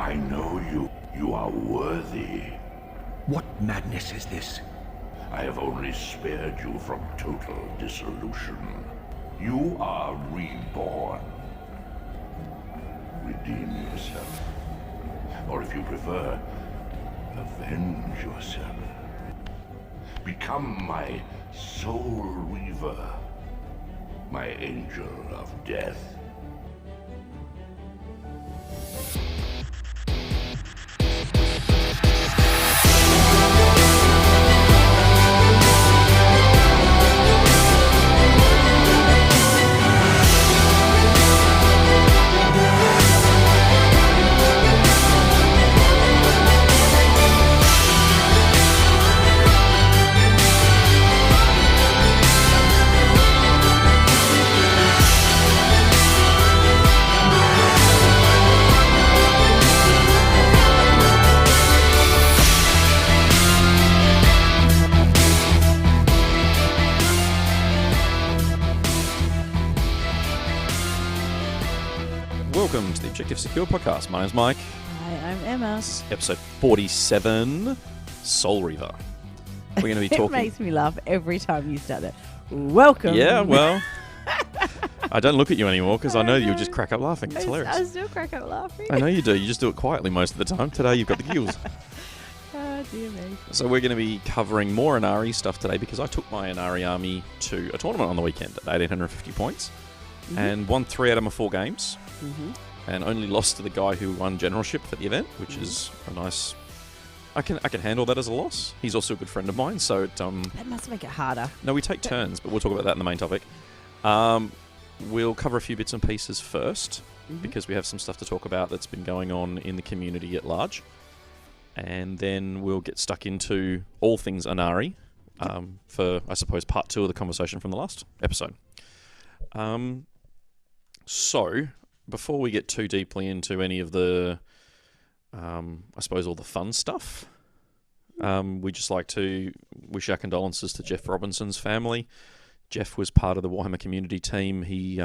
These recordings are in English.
I know you. You are worthy. What madness is this? I have only spared you from total dissolution. You are reborn. Redeem yourself. Or if you prefer, avenge yourself. Become my soul reaver. My angel of death. Welcome to the Objective Secure podcast. My name's Mike. Hi, I'm Emma. This is episode 47, Soul Reaver. We're going to be talking... It makes me laugh every time you start it. Welcome. Yeah, well, I don't look at you anymore because I know you'll just crack up laughing. It's hilarious. I still crack up laughing. I know you do. You just do it quietly most of the time. Today you've got the giggles. Oh, dear me. So we're going to be covering more Inari stuff today because I took my Inari army to a tournament on the weekend at 1,850 points and won 3 out of my 4 games. And only lost to the guy who won generalship for the event, which is a nice... I can handle that as a loss. He's also a good friend of mine, so... That must make it harder. No, we take turns, but we'll talk about that in the main topic. We'll cover a few bits and pieces first, because we have some stuff to talk about that's been going on in the community at large. And then we'll get stuck into all things Inari for, I suppose, part 2 of the conversation from the last episode. So... Before we get too deeply into any of the, I suppose, all the fun stuff, we'd just like to wish our condolences to Jeff Robinson's family. Jeff was part of the Warhammer community team. He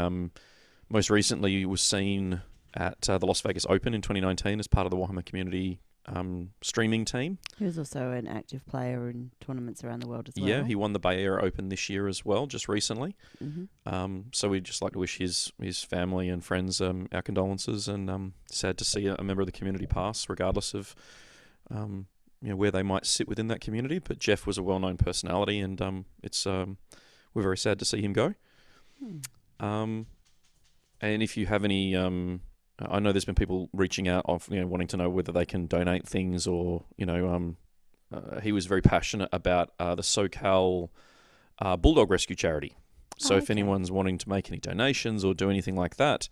most recently was seen at the Las Vegas Open in 2019 as part of the Warhammer community streaming team. He was also an active player in tournaments around the world as well. Yeah, he won the Bay Area Open this year as well, just recently. So we'd just like to wish his family and friends our condolences, and sad to see a member of the community pass, regardless of where they might sit within that community. But Jeff was a well-known personality, and it's we're very sad to see him go. And if you have any... I know there's been people reaching out, wanting to know whether they can donate things, or he was very passionate about the SoCal Bulldog Rescue Charity. So if anyone's wanting to make any donations or do anything like that,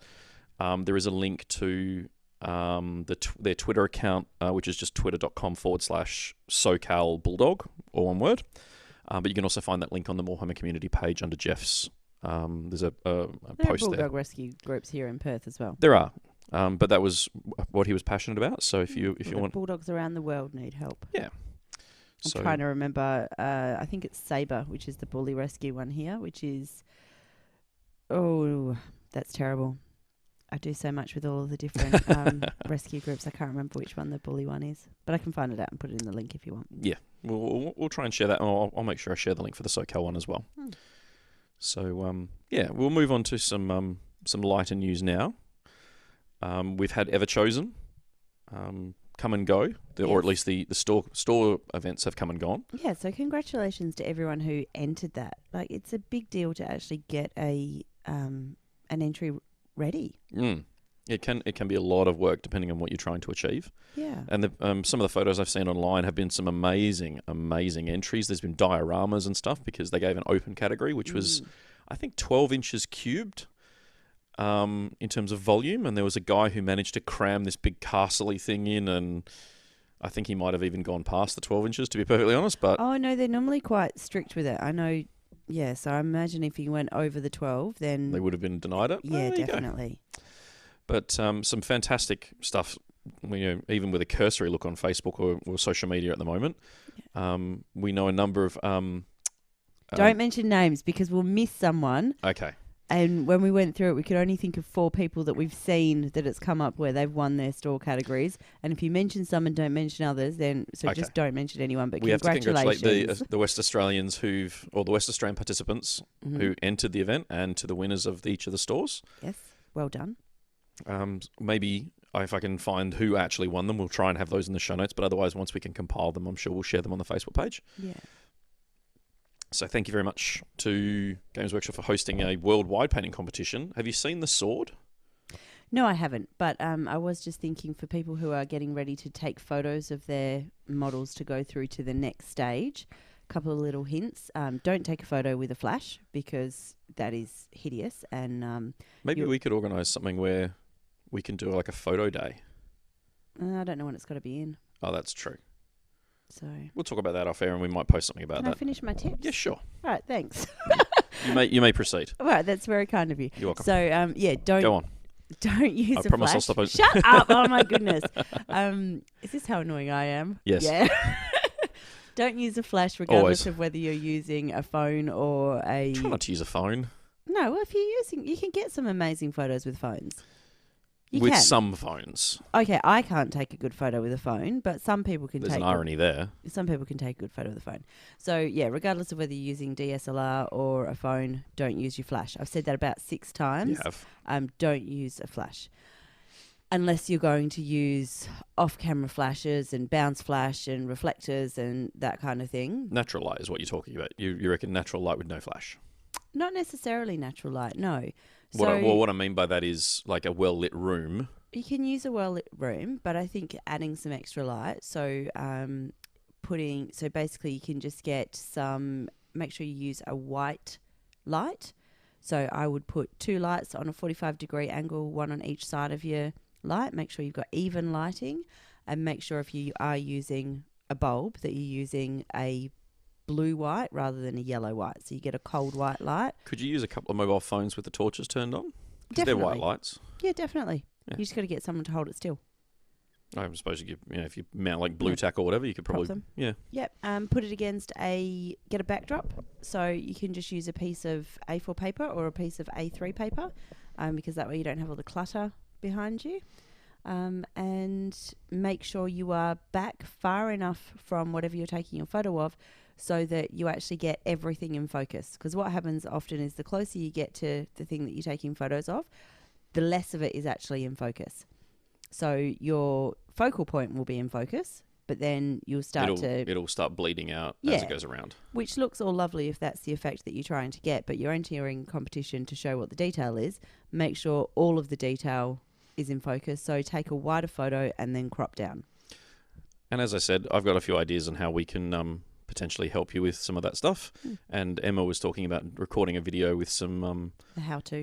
there is a link to their Twitter account, which is just twitter.com/SoCal Bulldog, all one word. But you can also find that link on the Warhammer community page under Jeff's. There's a post there. Bulldog rescue groups here in Perth as well. There are. But that was what he was passionate about. So if you want... Bulldogs around the world need help. Yeah. I'm trying to remember, I think it's Sabre, which is the bully rescue one here, which is... Oh, that's terrible. I do so much with all of the different rescue groups. I can't remember which one the bully one is. But I can find it out and put it in the link if you want. Yeah. We'll try and share that. I'll make sure I share the link for the SoCal one as well. So, we'll move on to some lighter news now. We've had Ever Chosen come and go, or at least the store events have come and gone. Yeah, so congratulations to everyone who entered that. Like, it's a big deal to actually get an entry ready. It can be a lot of work depending on what you're trying to achieve. Yeah. And some of the photos I've seen online have been some amazing entries. There's been dioramas and stuff because they gave an open category, which was, I think, 12 inches cubed. In terms of volume, and there was a guy who managed to cram this big castle-y thing in, and I think he might have even gone past the 12 inches, to be perfectly honest. But oh no, they're normally quite strict with it. I know. Yeah, so I imagine if you went over the 12, then they would have been denied it. Yeah, definitely. But some fantastic stuff. Even with a cursory look on Facebook or social media at the moment, we know a number of. Don't mention names because we'll miss someone. Okay. And when we went through it, we could only think of 4 people that we've seen that it's come up where they've won their store categories. And if you mention some and don't mention others, then just don't mention anyone. But we have to congratulate the West Australians the West Australian participants who entered the event, and to the winners of each of the stores. Yes, well done. Maybe if I can find who actually won them, we'll try and have those in the show notes. But otherwise, once we can compile them, I'm sure we'll share them on the Facebook page. Yeah. So thank you very much to Games Workshop for hosting a worldwide painting competition. Have you seen the sword? No, I haven't. But I was just thinking for people who are getting ready to take photos of their models to go through to the next stage, a couple of little hints. Don't take a photo with a flash because that is hideous. And maybe we could organise something where we can do like a photo day. I don't know when it's got to be in. Oh, that's true. So we'll talk about that off air, and we might post something about that. Can I finish my tips? Yeah, sure. All right, thanks. You may proceed. All right, that's very kind of you. You're welcome. So don't go on. Don't use a promise flash. I'll stop. Shut up! Oh my goodness. Is this how annoying I am? Yes. Yeah. Don't use a flash, regardless of whether you're using a phone or a. Try not to use a phone. No, well, if you're using, you can get some amazing photos with phones. With some phones. Okay, I can't take a good photo with a phone, but some people can. There's an irony there. Some people can take a good photo with a phone. So, yeah, regardless of whether you're using DSLR or a phone, don't use your flash. I've said that about 6 times. You have. Don't use a flash. Unless you're going to use off-camera flashes and bounce flash and reflectors and that kind of thing. Natural light is what you're talking about. You reckon natural light with no flash? Not necessarily natural light, no. What I mean by that is like a well-lit room. You can use a well-lit room, but I think adding some extra light. So basically you can just get make sure you use a white light. So I would put 2 lights on a 45-degree angle, one on each side of your light. Make sure you've got even lighting, and make sure if you are using a bulb that you're using a blue white rather than a yellow white, so you get a cold white light. Could you use a couple of mobile phones with the torches turned on? Because they're white lights. Yeah, definitely. Yeah. You just got to get someone to hold it still. I suppose if you mount like blue tack or whatever, you could probably Yep. Put it against get a backdrop, so you can just use a piece of A4 paper or a piece of A3 paper, because that way you don't have all the clutter behind you. And make sure you are back far enough from whatever you're taking your photo of so that you actually get everything in focus. Because what happens often is the closer you get to the thing that you're taking photos of, the less of it is actually in focus. So your focal point will be in focus, but then you'll it'll start bleeding out as it goes around. Which looks all lovely if that's the effect that you're trying to get, but you're entering competition to show what the detail is. Make sure all of the detail is in focus. So take a wider photo and then crop down. And as I said, I've got a few ideas on how we can potentially help you with some of that stuff. And Emma was talking about recording a video with some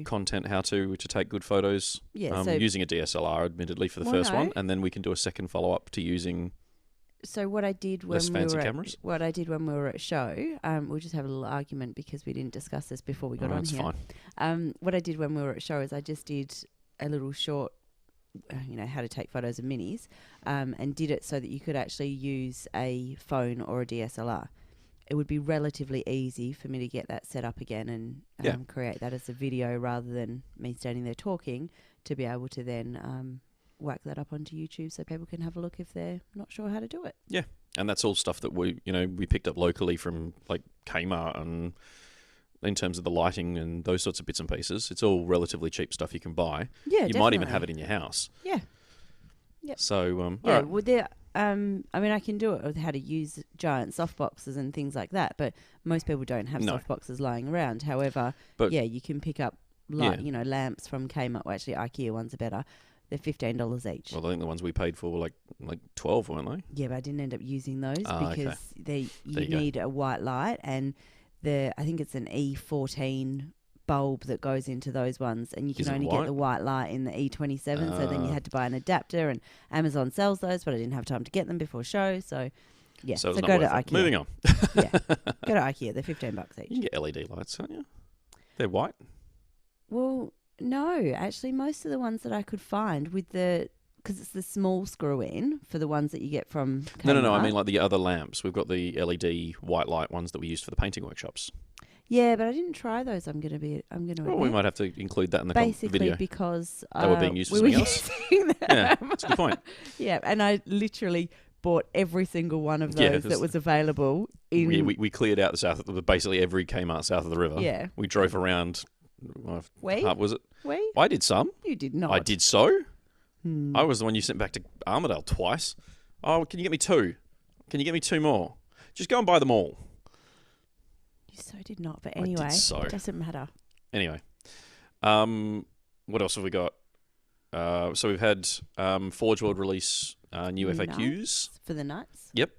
content, how to take good photos. Yeah, using a DSLR, admittedly, for the first one, and then we can do a second follow up to using. So what I did when we were at show, we'll just have a little argument because we didn't discuss this before we got on here. Fine. What I did when we were at show is I just did a little short, how to take photos of minis, and did it so that you could actually use a phone or a DSLR. It would be relatively easy for me to get that set up again and create that as a video rather than me standing there talking, to be able to then whack that up onto YouTube so people can have a look if they're not sure how to do it. Yeah, and that's all stuff that we picked up locally from like Kmart, and in terms of the lighting and those sorts of bits and pieces, it's all relatively cheap stuff you can buy. Yeah, you might even have it in your house. Yeah. Yep. So, yeah. Well, I can do it with how to use giant softboxes and things like that, but most people don't have softboxes lying around. However, you can pick up lamps from Kmart. Well, actually, IKEA ones are better. They're $15 each. Well, I think the ones we paid for were like 12, weren't they? Yeah, but I didn't end up using those because you need a white light, and I think it's an E14 bulb that goes into those ones, and you can only get the white light in the E27, so then you had to buy an adapter, and Amazon sells those, but I didn't have time to get them before show, so yeah. So go to IKEA. Moving on. Yeah, go to IKEA. They're $15 each. You can get LED lights, can't you? They're white. Well, no, actually, most of the ones that I could find because it's the small screw-in for the ones that you get from Kmart. No. I mean like the other lamps. We've got the LED white light ones that we used for the painting workshops. Yeah, but I didn't try those. I'm gonna Well, admit. we might have to include that in the Basically video. because They were being used for we were something else. using them. Yeah, that's a good point. Yeah, and I literally bought every single one of those that was available. We cleared out basically every Kmart south of the river. Yeah. We drove around. Was it? We? I did some. You did not. I did so. I was the one you sent back to Armidale twice. Oh, can you get me 2? Can you get me 2 more? Just go and buy them all. You so did not, but anyway, it doesn't matter. Anyway, what else have we got? So we've had Forge World release new FAQs for the nights. Yep.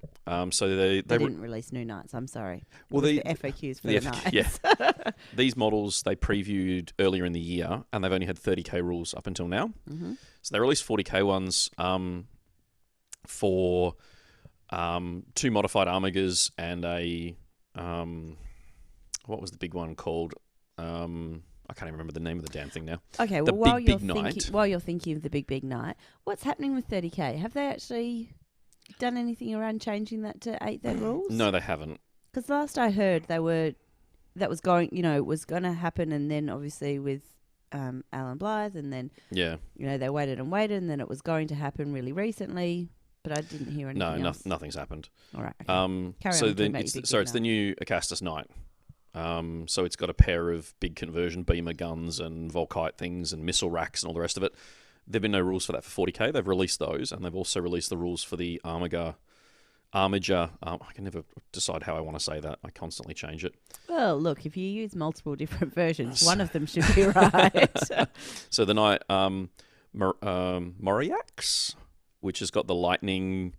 So they didn't release new nights. I'm sorry. Well, the FAQs for the nights. Yeah. These models they previewed earlier in the year, and they've only had 30k rules up until now. Mm-hmm. So they released 40k ones for 2 modified Armigers and a what was the big one called? I can't even remember the name of the damn thing now. Okay, well, while you're thinking of the big night, what's happening with 30k? Have they actually done anything around changing that to 8 their rules? No, they haven't. Because last I heard, that was going to happen, and then obviously with Alan Blythe, and then they waited, and then it was going to happen really recently. But I didn't hear anything else. Nothing's happened. All right. Okay. It's the new Acastus Knight. So it's got a pair of big conversion beamer guns and Volkite things and missile racks and all the rest of it. There've been no rules for that for 40k. They've released those, and they've also released the rules for the Armiger. I can never decide how I want to say that. I constantly change it. Well, look, if you use multiple different versions, one of them should be right. So the Knight Moriax, which has got the lightning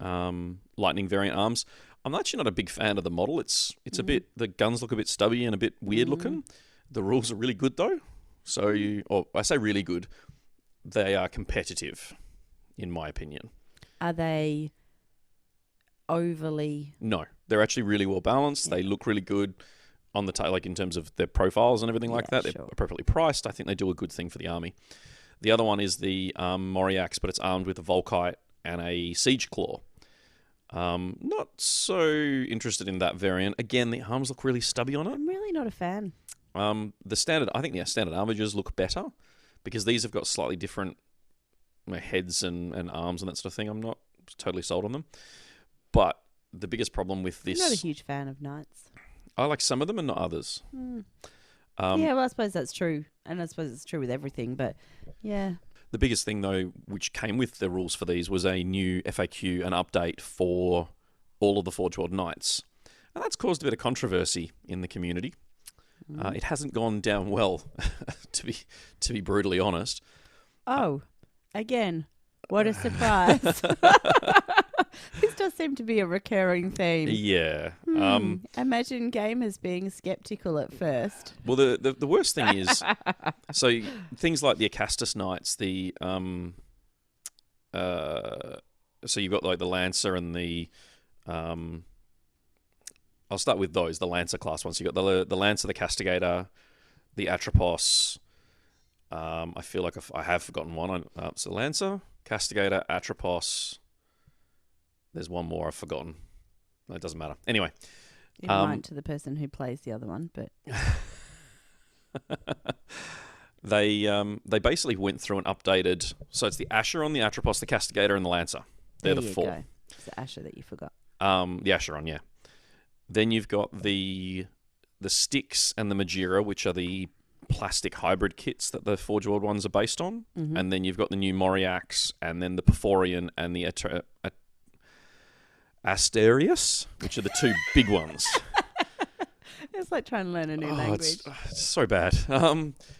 variant arms. I'm actually not a big fan of the model. It's a bit, the guns look a bit stubby and a bit weird looking. The rules are really good though. So I say really good. They are competitive, in my opinion. Are they overly? No, they're actually really well balanced. Yeah. They look really good on the like in terms of their profiles and everything like that. They're appropriately priced. I think they do a good thing for the army. The other one is the Moriax, but it's armed with a Volkite and a Siege Claw. Not so interested in that variant. Again, the arms look really stubby on it. I'm really not a fan. I think the standard armigers look better because these have got slightly different heads and arms and that sort of thing. I'm not totally sold on them. But the biggest problem with this... I'm not a huge fan of knights. I like some of them and not others. Well, I suppose that's true. And I suppose it's true with everything, but yeah. The biggest thing, though, which came with the rules for these was a new FAQ, an update for all of the Forge World Knights. And that's caused a bit of controversy in the community. It hasn't gone down well, to be brutally honest. Oh, again, what a surprise. This does seem to be a recurring theme. Yeah. Imagine gamers being skeptical at first. Well, the worst thing is, so things like the Acastus Knights, so you've got like the Lancer and the, I'll start with those, the Lancer class ones. So you've got the Lancer, the Castigator, the Atropos. I feel like I have forgotten one. So Lancer, Castigator, Atropos. There's one more I've forgotten. It doesn't matter. Anyway. It might to the person who plays the other one, but... They basically went through and updated... So it's the Acheron, the Atropos, the Castigator, and the Lancer. They're the 4. Go. It's the Asher that you forgot. The Acheron, yeah. Then you've got the Styx and the Magira, which are the plastic hybrid kits that the Forge World ones are based on. Mm-hmm. And then you've got the new Moriax, and then the Perforian and the Asterius, which are the 2 big ones. It's like trying to learn a new language. It's so bad.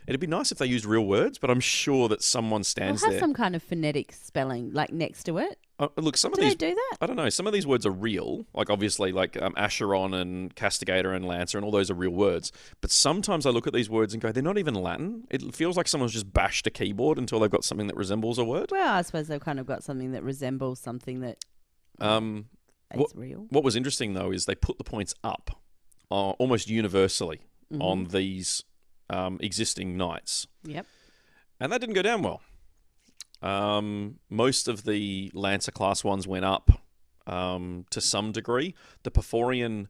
It'd be nice if they used real words, but I'm sure that someone stands there. Have some kind of phonetic spelling like next to it. Look, do they do that? I don't know. Some of these words are real. Like obviously, like Acheron and Castigator and Lancer and all those are real words. But sometimes I look at these words and go, they're not even Latin. It feels like someone's just bashed a keyboard until they've got something that resembles a word. Well, I suppose they've kind of got something that resembles something that is real. What was interesting though is they put the points up almost universally on these existing knights. Yep. And that didn't go down well. Most of the Lancer class ones went up to some degree. The Perforian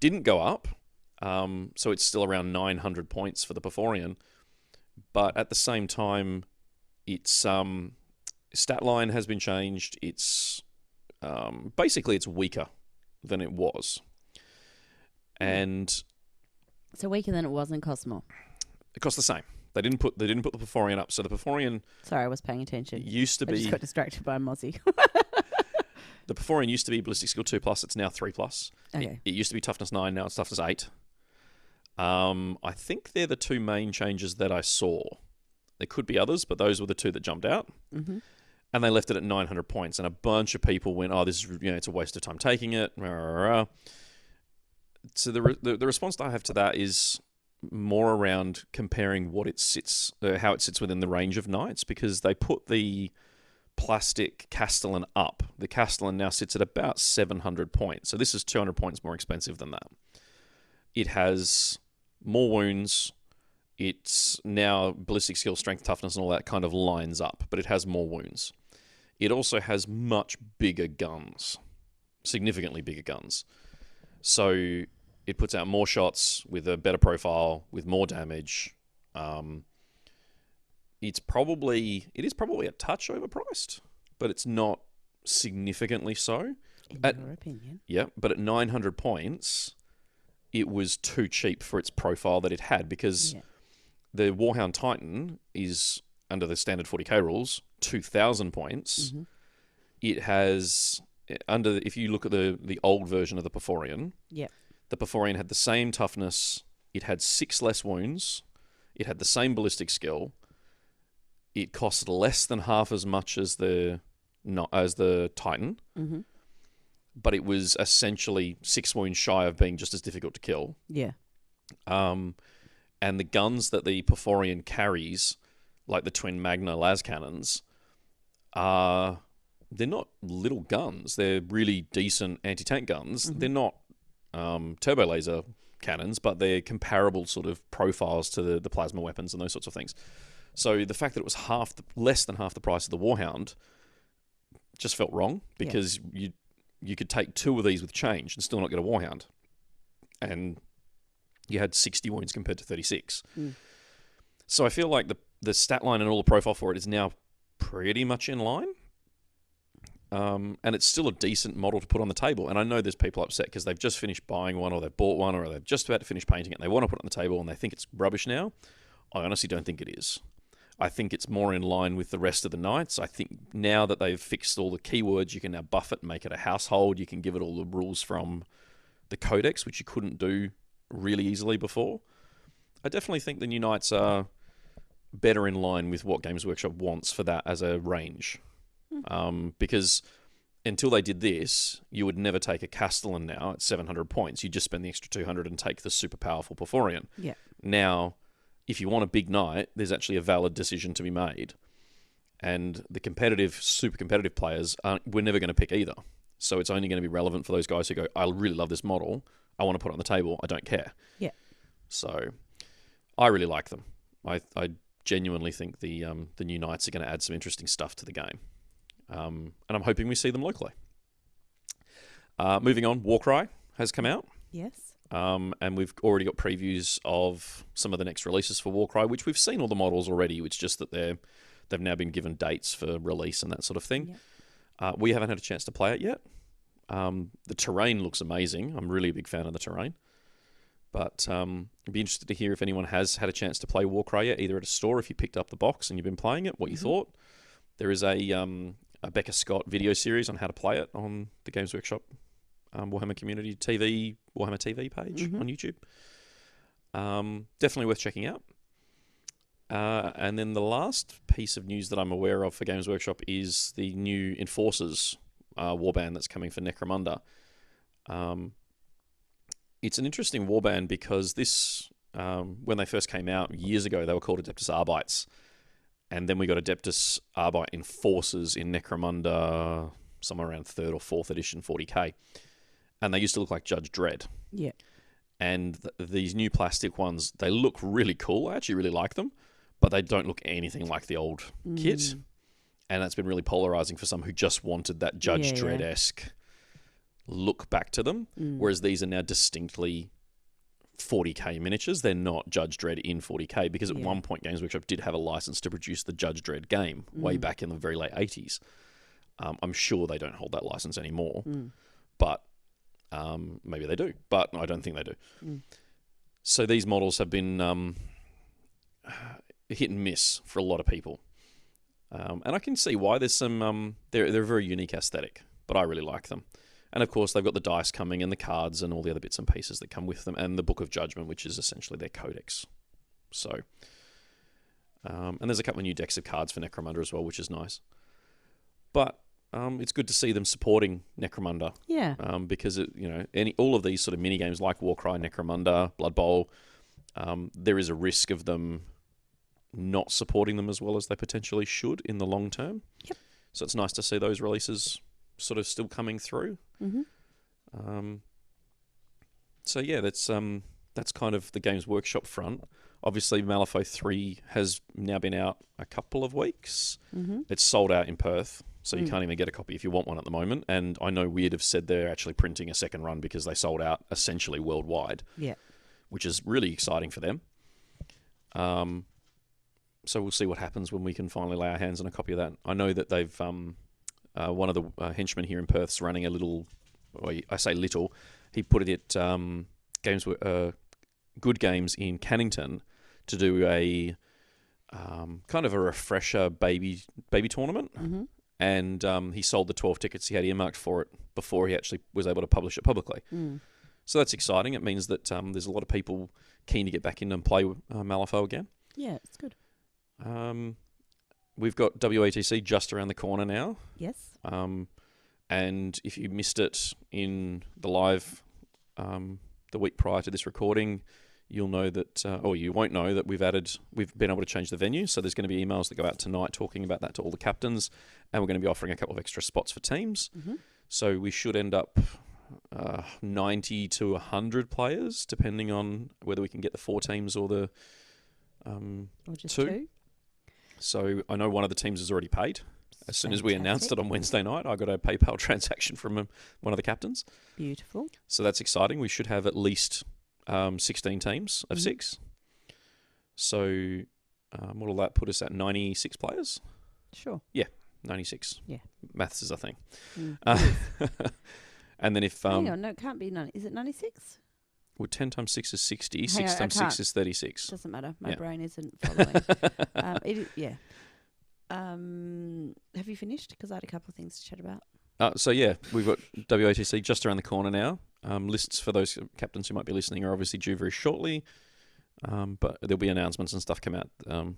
didn't go up, So it's still around 900 points for the Porphyrion. But at the same time, its stat line has been changed. It's basically it's weaker than it was. And so weaker than it was in cost more. It costs the same. They didn't put the Porphyrion up. So the Porphyrion... Sorry, I was paying attention. Used to be... I just got distracted by a Mozzie. The Porphyrion used to be Ballistic Skill 2+. It's now 3+. Okay. It used to be Toughness 9. Now it's Toughness 8. I think they're the two main changes that I saw. There could be others, but those were the two that jumped out. Mm-hmm. And they left it at 900 points. And a bunch of people went, oh, this is, it's a waste of time taking it. So the response that I have to that is more around comparing what it sits, how it sits within the range of knights, because they put the plastic Castellan up. The Castellan now sits at about 700 points. So this is 200 points more expensive than that. It has more wounds. It's now ballistic skill, strength, toughness, and all that kind of lines up, but it has more wounds. It also has much bigger guns, significantly bigger guns. So it puts out more shots with a better profile, with more damage. It is probably a touch overpriced, but it's not significantly so. In your opinion. Yeah, but at 900 points, it was too cheap for its profile that it had, because the Warhound Titan is, under the standard 40k rules, 2,000 points. Mm-hmm. It has, if you look at the old version of the Porphyrion, the Porphyrion had the same toughness, it had 6 less wounds, it had the same ballistic skill, it cost less than half as much as the Titan, mm-hmm. but it was essentially 6 wounds shy of being just as difficult to kill. Yeah. And the guns that the Porphyrion carries, like the twin Magna las cannons, they're not little guns. They're really decent anti-tank guns. Mm-hmm. They're not turbo laser cannons, but they're comparable sort of profiles to the plasma weapons and those sorts of things. So the fact that it was less than half the price of the Warhound just felt wrong, because you could take 2 of these with change and still not get a Warhound. And you had 60 wounds compared to 36. Mm. So I feel like the stat line and all the profile for it is now pretty much in line. And it's still a decent model to put on the table. And I know there's people upset because they've just finished buying one, or they've bought one, or they're just about to finish painting it and they want to put it on the table and they think it's rubbish now. I honestly don't think it is. I think it's more in line with the rest of the knights. I think now that they've fixed all the keywords, you can now buff it and make it a household. You can give it all the rules from the codex, which you couldn't do really easily before. I definitely think the new knights are better in line with what Games Workshop wants for that as a range. Because until they did this, you would never take a Castellan now at 700 points. You'd just spend the extra 200 and take the super powerful Porphyrion. Yeah. Now, if you want a big knight, there's actually a valid decision to be made. And the super competitive players, we're never going to pick either. So it's only going to be relevant for those guys who go, I really love this model. I want to put it on the table. I don't care. Yeah. So I really like them. I genuinely think the new knights are going to add some interesting stuff to the game. And I'm hoping we see them locally. Moving on, Warcry has come out. Yes. And we've already got previews of some of the next releases for Warcry, which we've seen all the models already. It's just that they've now been given dates for release and that sort of thing. Yep. We haven't had a chance to play it yet. The terrain looks amazing. I'm really a big fan of the terrain. But I'd be interested to hear if anyone has had a chance to play Warcry yet, either at a store, if you picked up the box and you've been playing it, what you thought. There is a Becca Scott video series on how to play it on the Games Workshop Warhammer Community TV, Warhammer TV page on YouTube. Definitely worth checking out. And then the last piece of news that I'm aware of for Games Workshop is the new Enforcers warband that's coming for Necromunda. It's an interesting warband because this, when they first came out years ago, they were called Adeptus Arbites. And then we got Adeptus Arbite Enforcers in Necromunda, somewhere around 3rd or 4th edition 40k. And they used to look like Judge Dredd. Yeah. And these new plastic ones, they look really cool. I actually really like them. But they don't look anything like the old kit. And that's been really polarizing for some who just wanted that Judge Dredd-esque look back to them. Whereas these are now distinctly 40k miniatures. They're not Judge Dredd in 40k because at one point Games Workshop did have a license to produce the Judge Dredd game way back in the very late 80s. I'm sure they don't hold that license anymore, but maybe they do, but I don't think they do. So these models have been hit and miss for a lot of people. And I can see why. There's some they're a very unique aesthetic, but I really like them. And of course, they've got the dice coming and the cards and all the other bits and pieces that come with them, and the Book of Judgment, which is essentially their codex. So, and there's a couple of new decks of cards for Necromunda as well, which is nice. But it's good to see them supporting Necromunda. Yeah. Because all of these sort of mini games like Warcry, Necromunda, Blood Bowl, there is a risk of them not supporting them as well as they potentially should in the long term. Yep. So it's nice to see those releases sort of still coming through. So yeah, that's kind of the Games Workshop front. Obviously, Malifaux 3 has now been out a couple of weeks. It's sold out in Perth, so you can't even get a copy if you want one at the moment. And I know Weird have said they're actually printing a second run because they sold out essentially worldwide. Yeah, which is really exciting for them. So we'll see what happens when we can finally lay our hands on a copy of that. I know that they've one of the henchmen here in Perth's running a little. Well, I say little. He put it at Good Games in Cannington to do a kind of a refresher baby tournament, and he sold the 12 tickets he had earmarked for it before he actually was able to publish it publicly. So that's exciting. It means that there's a lot of people keen to get back in and play Malifaux again. Yeah, it's good. We've got WATC just around the corner now. Yes. And if you missed it in the live the week prior to this recording, you'll know that, or you won't know that we've been able to change the venue. So there's going to be emails that go out tonight talking about that to all the captains, and we're going to be offering a couple of extra spots for teams. So we should end up 90 to 100 players, depending on whether we can get the 4 teams or the or just two. So I know one of the teams has already paid. As soon as we announced it on Wednesday night, I got a PayPal transaction from one of the captains. Beautiful. So that's exciting. We should have at least 16 teams of 6. So what will that put us at? 96 players? Sure. Yeah, 96. Yeah. Maths is a thing. And then if... hang on, no, it can't be 90. Is it 96? Well, 10 times 6 is 60. 6 times 6 is 36. Doesn't matter. My brain isn't following. Yeah. Have you finished? Because I had a couple of things to chat about. So yeah, we've got WATC just around the corner now. Lists for those captains who might be listening are obviously due very shortly. But there'll be announcements and stuff come out. Well,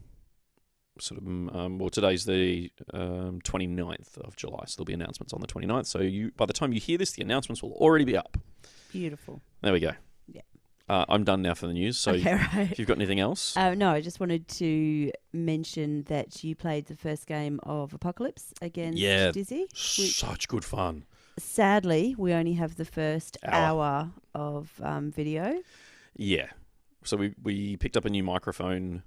today's the 29th of July, so there'll be announcements on the 29th. So by the time you hear this, the announcements will already be up. Beautiful. There we go. Yeah. I'm done now for the news. So if you've got anything else? No, I just wanted to mention that you played the first game of Apocalypse against Dizzy. Such good fun. Sadly, we only have the first hour of video. Yeah. So we picked up a new microphone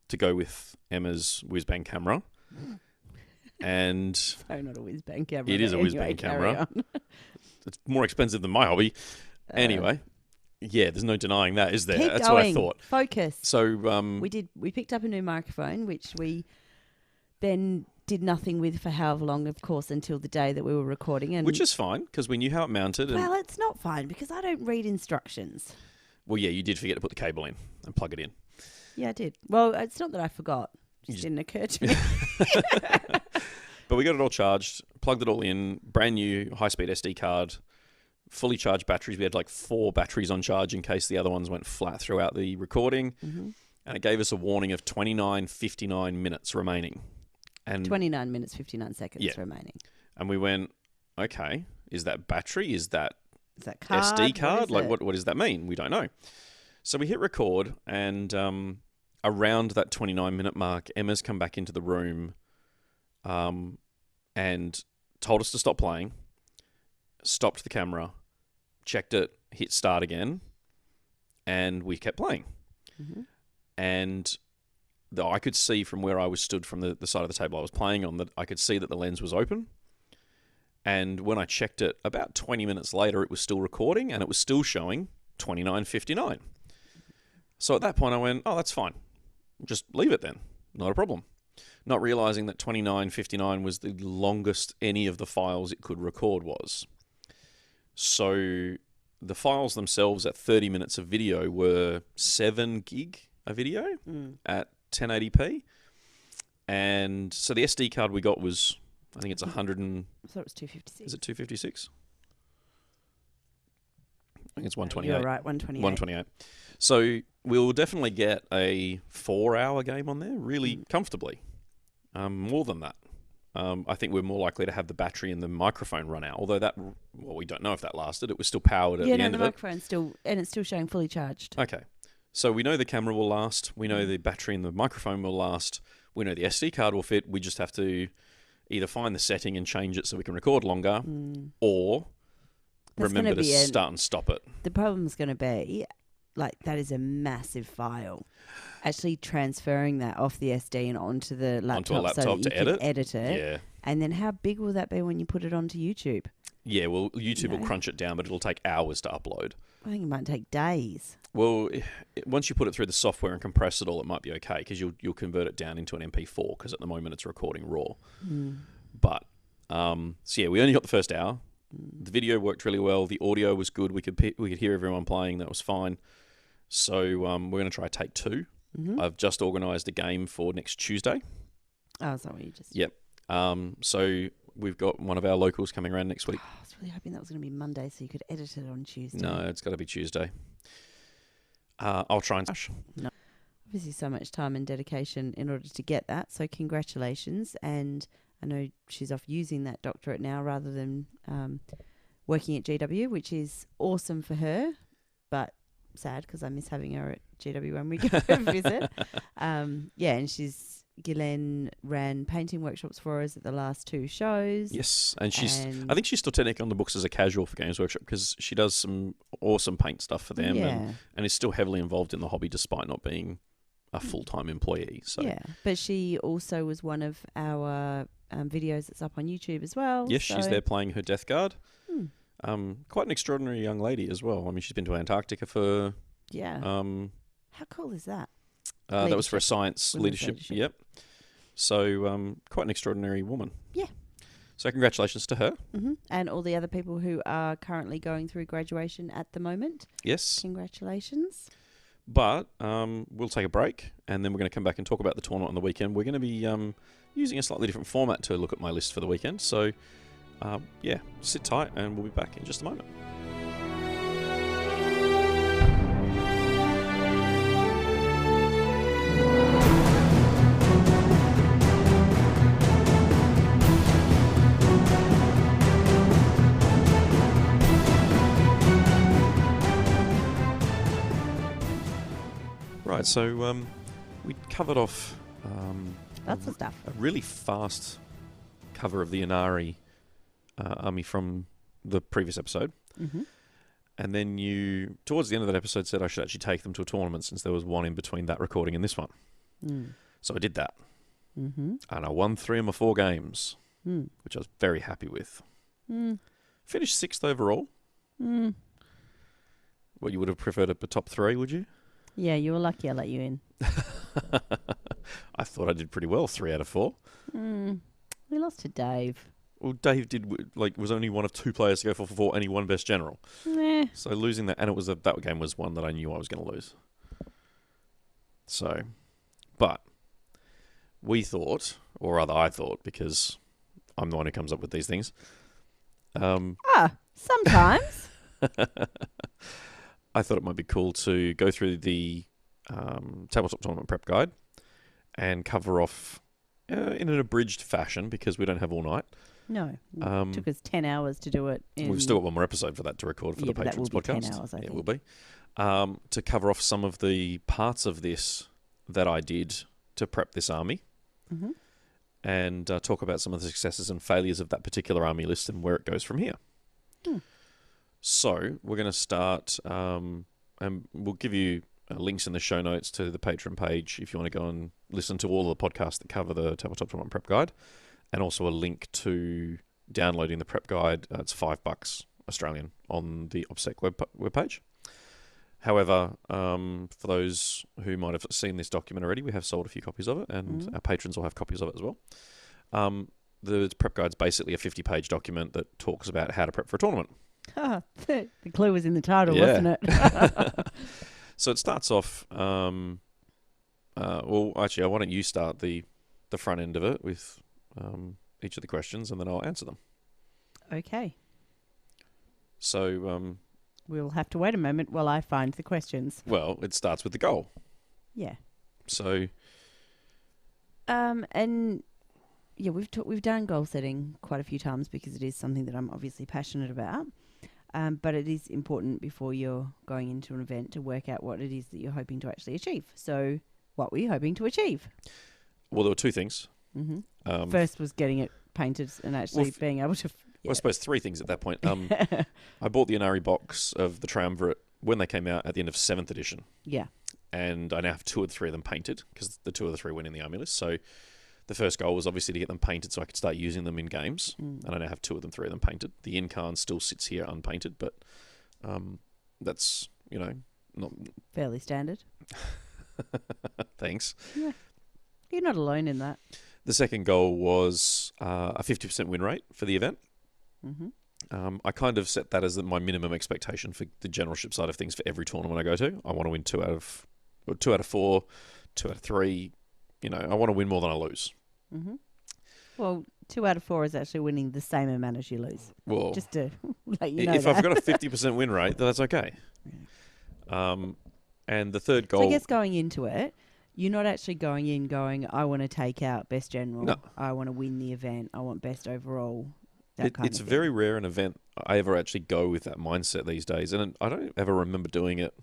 to go with Emma's whiz-bang camera. And so not a whiz-bang camera. It is a whiz-bang camera. It's more expensive than my hobby. Anyway. Yeah, there's no denying that, is there? That's going. What I thought. Focus. So we picked up a new microphone, which we then did nothing with for however long, of course, until the day that we were recording. And which is fine, because we knew how it mounted. Well, it's not fine, because I don't read instructions. Well, yeah, you did forget to put the cable in and plug it in. Yeah, I did. Well, it's not that I forgot. It just didn't occur to me. But we got it all charged, plugged it all in, brand new high-speed SD card, fully charged batteries. We had like 4 batteries on charge in case the other ones went flat throughout the recording. And it gave us a warning of 29:59 minutes remaining. And 29 minutes, 59 seconds remaining. And we went, okay, is that battery? Is that card? SD card? What does that mean? We don't know. So we hit record, and around that 29-minute mark, Emma's come back into the room and told us to stop playing, stopped the camera, checked it, hit start again, and we kept playing. And I could see from where I was stood from the side of the table I was playing on, that I could see that the lens was open. And when I checked it, about 20 minutes later, it was still recording, and it was still showing 29:59. So at that point I went, oh, that's fine. Just leave it then. Not a problem. Not realising that 29:59 was the longest any of the files it could record was. So the files themselves at 30 minutes of video were 7 gig a video at 1080p. And so the SD card we got was, I think it's 100 and... I thought it was 256. Is it 256? I think it's 128. You're right, 128. 128. So we'll definitely get a 4-hour game on there really comfortably. More than that. I think we're more likely to have the battery and the microphone run out. Although that, well, we don't know if that lasted. It was still powered at the end of it. Yeah, the microphone's still, and it's still showing fully charged. Okay. So we know the camera will last. We know the battery and the microphone will last. We know the SD card will fit. We just have to either find the setting and change it so we can record longer, or remember to start and stop it. The problem's going to be, like, that is a massive file. Actually transferring that off the SD and onto the laptop, onto a laptop so that to you can edit it. Yeah. And then how big will that be when you put it onto YouTube? Yeah, well, YouTube will crunch it down, but it'll take hours to upload. I think it might take days. Well, once you put it through the software and compress it all, it might be okay because you'll convert it down into an MP4 because at the moment it's recording raw. But, so yeah, we only got the first hour. The video worked really well. The audio was good. We could hear everyone playing. That was fine. So we're going to try take 2. I've just organised a game for next Tuesday. Oh, is that what you just... Yep. So we've got one of our locals coming around next week. Oh, I was really hoping that was going to be Monday so you could edit it on Tuesday. No, it's got to be Tuesday. I'll try and... No. Obviously so much time and dedication in order to get that, so congratulations. And I know she's off using that doctorate now rather than working at GW, which is awesome for her, but sad because I miss having her at GW when we go visit. Yeah, and Ghislaine ran painting workshops for us at the last 2 shows. Yes, and I think she's still technically on the books as a casual for Games Workshop because she does some awesome paint stuff for them and is still heavily involved in the hobby despite not being a full-time employee. So. Yeah, but she also was one of our videos that's up on YouTube as well. Yes, she's there playing her Death Guard. Quite an extraordinary young lady as well. I mean, she's been to Antarctica for... Yeah. How cool is that? That was for a science leadership. Yep. So quite an extraordinary woman. Yeah. So congratulations to her. And all the other people who are currently going through graduation at the moment. Yes. Congratulations. But we'll take a break and then we're going to come back and talk about the tournament on the weekend. We're going to be using a slightly different format to look at my list for the weekend. So, yeah, sit tight and we'll be back in just a moment. Right, so we covered off lots of stuff. A really fast cover of the Inari army from the previous episode. And then you, towards the end of that episode, said I should actually take them to a tournament since there was one in between that recording and this one. So I did that. And I won 3 of my 4 games, which I was very happy with. Finished 6th overall. Well, you would have preferred a top 3, would you? Yeah, you were lucky I let you in. I thought I did pretty well, 3 out of 4. We lost to Dave. Well, Dave was only one of 2 players to go for 4 and he won Best General. So losing that, and it was that game was one that I knew I was going to lose. So, but we thought, or rather I thought, because I'm the one who comes up with these things. Sometimes. I thought it might be cool to go through the tabletop tournament prep guide and cover off in an abridged fashion because we don't have all night. No, it took us 10 hours to do it. We've still got one more episode for that to record for the Patrons podcast. 10 hours, I think. It will be. To cover off some of the parts of this that I did to prep this army and talk about some of the successes and failures of that particular army list and where it goes from here. So we're going to start, and we'll give you links in the show notes to the Patreon page if you want to go and listen to all the podcasts that cover the Tabletop Tournament Prep Guide, and also a link to downloading the prep guide. It's $5 Australian on the OPSEC webpage. However, for those who might have seen this document already, we have sold a few copies of it, and our patrons will have copies of it as well. The prep guide's basically a 50-page document that talks about how to prep for a tournament. The clue was in the title, wasn't it? So it starts off... well, actually, why don't you start the front end of it with each of the questions, and then I'll answer them. Okay. So... we'll have to wait a moment while I find the questions. Well, it starts with the goal. Yeah. So... and... Yeah, we've done goal setting quite a few times because it is something that I'm obviously passionate about. But it is important before you're going into an event to work out what it is that you're hoping to actually achieve. So, what were you hoping to achieve? Well, there were two things. Mm-hmm. First was getting it painted and actually being able to... Well, I suppose three things at that point. I bought the Inari box of the Triumvirate when they came out at the end of 7th edition. Yeah. And I now have 2 of the 3 of them painted because the 2 of the 3 went in the army list. So... the first goal was obviously to get them painted so I could start using them in games. And I now have 2 of them, 3 of them painted. The Incarn still sits here unpainted, but that's, not... fairly standard. Thanks. Yeah. You're not alone in that. The second goal was a 50% win rate for the event. I kind of set that as my minimum expectation for the generalship side of things for every tournament I go to. I want to win 2 out of 4, 2 out of 3. I want to win more than I lose. Well, 2 out of 4 is actually winning the same amount as you lose. Well, just to let you know if that. I've got a 50% win rate, then that's okay. And the third goal... So I guess going into it, you're not actually going in going, I want to take out best general. No. I want to win the event. I want best overall. It's very rare an event I ever actually go with that mindset these days. And I don't ever remember doing it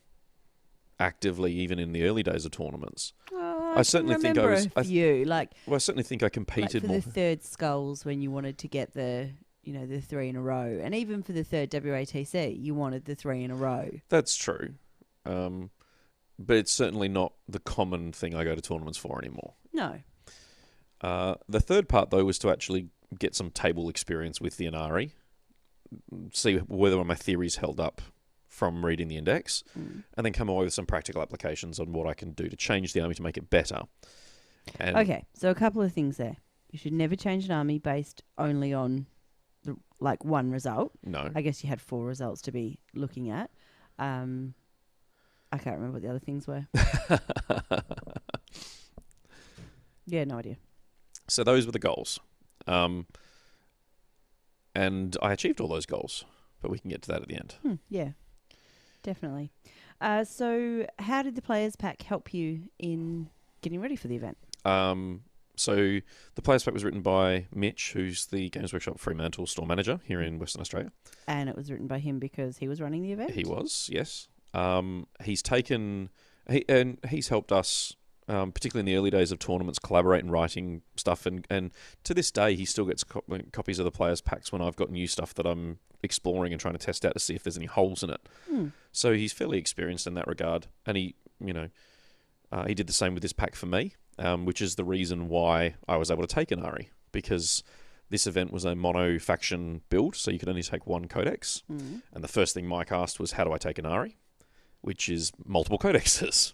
actively, even in the early days of tournaments. I certainly think I was. I certainly think I competed for more. the third skulls when you wanted to get the 3 in a row, and even for the third WATC, you wanted the 3 in a row. That's true, but it's certainly not the common thing I go to tournaments for anymore. No. The third part though was to actually get some table experience with the Inari, see whether my theories held up from reading the index, and then come away with some practical applications on what I can do to change the army to make it better. Okay, so a couple of things there. You should never change an army based only on one result. No. I guess you had 4 results to be looking at. I can't remember what the other things were. Yeah, no idea. So those were the goals. And I achieved all those goals, but we can get to that at the end. Yeah. Definitely. So how did the Players Pack help you in getting ready for the event? So the Players Pack was written by Mitch, who's the Games Workshop Fremantle store manager here in Western Australia. And it was written by him because he was running the event? He was, yes. He's helped us, particularly in the early days of tournaments, collaborate in writing stuff. And to this day, he still gets copies of the Players Packs when I've got new stuff that I'm exploring and trying to test out to see if there's any holes in it. So he's fairly experienced in that regard. And he did the same with this pack for me, which is the reason why I was able to take Inari, because this event was a mono faction build, so you could only take 1 codex. And the first thing Mike asked was, how do I take Inari? Which is multiple codexes.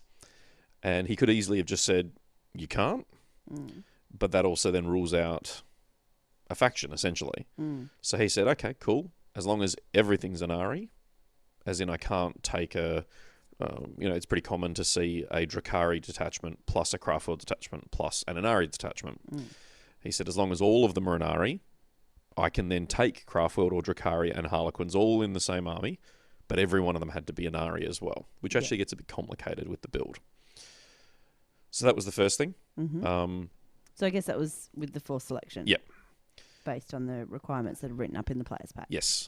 And he could easily have just said, you can't. But that also then rules out a faction, essentially. So he said, okay, cool. As long as everything's Inari, as in I can't take it's pretty common to see a Drakari detachment plus a Craftworld detachment plus an Inari detachment. He said, as long as all of them are Inari, I can then take Craftworld or Drakari and Harlequins all in the same army, but every one of them had to be Inari as well, which actually gets a bit complicated with the build. So that was the first thing. So I guess that was with the 4 selection. Yep. Based on the requirements that are written up in the Players Pack. Yes.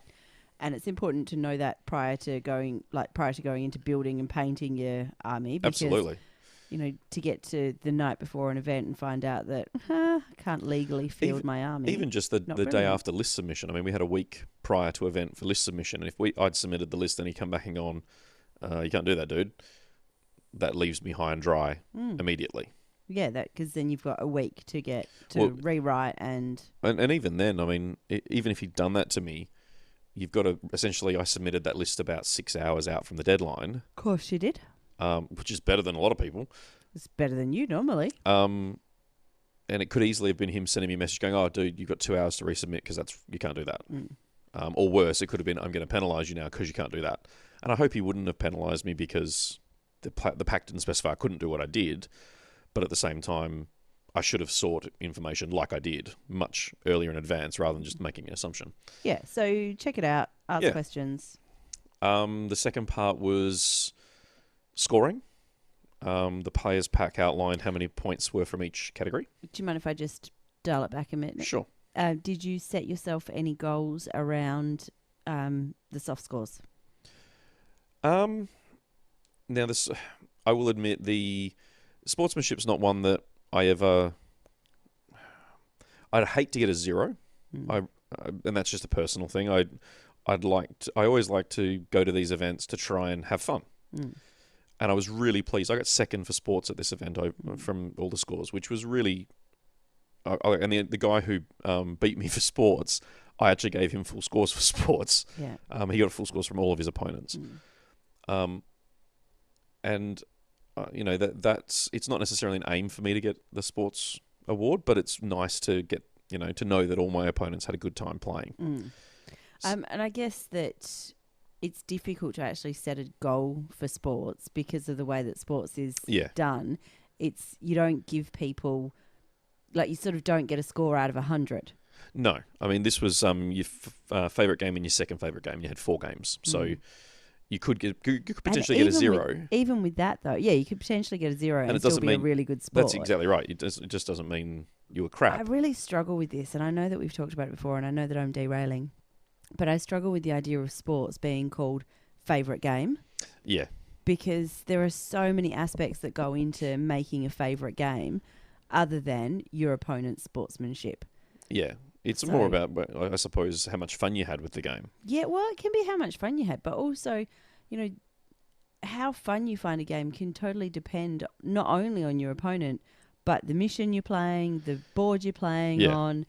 And it's important to know that prior to going into building and painting your army. Because, absolutely. To get to the night before an event and find out that I can't legally field my army. Even just the day after list submission. I mean, we had a week prior to event for list submission, and if I'd submitted the list and he'd come back and gone, you can't do that, dude. That leaves me high and dry immediately. Yeah, because then you've got a week to rewrite and... And even then, I mean, even if he'd done that to me, you've got to essentially. I submitted that list about 6 hours out from the deadline. Of course you did. Which is better than a lot of people. It's better than you normally. And it could easily have been him sending me a message going, "Oh, dude, you've got 2 hours to resubmit because you can't do that." Or worse, it could have been, "I'm going to penalise you now because you can't do that." And I hope he wouldn't have penalised me because the pact didn't specify I couldn't do what I did. But at the same time, I should have sought information like I did much earlier in advance rather than just making an assumption. Yeah, so check it out. Ask questions. The second part was scoring. The players pack outlined how many points were from each category. Do you mind if I just dial it back a minute? Sure. Did you set yourself any goals around the soft scores? Now, I will admit, the sportsmanship's not one that I'd hate to get a 0. And that's just a personal thing. I always like to go to these events to try and have fun. And I was really pleased. I got second for sports at this event from all the scores, which was really. And the guy who beat me for sports, I actually gave him full scores for sports. Yeah. He got full scores from all of his opponents. That's it's not necessarily an aim for me to get the sports award, but it's nice to get to know that all my opponents had a good time playing. And I guess that it's difficult to actually set a goal for sports because of the way that sports is done. You don't give people, you sort of don't get a score out of 100. No. I mean, this was your favourite game and your second favourite game. You had 4 games. So you could potentially get a 0. Even with that, though, you could potentially get a 0 and it still be a really good sport. That's exactly right. It just doesn't mean you were crap. I really struggle with this, and I know that we've talked about it before, and I know that I'm derailing, but I struggle with the idea of sports being called favourite game. Yeah. Because there are so many aspects that go into making a favourite game other than your opponent's sportsmanship. Yeah. It's more about, I suppose, how much fun you had with the game. Yeah, well, it can be how much fun you had, but also, how fun you find a game can totally depend not only on your opponent, but the mission you're playing, the board you're playing on,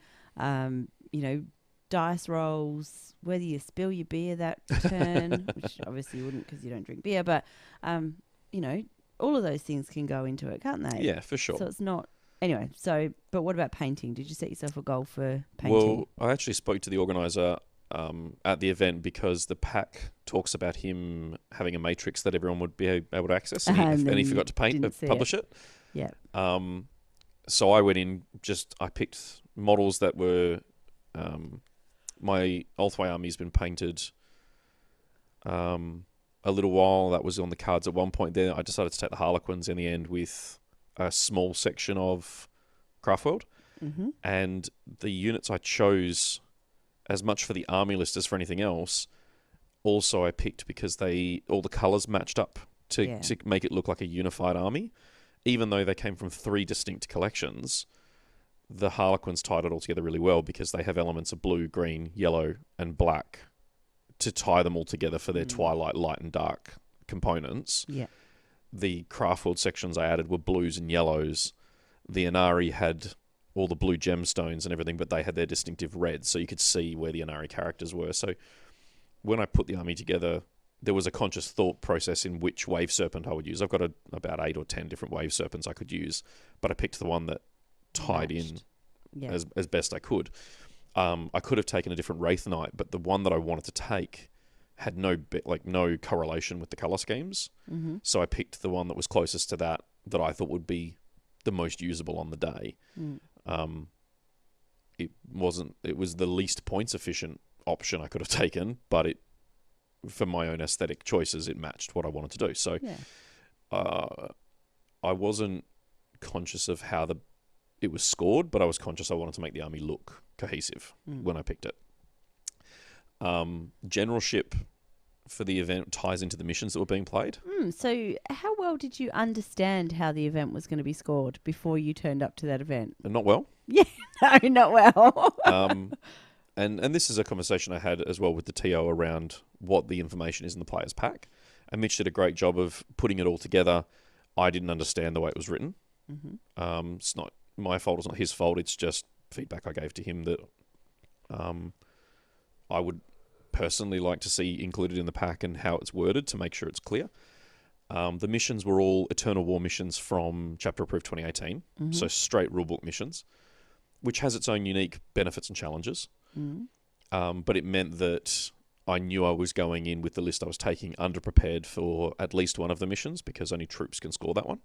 dice rolls, whether you spill your beer that turn, which obviously you wouldn't because you don't drink beer, but, all of those things can go into it, can't they? Yeah, for sure. So it's not... Anyway, but what about painting? Did you set yourself a goal for painting? Well, I actually spoke to the organiser at the event because the pack talks about him having a matrix that everyone would be able to access, and he forgot to publish it. Yeah. So I went in, I picked models that were... my Ulthway army's been painted a little while. That was on the cards at one point there. I decided to take the Harlequins in the end with a small section of Craftworld. And the units I chose, as much for the army list as for anything else, also I picked because all the colours matched up to make it look like a unified army. Even though they came from 3 distinct collections, the Harlequins tied it all together really well because they have elements of blue, green, yellow, and black to tie them all together for their twilight, light, and dark components. Yeah. The Craftworld sections I added were blues and yellows. The Inari had all the blue gemstones and everything, but they had their distinctive reds, so you could see where the Inari characters were. So when I put the army together, there was a conscious thought process in which wave serpent I would use. I've got about 8 or 10 different wave serpents I could use, but I picked the one that tied in as best I could. I could have taken a different Wraith Knight, but the one that I wanted to take had no correlation with the colour schemes. So I picked the one that was closest to that I thought would be the most usable on the day. It was the least points efficient option I could have taken, but for my own aesthetic choices, it matched what I wanted to do. So I wasn't conscious of how it was scored, but I was conscious I wanted to make the army look cohesive when I picked it. Generalship for the event ties into the missions that were being played. So how well did you understand how the event was going to be scored before you turned up to that event? Not well. Yeah, no, not well. And this is a conversation I had as well with the TO around what the information is in the player's pack. And Mitch did a great job of putting it all together. I didn't understand the way it was written. It's not my fault, it's not his fault. It's just feedback I gave to him that I would personally like to see included in the pack and how it's worded to make sure it's clear. The missions were all Eternal War missions from Chapter Approved 2018, so straight rulebook missions, which has its own unique benefits and challenges. But it meant that I knew I was going in with the list I was taking underprepared for at least one of the missions, because only troops can score that one,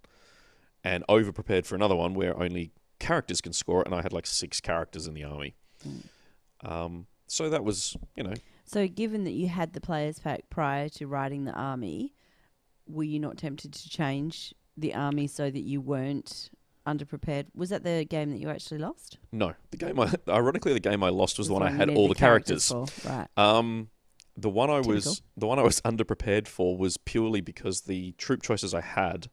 and overprepared for another one where only characters can score it, and I had like 6 characters in the army. So that was, So given that you had the players pack prior to writing the army, were you not tempted to change the army so that you weren't underprepared? Was that the game that you actually lost? No. Ironically, the game I lost was the one I had all the characters. For. Right. The one I was underprepared for was purely because the troop choices I had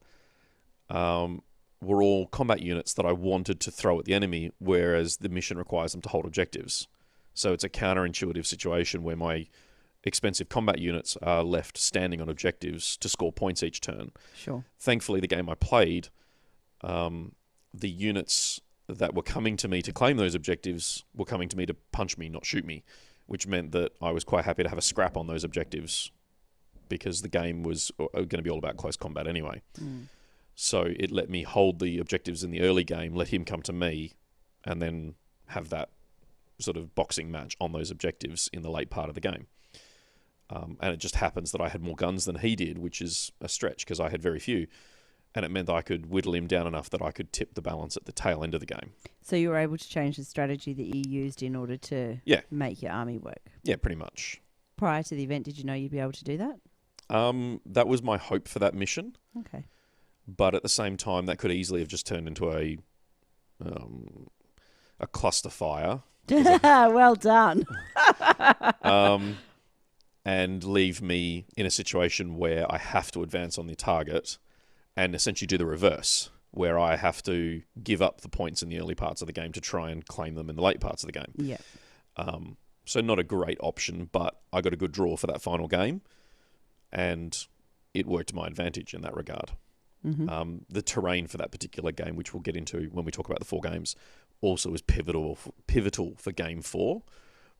were all combat units that I wanted to throw at the enemy, whereas the mission requires them to hold objectives. So it's a counterintuitive situation where my expensive combat units are left standing on objectives to score points each turn. Sure. Thankfully, the game I played, the units that were coming to me to claim those objectives were coming to me to punch me, not shoot me, which meant that I was quite happy to have a scrap on those objectives because the game was going to be all about close combat anyway. So it let me hold the objectives in the early game, let him come to me, and then have that sort of boxing match on those objectives in the late part of the game. And it just happens that I had more guns than he did, which is a stretch because I had very few. And it meant that I could whittle him down enough that I could tip the balance at the tail end of the game. So you were able to change the strategy that you used in order to make your army work? Yeah, pretty much. Prior to the event, did you know you'd be able to do that? That was my hope for that mission. Okay. But at the same time, that could easily have just turned into a cluster fire. Well done. And leave me in a situation where I have to advance on the target and essentially do the reverse, where I have to give up the points in the early parts of the game to try and claim them in the late parts of the game. Yeah. So not a great option, but I got a good draw for that final game, and it worked to my advantage in that regard. The terrain for that particular game, which we'll get into when we talk about the 4 games, also was pivotal for Game 4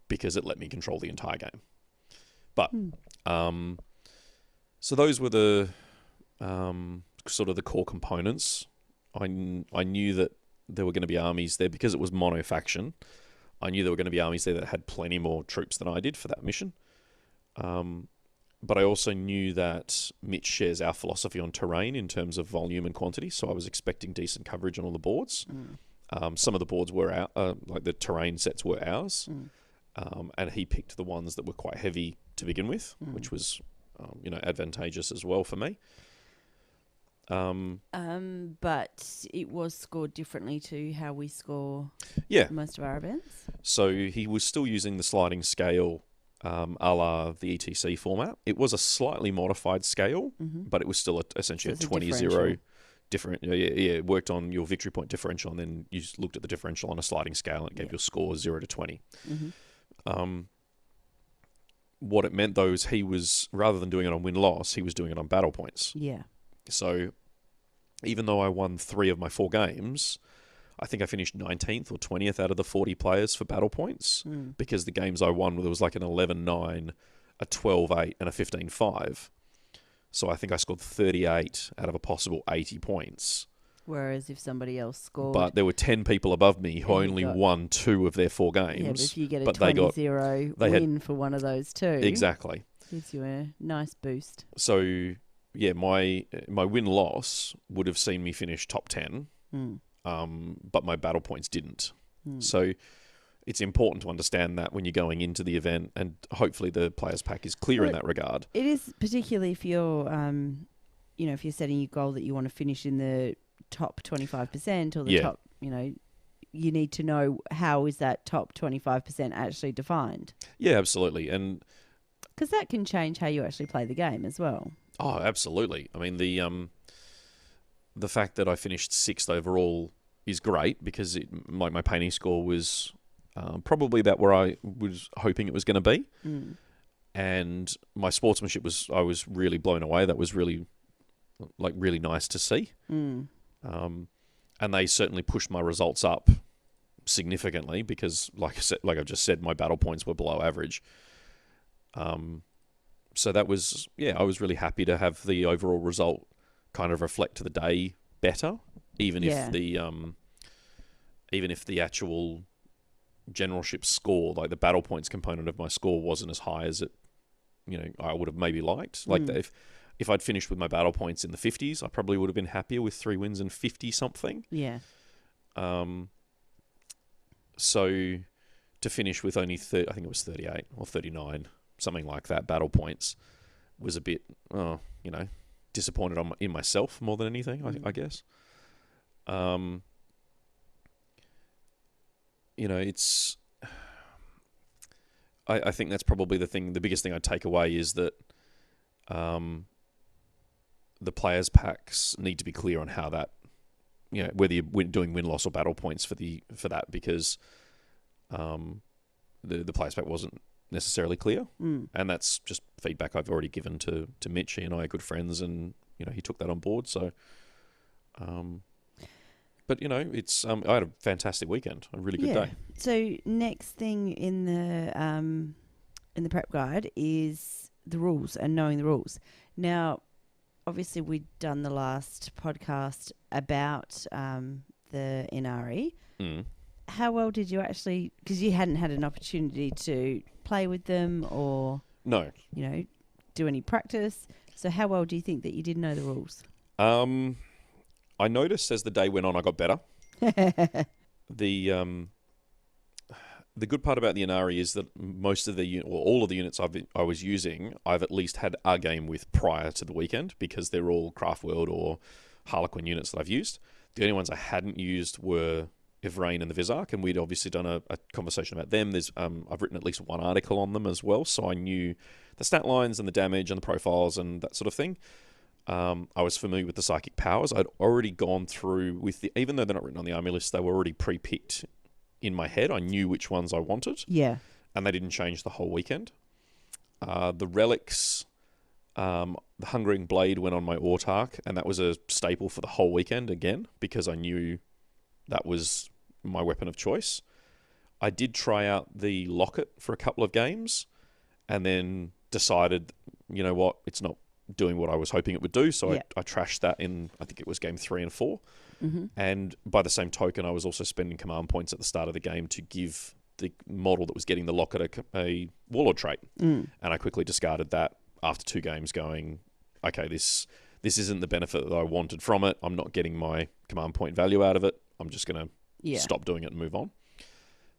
because it let me control the entire game. But so those were the sort of the core components. I knew that there were going to be armies there because it was mono-faction. I knew there were going to be armies there that had plenty more troops than I did for that mission. But I also knew that Mitch shares our philosophy on terrain in terms of volume and quantity, so I was expecting decent coverage on all the boards. Some of the boards were like the terrain sets were ours, and he picked the ones that were quite heavy to begin with, which was advantageous as well for me. But it was scored differently to how we score most of our events. So he was still using the sliding scale a la the ETC format. It was a slightly modified scale, but it was still essentially a 20-0 different. It worked on your victory point differential, and then you looked at the differential on a sliding scale, and it gave your score 0 to 20. What it meant, though, is he was, rather than doing it on win-loss, he was doing it on battle points. Yeah. So even though I won 3 of my 4 games, I think I finished 19th or 20th out of the 40 players for battle points because the games I won, there was like an 11-9, a 12-8, and a 15-5. So I think I scored 38 out of a possible 80 points. Whereas if somebody else scored... But there were 10 people above me who only won 2 of their 4 games. Yeah, but if you get a 20-0 win for one of those 2... Exactly. Gives you a nice boost. So, yeah, my win-loss would have seen me finish top 10, but my battle points didn't. So it's important to understand that when you're going into the event, and hopefully the players pack is clear in that regard. It is, particularly if you're, if you're setting your goal that you want to finish in the top 25% or the top, you need to know how is that top 25% actually defined. Yeah, absolutely. And because that can change how you actually play the game as well. Oh, absolutely. I mean, the fact that I finished 6th overall is great because my painting score was probably about where I was hoping it was going to be. And my sportsmanship I was really blown away. That was really nice to see. And they certainly pushed my results up significantly because, like I've just said, my battle points were below average. So that was, I was really happy to have the overall result kind of reflect to the day better, even if the actual generalship score, like the battle points component of my score, wasn't as high as it, I would have maybe liked. Like if I'd finished with my battle points in the 50s, I probably would have been happier with 3 wins and 50 something. Yeah. So to finish with only I think it was 38 or 39, something like that, battle points, was a bit, disappointed in myself more than anything, I guess. It's... I think that's probably the biggest thing I'd take away is that the players' packs need to be clear on how that, whether you're doing win-loss or battle points for that, because the players' pack wasn't necessarily clear, and that's just feedback I've already given to Mitch. He and I are good friends, and he took that on board. So, but it's I had a fantastic weekend, a really good day. So next thing in the prep guide is the rules and knowing the rules. Now, obviously, we'd done the last podcast about the NRE. How well did you actually, because you hadn't had an opportunity to play with them or no, do any practice. So how well do you think that you did know the rules? I noticed as the day went on, I got better. The good part about the Inari is that most of all of the units I was using, I've at least had a game with prior to the weekend, because they're all Craft World or Harlequin units that I've used. The only ones I hadn't used were Ivrain and the Vizark, and we'd obviously done a conversation about them. There's I've written at least one article on them as well, so I knew the stat lines and the damage and the profiles and that sort of thing. I was familiar with the psychic powers. I'd already gone through even though they're not written on the army list, they were already pre-picked in my head. I knew which ones I wanted. Yeah. And they didn't change the whole weekend. The relics, the Hungering Blade went on my Autarch, and that was a staple for the whole weekend again, because I knew that was my weapon of choice. I did try out the Locket for a couple of games, and then decided, you know what, it's not doing what I was hoping it would do, so I trashed that in, I think it was game 3 and 4. Mm-hmm. And by the same token, I was also spending command points at the start of the game to give the model that was getting the Locket a Warlord trait. And I quickly discarded that after 2 games, going, okay, this isn't the benefit that I wanted from it. I'm not getting my command point value out of it. I'm just going to stop doing it and move on.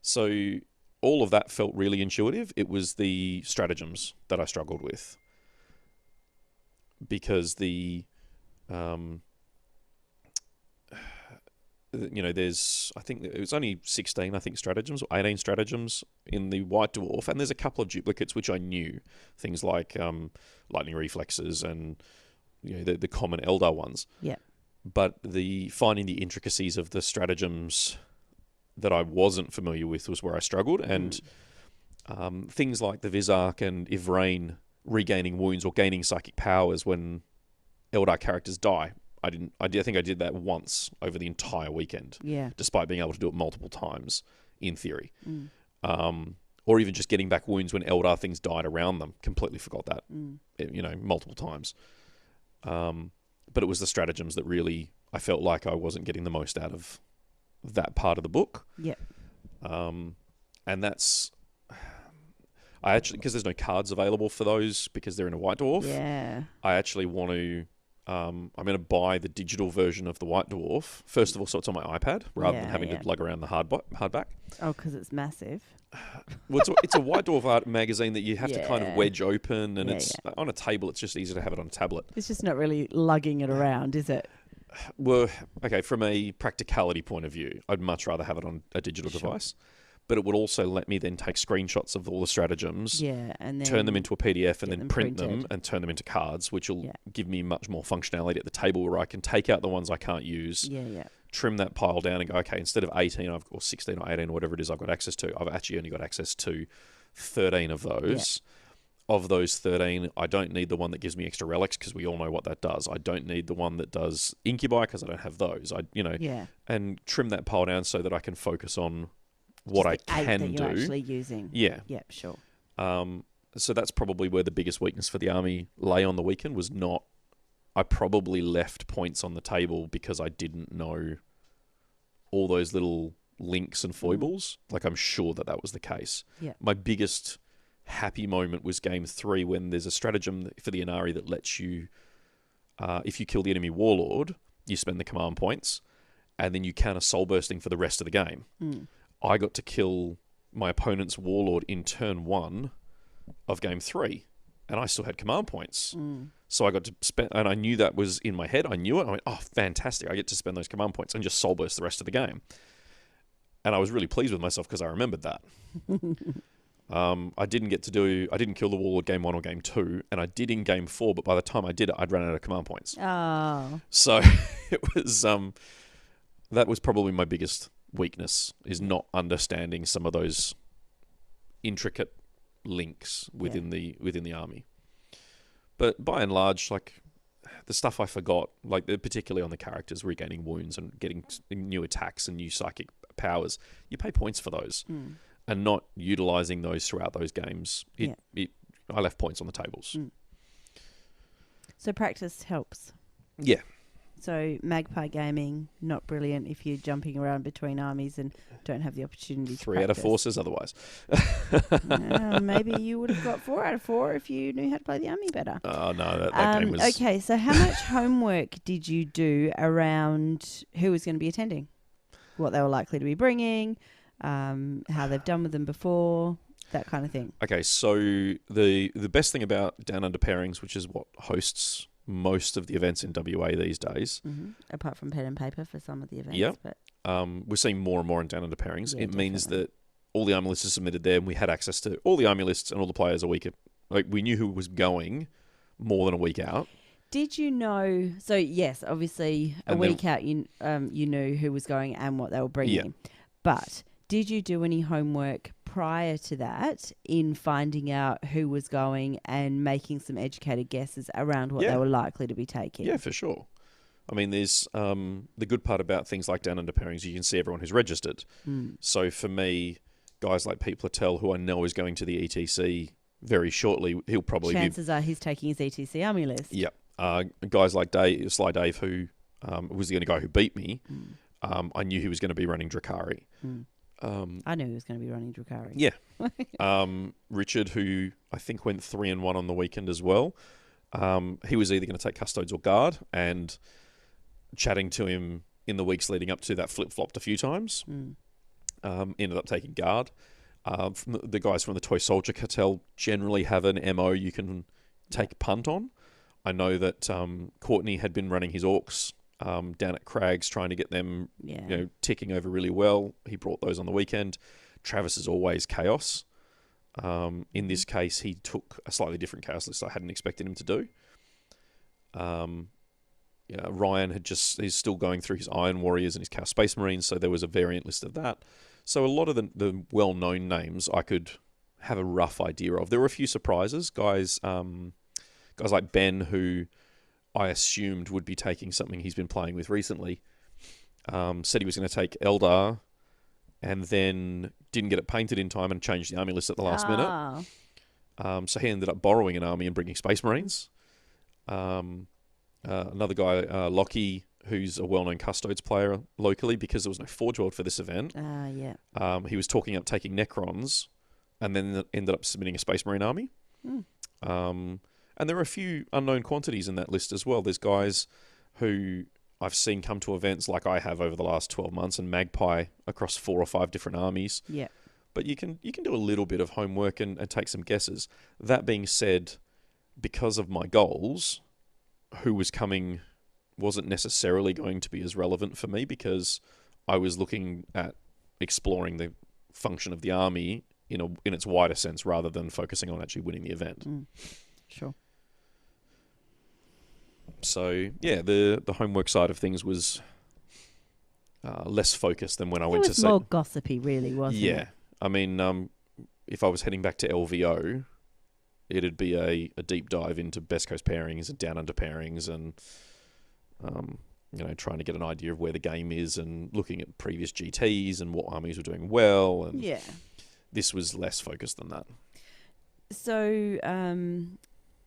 So all of that felt really intuitive. It was the stratagems that I struggled with, because there's, I think it was only 16, stratagems, or 18 stratagems in the White Dwarf, and there's a couple of duplicates which I knew, things like lightning reflexes and the common Eldar ones. Yeah. But finding the intricacies of the stratagems that I wasn't familiar with was where I struggled, and things like the Vizark and Ivrain regaining wounds or gaining psychic powers when Eldar characters die. I think I did that once over the entire weekend. Yeah. Despite being able to do it multiple times in theory. Or even just getting back wounds when Eldar things died around them. Completely forgot that. Multiple times. But it was the stratagems that really, I felt like I wasn't getting the most out of that part of the book. Yeah. And that's, I actually, because there's no cards available for those because they're in a White Dwarf. Yeah. I actually want to, I'm going to buy the digital version of the White Dwarf, first of all, so it's on my iPad, rather than having to lug around the hardback. Oh, because it's massive. Well, it's a White Dwarf art magazine that you have to kind of wedge open, and it's on a table. It's just easier to have it on a tablet. It's just not really lugging it around, is it? Well, okay, from a practicality point of view, I'd much rather have it on a digital device. But it would also let me then take screenshots of all the stratagems, and then turn them into a PDF, and then print them and turn them into cards, which will give me much more functionality at the table, where I can take out the ones I can't use, trim that pile down, and go, okay, instead of 18 or 16 or 18 or whatever it is I've got access to, I've actually only got access to 13 of those. Of those 13, I don't need the one that gives me extra relics, because we all know what that does. I don't need the one that does incubi, because I don't have those. And trim that pile down so that I can focus on what I can do. You're actually using. Yeah. Yeah, sure. So that's probably where the biggest weakness for the army lay on the weekend was not... I probably left points on the table because I didn't know all those little links and foibles. Like, I'm sure that was the case. Yeah. My biggest happy moment was game 3 when there's a stratagem for the Inari that lets you, if you kill the enemy warlord, you spend the command points, and then you counter soul bursting for the rest of the game. I got to kill my opponent's warlord in turn 1 of game 3, and I still had command points. So I got to spend, and I knew that was in my head. I knew it. I went, oh, fantastic. I get to spend those command points and just soul burst the rest of the game. And I was really pleased with myself because I remembered that. I didn't kill the warlord game 1 or game 2, and I did in game 4, but by the time I did it, I'd run out of command points. Oh. So it was, that was probably my biggest weakness, is not understanding some of those intricate links within the army. But by and large, like, the stuff I forgot, like particularly on the characters, regaining wounds and getting new attacks and new psychic powers, you pay points for those, and not utilizing those throughout those games. I left points on the tables. So practice helps. Yeah. So Magpie Gaming, not brilliant if you're jumping around between armies and don't have the opportunity to 3 out of 4 says otherwise. Maybe you would have got 4 out of 4 if you knew how to play the army better. Oh, no, that game was... Okay, so how much homework did you do around who was going to be attending? What they were likely to be bringing, how they've done with them before, that kind of thing. Okay, so the best thing about Down Under Pairings, which is what hosts most of the events in WA these days. Apart from pen and paper for some of the events. Yeah. But we're seeing more and more in Down Under Pairings. Yeah, it means definitely. that all the army lists are submitted there, and we had access to all the army lists and all the players a week. Like, we knew who was going more than a week out. Did you know? So yes, obviously a week out, you knew who was going and what they were bringing. Yeah. But did you do any homework prior to that in finding out who was going and making some educated guesses around what they were likely to be taking? Yeah, for sure. I mean, there's the good part about things like Down Under Pairings, you can see everyone who's registered. So for me, guys like Pete Platel, who I know is going to the ETC very shortly, he'll probably Chances are he's taking his ETC army list. Yeah. Guys like Sly Dave, who was the only guy who beat me, I knew he was going to be running Drakari. I knew he was going to be running Drakari. Yeah. Richard, who I think went 3-1 on the weekend as well, he was either going to take Custodes or Guard, and chatting to him in the weeks leading up to that flip-flopped a few times. Ended up taking Guard. The guys from the Toy Soldier Cartel generally have an MO you can take punt on. I know that Courtney had been running his Orcs down at Crags, trying to get them ticking over really well. He brought those on the weekend. Travis is always Chaos. In this case, he took a slightly different Chaos list I hadn't expected him to do. Ryan is still going through his Iron Warriors and his Chaos Space Marines, so there was a variant list of that. So a lot of the well-known names I could have a rough idea of. There were a few surprises. Guys like Ben, who I assumed would be taking something he's been playing with recently, said he was going to take Eldar, and then didn't get it painted in time and changed the army list at the last minute. So he ended up borrowing an army and bringing Space Marines. Another guy, Lockie, who's a well-known Custodes player locally, because there was no Forge World for this event. He was talking up taking Necrons, and then ended up submitting a Space Marine army. And there are a few unknown quantities in that list as well. There's guys who I've seen come to events like I have over the last 12 months, and Magpie across 4 or 5 different armies. Yeah. But you can do a little bit of homework and take some guesses. That being said, because of my goals, who was coming wasn't necessarily going to be as relevant for me, because I was looking at exploring the function of the army in its wider sense rather than focusing on actually winning the event. Sure. So, yeah, the homework side of things was less focused than when I went to... It was more gossipy, really, wasn't it? Yeah. I mean, if I was heading back to LVO, it'd be a deep dive into Best Coast pairings and Down Under pairings, and trying to get an idea of where the game is and looking at previous GTs and what armies were doing well. And this was less focused than that. So,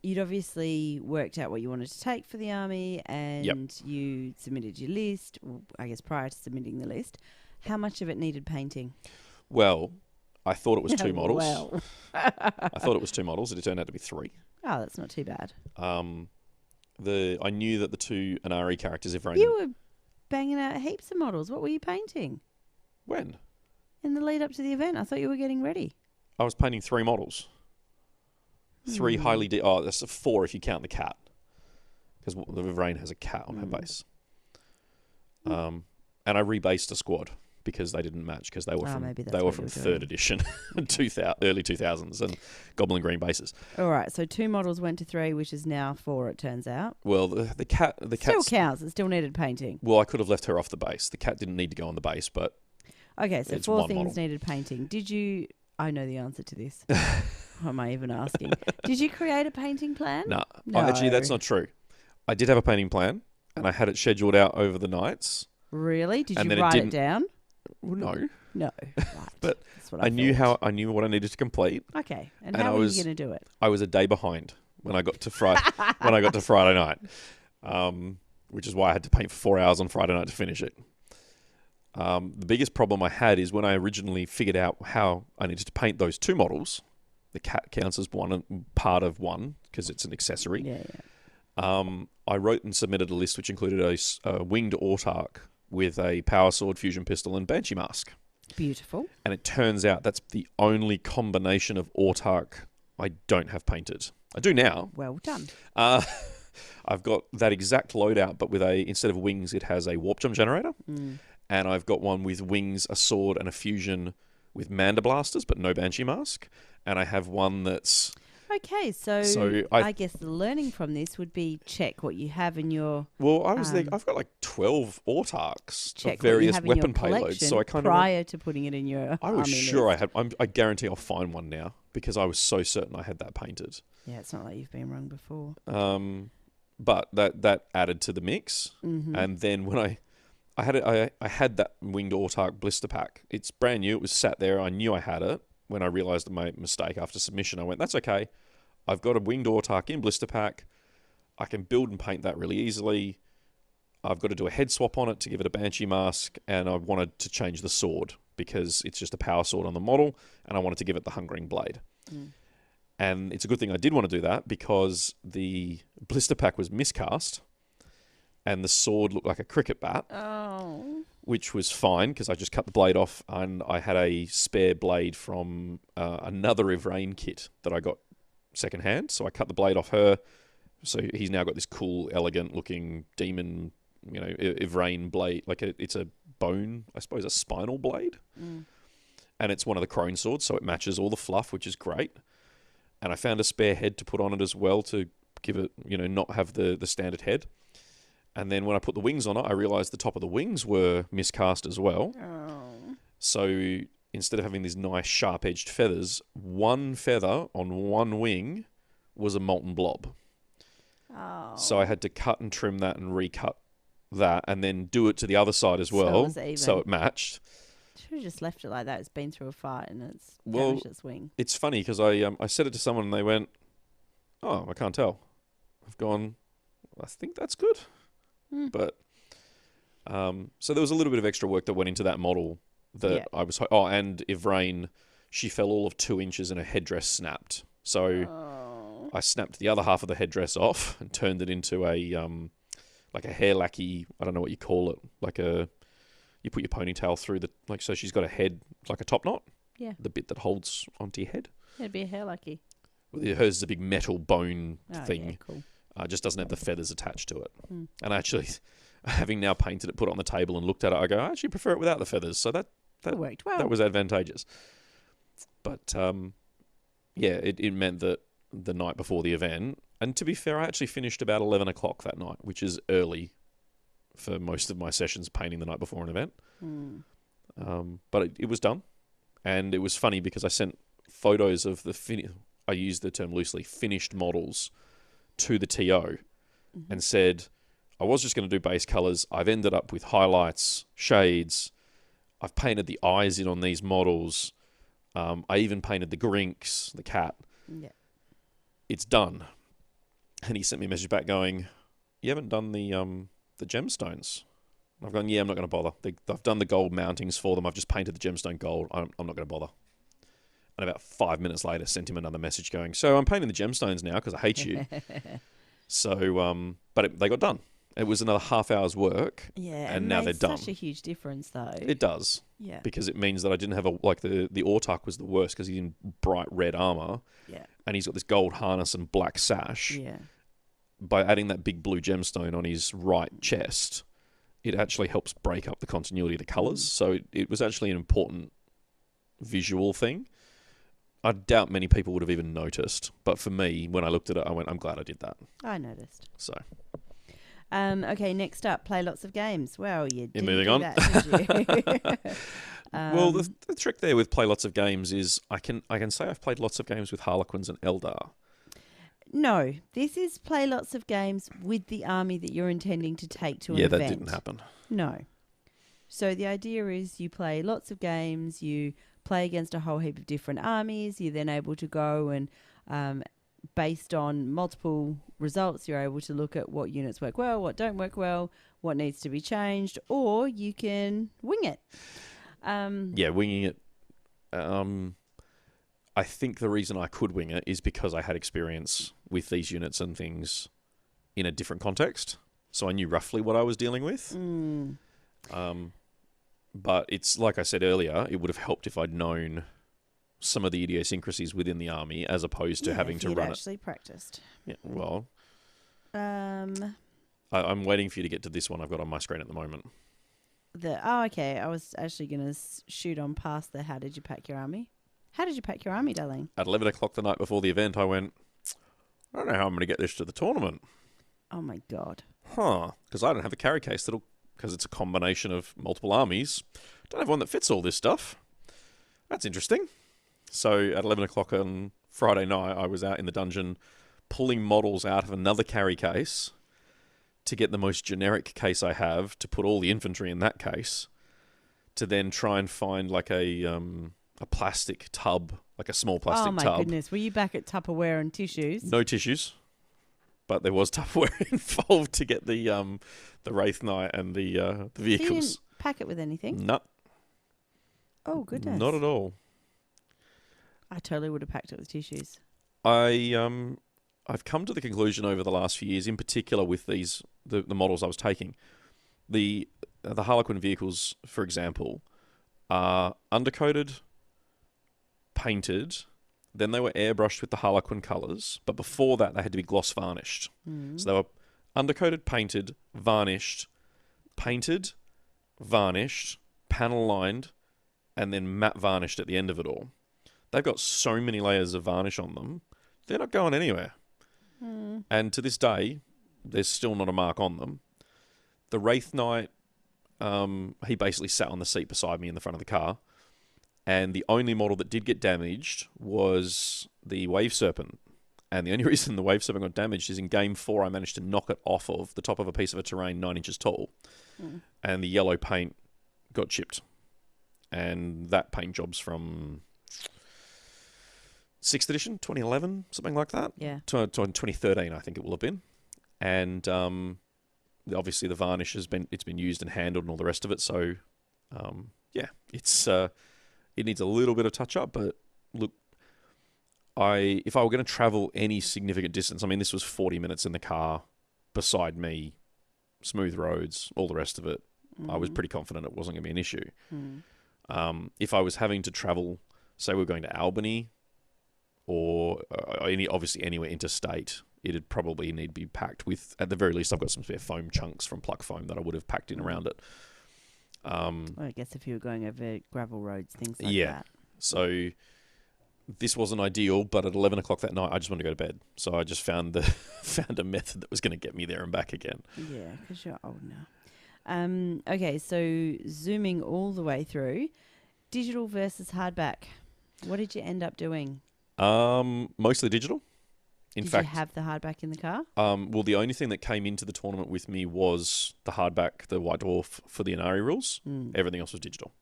you'd obviously worked out what you wanted to take for the army, and you submitted your list. Well, I guess prior to submitting the list, how much of it needed painting? Well, I thought it was 2 models. Well. I thought it was 2 models. It turned out to be 3. Oh, that's not too bad. I knew that the 2 Anari characters, if You were banging out heaps of models. What were you painting? When? In the lead up to the event. I thought you were getting ready. I was painting 3 models. 3 highly... that's 4 if you count the cat. Because the Vivrain has a cat on her base. And I rebased a squad because they didn't match because they were from 3rd edition, early 2000s, and Goblin Green bases. All right, so 2 models went to 3, which is now 4. It turns out. Well, the cat still counts. It still needed painting. Well, I could have left her off the base. The cat didn't need to go on the base, but okay, so 4 things needed painting. Did you? I know the answer to this. Why am I even asking? Did you create a painting plan? No. Actually, that's not true. I did have a painting plan, and I had it scheduled out over the nights. Really? Did you write it down? Well, no. No. Right. But I knew what I needed to complete. Okay. And how were you going to do it? I was a day behind when I got to Friday night, which is why I had to paint for 4 hours on Friday night to finish it. The biggest problem I had is when I originally figured out how I needed to paint those 2 models. The cat counts as part of one because it's an accessory. Yeah. I wrote and submitted a list which included a winged autarch with a power sword, fusion pistol, and banshee mask. Beautiful. And it turns out that's the only combination of autarch I don't have painted. I do now. Well done. I've got that exact loadout, but with instead of wings, it has a warp jump generator. And I've got one with wings, a sword, and a fusion with Manda blasters, but no banshee mask. And I have one that's... Okay, so I guess the learning from this would be check what you have in your... Well, I've got like 12 autarchs of various weapon payloads. So I kind of prior to putting it in your I was sure list. I guarantee I'll find one now because I was so certain I had that painted. Yeah, it's not like you've been wrong before. But that added to the mix. And then when I had that winged autarch blister pack. It's brand new. It was sat there. I knew I had it. When I realised my mistake after submission, I went, that's okay. I've got a winged autarch in blister pack. I can build and paint that really easily. I've got to do a head swap on it to give it a banshee mask, and I wanted to change the sword because it's just a power sword on the model, and I wanted to give it the Hungering Blade. And it's a good thing I did want to do that because the blister pack was miscast, and the sword looked like a cricket bat. Oh. Which was fine because I just cut the blade off and I had a spare blade from another Ivrain kit that I got secondhand. So I cut the blade off her. So he's now got this cool, elegant looking demon, Ivrain blade. Like it's a bone, I suppose, a spinal blade. And it's one of the crone swords, so it matches all the fluff, which is great. And I found a spare head to put on it as well to give it, not have the standard head. And then when I put the wings on it, I realised the top of the wings were miscast as well. Oh. So instead of having these nice sharp-edged feathers, one feather on one wing was a molten blob. Oh. So I had to cut and trim that and recut that and then do it to the other side as well. So it matched. Should have just left it like that. It's been through a fight and it's damaged its wing. It's funny because I said it to someone and they went, oh, I can't tell. I've gone, I think that's good. But so there was a little bit of extra work that went into that model that I was... Oh, and Ivrain, she fell all of 2 inches and her headdress snapped. So I snapped the other half of the headdress off and turned it into a like a hair lackey, I don't know what you call it, like you put your ponytail through so she's got a head, like a top knot. Yeah. The bit that holds onto your head. It'd be a hair lackey. Hers is a big metal bone thing. Yeah, cool. Just doesn't have the feathers attached to it. And actually, having now painted it, put it on the table and looked at it, I go, I actually prefer it without the feathers. So that worked well. That was advantageous. But it meant that the night before the event, and to be fair, I actually finished about 11 o'clock that night, which is early for most of my sessions painting the night before an event. But it was done. And it was funny because I sent photos of I use the term loosely, finished models to the TO and said, I was just going to do base colours. I've ended up with highlights, shades. I've painted the eyes in on these models. I even painted the Grinks, the cat. Yeah. It's done. And he sent me a message back going, you haven't done the gemstones. I've gone, yeah, I'm not going to bother. I've done the gold mountings for them. I've just painted the gemstone gold. I'm not going to bother. And about 5 minutes later, sent him another message going, so I'm painting the gemstones now because I hate you. So, they got done. It was another half hour's work. Yeah, and now they're done. Such a huge difference, though. It does. Yeah. Because it means that I didn't have the Autarch was the worst because he's in bright red armor. Yeah. And he's got this gold harness and black sash. Yeah. By adding that big blue gemstone on his right chest, it actually helps break up the continuity of the colours. So it was actually an important visual thing. I doubt many people would have even noticed. But for me, when I looked at it, I went, I'm glad I did that. I noticed. So. Okay, next up, play lots of games. Well, you didn't moving do on. that, did you? Well, the trick there with play lots of games is I can say I've played lots of games with Harlequins and Eldar. No, this is play lots of games with the army that you're intending to take to an event. Yeah, that didn't happen. No. So the idea is you play lots of games, you play against a whole heap of different armies, you're then able to go and based on multiple results, you're able to look at what units work well, what don't work well, what needs to be changed, or you can wing it. Winging it. I think the reason I could wing it is because I had experience with these units and things in a different context. So I knew roughly what I was dealing with. But it's like I said earlier, it would have helped if I'd known some of the idiosyncrasies within the army as opposed to having to run actually practiced. Yeah, well, I'm waiting for you to get to this one I've got on my screen at the moment. Okay. I was actually going to shoot on past the how did you pack your army? How did you pack your army, darling? At 11 o'clock the night before the event, I went, I don't know how I'm going to get this to the tournament. Oh, my God. Because I don't have a carry case because it's a combination of multiple armies. Don't have one that fits all this stuff. That's interesting. So at 11 o'clock on Friday night, I was out in the dungeon pulling models out of another carry case to get the most generic case I have to put all the infantry in that case to then try and find like a plastic tub, like a small plastic tub. Oh, my goodness. Were you back at Tupperware and tissues? No tissues. But there was Tupperware involved to get the Wraith Knight and the vehicles. So you didn't pack it with anything? No. Oh, goodness. Not at all. I totally would have packed it with tissues. I've come to the conclusion over the last few years, in particular with the models I was taking, the Harlequin vehicles, for example, are undercoated, painted. Then they were airbrushed with the Harlequin colours, but before that they had to be gloss varnished. So they were undercoated, painted, varnished, panel lined, and then matte varnished at the end of it all. They've got so many layers of varnish on them, they're not going anywhere. And to this day, there's still not a mark on them. The Wraith Knight, he basically sat on the seat beside me in the front of the car. And the only model that did get damaged was the Wave Serpent. And the only reason the Wave Serpent got damaged is in Game 4, I managed to knock it off of the top of a piece of a terrain 9 inches tall. And the yellow paint got chipped. And that paint job's from 6th edition, 2011, something like that. Yeah. 2013, I think it will have been. And obviously the varnish it's been used and handled and all the rest of it. So, it needs a little bit of touch up, but look, if I were going to travel any significant distance, I mean, this was 40 minutes in the car beside me, smooth roads, all the rest of it. I was pretty confident it wasn't going to be an issue. If I was having to travel, say we're going to Albany or obviously anywhere interstate, it'd probably need to be packed with, at the very least, I've got some spare foam chunks from Pluck Foam that I would have packed in around it. Well, I guess if you were going over gravel roads, things like that. So this wasn't ideal, but at 11 o'clock that night, I just wanted to go to bed. So I just found a method that was going to get me there and back again. Yeah, because you're old now. Okay, so zooming all the way through, digital versus hardback. What did you end up doing? Mostly digital. Did you have the hardback in the car? Well, the only thing that came into the tournament with me was the hardback, the White Dwarf for the Inari rules. Everything else was digital.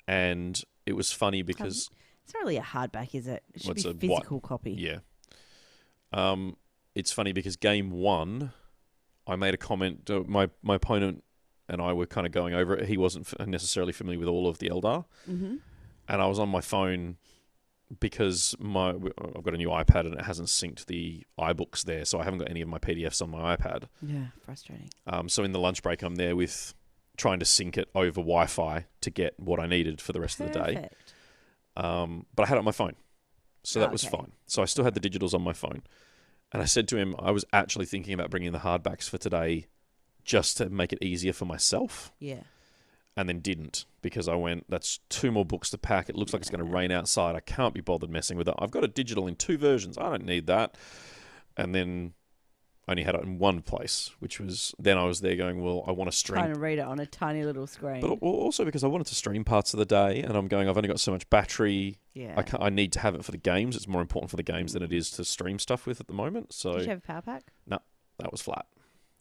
And it was funny because... It's not really a hardback, is it? It should What's be a a physical copy. Yeah. It's funny because game 1, I made a comment. My opponent and I were kind of going over it. He wasn't necessarily familiar with all of the Eldar. Mm-hmm. And I was on my phone because I've got a new iPad and it hasn't synced the iBooks there, so I haven't got any of my PDFs on my iPad. Yeah, frustrating. So in the lunch break, I'm there with trying to sync it over Wi-Fi to get what I needed for the rest of the day. But I had it on my phone, so that was fine. So I still had the digitals on my phone. And I said to him, I was actually thinking about bringing the hardbacks for today just to make it easier for myself. Yeah. And then didn't, because I went, that's 2 more books to pack. It looks like it's going to rain outside. I can't be bothered messing with it. I've got a digital in 2 versions. I don't need that. And then I only had it in one place, which was, then I was there going, well, I want to stream. Trying to read it on a tiny little screen. But also because I wanted to stream parts of the day, and I'm going, I've only got so much battery. Yeah. I need to have it for the games. It's more important for the games than it is to stream stuff with at the moment. So Did you have a power pack? No, that was flat.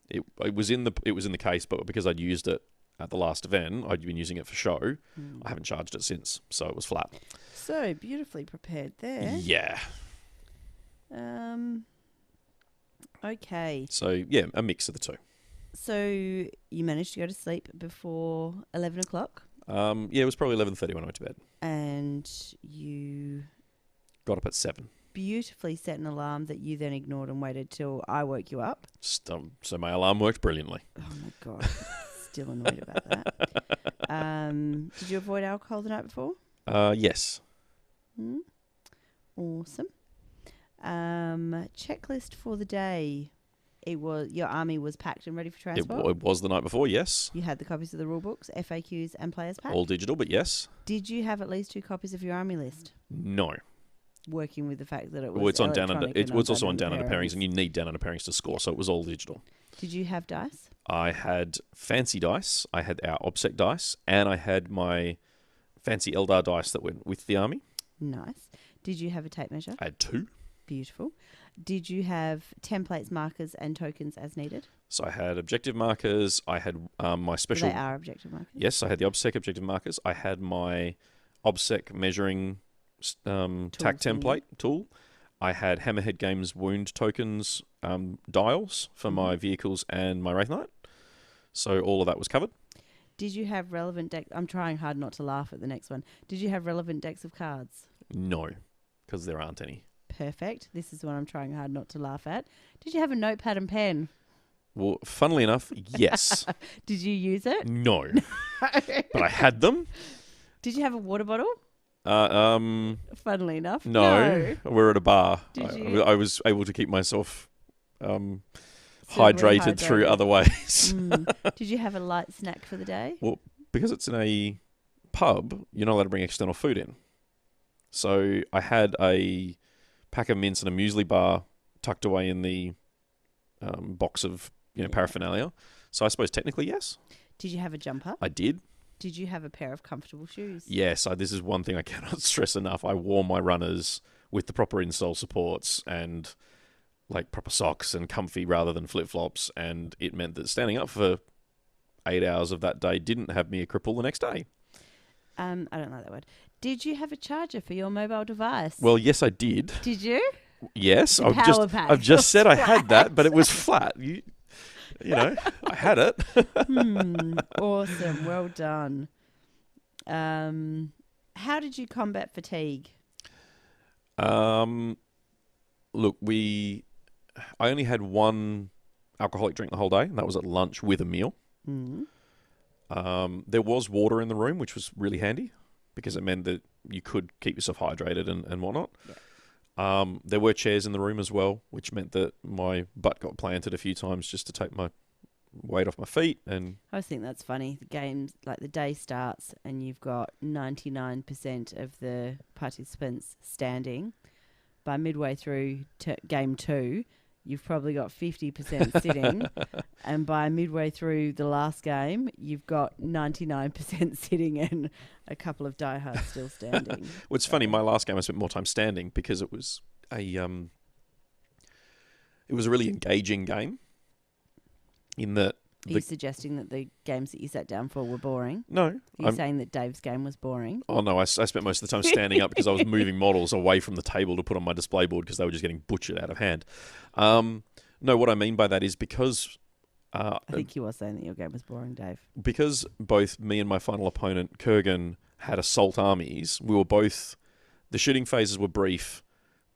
It was in the case, but because I'd used it at the last event, I'd been using it for show. I haven't charged it since, so it was flat. So beautifully prepared there. Yeah. Okay. So yeah, a mix of the two. So you managed to go to sleep before 11 o'clock. Yeah, it was probably 11:30 when I went to bed. And you Got up at 7. beautifully set an alarm that you then ignored and waited till I woke you up. So my alarm worked brilliantly. Oh my God. Still annoyed about that. Did you avoid alcohol the night before? Yes. Awesome. Checklist for the day. It was your army was packed and ready for transport. It was the night before, yes. You had the copies of the rule books, FAQs, and players pack. All digital, but yes. Did you have at least 2 copies of your army list? No. Working with the fact that it was Well, it's on down under. electronic and It's also on down under under pairings, and you need down under pairings to score, so it was all digital. Did you have dice? I had fancy dice. I had our OBSEC dice, and I had my fancy Eldar dice that went with the army. Nice. Did you have a tape measure? I had 2. Beautiful. Did you have templates, markers, and tokens as needed? So I had objective markers. I had my special. They are objective markers. Yes, I had the OBSEC objective markers. I had my OBSEC measuring tack template tool. I had Hammerhead Games wound tokens dials for my vehicles and my Wraith Knight. So all of that was covered. Did you have relevant decks? I'm trying hard not to laugh at the next one. Did you have relevant decks of cards? No, because there aren't any. Perfect. This is what I'm trying hard not to laugh at. Did you have a notepad and pen? Well, funnily enough, yes. Did you use it? No. But I had them. Did you have a water bottle? Funnily enough. No. We're at a bar. Did you? I was able to keep myself hydrated through other ways. Did you have a light snack for the day? Well, because it's in a pub, you're not allowed to bring external food in. So I had a pack of mints and a muesli bar tucked away in the box of paraphernalia. So I suppose technically yes. Did you have a jumper? I did. Did you have a pair of comfortable shoes? Yes, this is one thing I cannot stress enough. I wore my runners with the proper insole supports and like proper socks and comfy rather than flip-flops, and it meant that standing up for 8 hours of that day didn't have me a cripple the next day. I don't like that word. Did you have a charger for your mobile device? Well, yes, I did. Did you? Yes, Power pack. I've just said I had that, but it was flat. You know, I had it. Awesome. Well done. How did you combat fatigue? Look, I only had one alcoholic drink the whole day, and that was at lunch with a meal. There was water in the room, which was really handy because it meant that you could keep yourself hydrated and whatnot. Yeah. There were chairs in the room as well, which meant that my butt got planted a few times just to take my weight off my feet. And I always think that's funny. The games, like the day starts and you've got 99% of the participants standing. By midway through game 2, you've probably got 50% sitting. And by midway through the last game, you've got 99% sitting and a couple of diehards still standing. Well, it's funny. My last game, I spent more time standing because it was a really engaging game. In that Are you suggesting that the games that you sat down for were boring? No. Are you saying that Dave's game was boring? Oh, no, I spent most of the time standing up because I was moving models away from the table to put on my display board because they were just getting butchered out of hand. No, what I mean by that is because... I think you were saying that your game was boring, Dave. Because both me and my final opponent, Kurgan, had assault armies, we were both... The shooting phases were brief.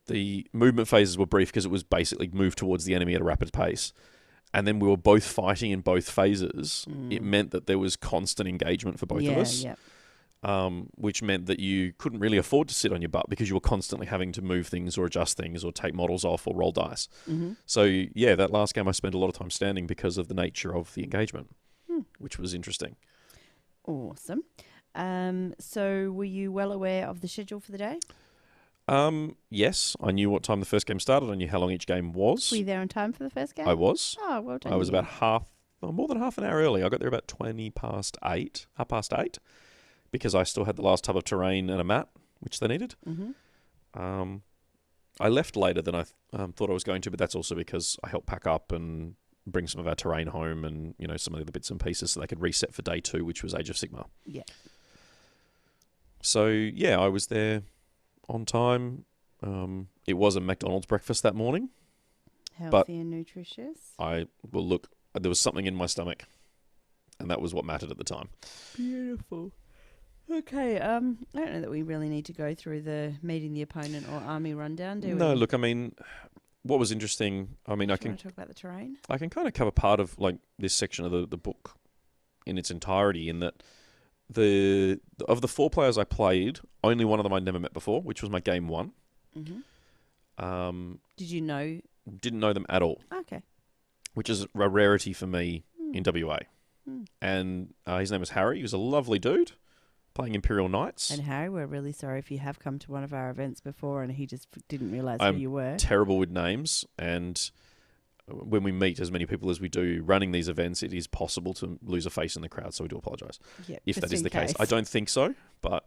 The movement phases were brief because it was basically move towards the enemy at a rapid pace. And then we were both fighting in both phases. It meant that there was constant engagement for both of us. Yeah. Which meant that you couldn't really afford to sit on your butt because you were constantly having to move things or adjust things or take models off or roll dice. Mm-hmm. So, yeah, that last game I spent a lot of time standing because of the nature of the engagement, which was interesting. Awesome. So were you well aware of the schedule for the day? Yes, I knew what time the first game started. I knew how long each game was. Were you there on time for the first game? I was. Oh, well done. I was about more than half an hour early. I got there about 8:20, because I still had the last tub of terrain and a mat, which they needed. Mm-hmm. I left later than I thought I was going to, but that's also because I helped pack up and bring some of our terrain home and, some of the other bits and pieces so they could reset for day 2, which was Age of Sigmar. Yeah. So, yeah, I was there on time. It was a McDonald's breakfast that morning. Healthy and nutritious. Look, there was something in my stomach, and that was what mattered at the time. Beautiful. Okay, I don't know that we really need to go through the meeting the opponent or army rundown, do we? No, look, I mean, what was interesting, I mean, I can... want to talk about the terrain? I can kind of cover part of, this section of the book in its entirety, in that of the 4 players I played, only one of them I'd never met before, which was my game 1. Mm-hmm. Did you know? Didn't know them at all. Okay. Which is a rarity for me in WA. And his name was Harry. He was a lovely dude playing Imperial Knights. And Harry, we're really sorry if you have come to one of our events before and he just didn't realise who you were. I'm terrible with names, and when we meet as many people as we do running these events, it is possible to lose a face in the crowd, so we do apologise if that is the case. I don't think so, but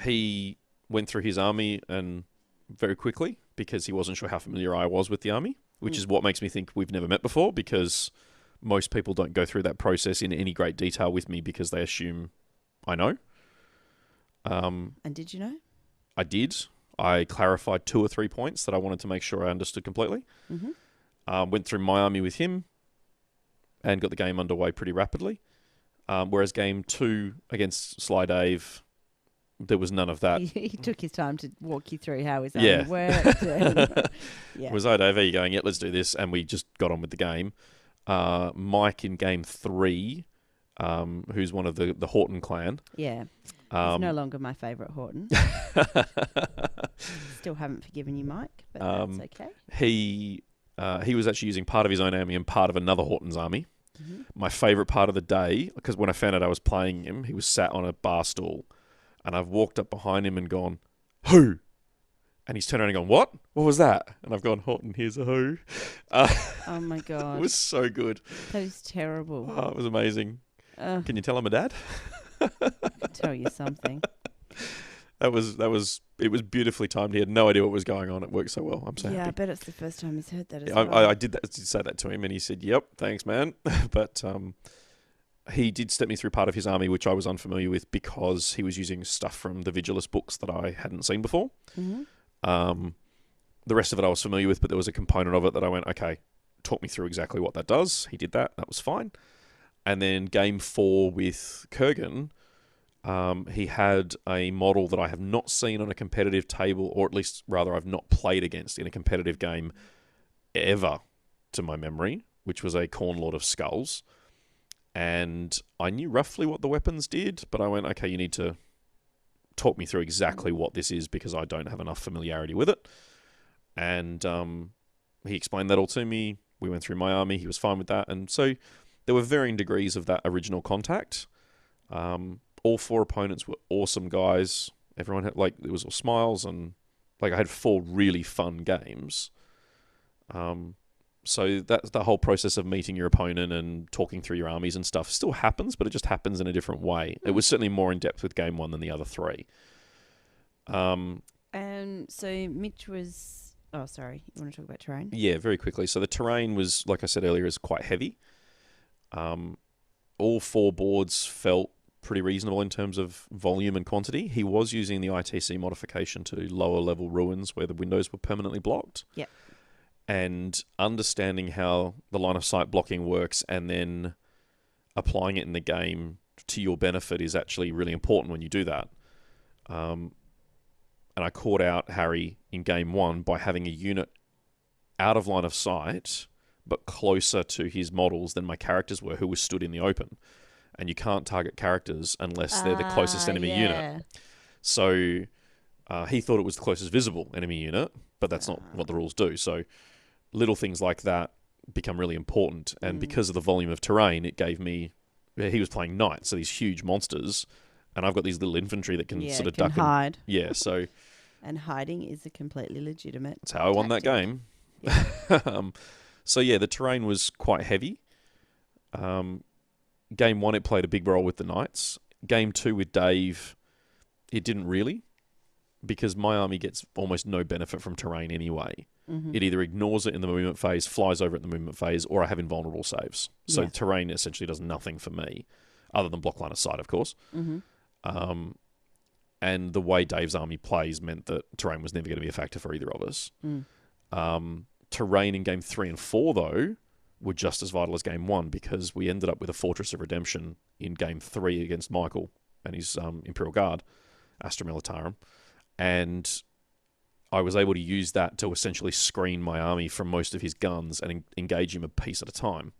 he went through his army and very quickly because he wasn't sure how familiar I was with the army, which is what makes me think we've never met before, because most people don't go through that process in any great detail with me because they assume I know. And did you know? I did. I clarified 2 or 3 points that I wanted to make sure I understood completely. Mm-hmm. Went through my army with him and got the game underway pretty rapidly. Whereas game 2 against Sly Dave, there was none of that. He took his time to walk you through how his army worked. Yeah. Was, Dave, are you going? Yeah, let's do this. And we just got on with the game. Mike in game 3, who's one of the Horton clan. Yeah. He's no longer my favourite Horton. Still haven't forgiven you, Mike, but that's okay. He was actually using part of his own army and part of another Horton's army. Mm-hmm. My favourite part of the day, because when I found out I was playing him, he was sat on a bar stool, and I've walked up behind him and gone, "Who?" And he's turned around and gone, "What? What was that?" And I've gone, "Horton, here's a who." Oh my God. It was so good. That was terrible. Oh, it was amazing. Can you tell I'm a dad? I can tell you something. It was beautifully timed. He had no idea what was going on. It worked so well. I'm so happy. Yeah, I bet it's the first time he's heard that as well. I did say that to him, and he said, "Yep, thanks, man." But he did step me through part of his army, which I was unfamiliar with because he was using stuff from the Vigilus books that I hadn't seen before. Mm-hmm. The rest of it I was familiar with, but there was a component of it that I went, okay, talk me through exactly what that does. He did that. That was fine. And then game 4 with Kurgan, he had a model that I have not seen on a competitive table, or at least rather I've not played against in a competitive game ever to my memory, which was a Corn Lord of Skulls. And I knew roughly what the weapons did, but I went, okay, you need to talk me through exactly what this is because I don't have enough familiarity with it. And he explained that all to me. We went through my army. He was fine with that. And so there were varying degrees of that original contact. All 4 opponents were awesome guys. Everyone had, it was all smiles, and I had 4 really fun games. So that's the whole process of meeting your opponent and talking through your armies and stuff still happens, but it just happens in a different way. It was certainly more in depth with game 1 than the other 3. And so Mitch was Oh, sorry. You want to talk about terrain? Yeah, very quickly. So the terrain was, like I said earlier, is quite heavy. All 4 boards felt pretty reasonable in terms of volume and quantity. He was using the ITC modification to lower level ruins where the windows were permanently blocked. Yep. And understanding how the line of sight blocking works and then applying it in the game to your benefit is actually really important when you do that. And I caught out Harry in game 1 by having a unit out of line of sight but closer to his models than my characters were, who were stood in the open. And you can't target characters unless they're the closest enemy unit. So he thought it was the closest visible enemy unit, but that's not what the rules do. So little things like that become really important. And because of the volume of terrain, it gave me... He was playing knights, so these huge monsters, and I've got these little infantry that can sort of duck and hide. Yeah, so... And hiding is a completely legitimate That's how I won that game. Yeah. So yeah, the terrain was quite heavy. Game 1, it played a big role with the knights. Game 2 with Dave, it didn't really, because my army gets almost no benefit from terrain anyway. Mm-hmm. It either ignores it in the movement phase, flies over it in the movement phase, or I have invulnerable saves. So terrain essentially does nothing for me, other than block line of sight, of course. Mm-hmm. And the way Dave's army plays meant that terrain was never going to be a factor for either of us. Terrain in game 3 and 4, though, were just as vital as game 1, because we ended up with a Fortress of Redemption in game 3 against Michael and his Imperial Guard, Astra Militarum. And I was able to use that to essentially screen my army from most of his guns and engage him a piece at a time.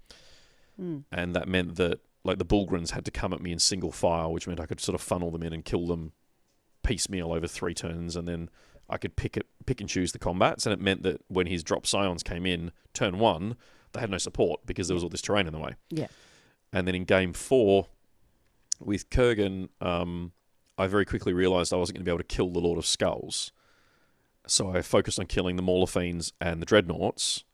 And that meant that like the Bulgrins had to come at me in single file, which meant I could sort of funnel them in and kill them piecemeal over 3 turns, and then I could pick and choose the combats. And it meant that when his drop scions came in turn 1, they had no support because there was all this terrain in the way. Yeah. And then in game 4 with Kurgan, I very quickly realised I wasn't going to be able to kill the Lord of Skulls. So I focused on killing the Mauler Fiends and the Dreadnoughts.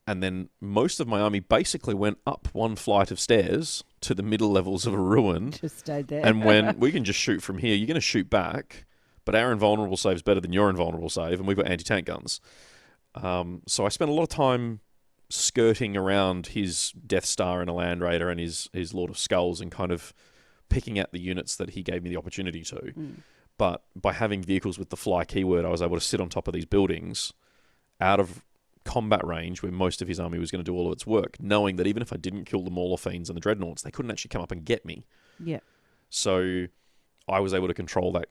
And then most of my army basically went up 1 flight of stairs to the middle levels of a ruin. Just stayed there. And when we can just shoot from here, you're going to shoot back, but our invulnerable save is better than your invulnerable save, and we've got anti-tank guns. So I spent a lot of time skirting around his Death Star and a Land Raider and his Lord of Skulls and kind of picking at the units that he gave me the opportunity to. But by having vehicles with the fly keyword, I was able to sit on top of these buildings out of combat range where most of his army was going to do all of its work, knowing that even if I didn't kill the Mauler Fiends and the Dreadnoughts, they couldn't actually come up and get me. Yeah. So I was able to control that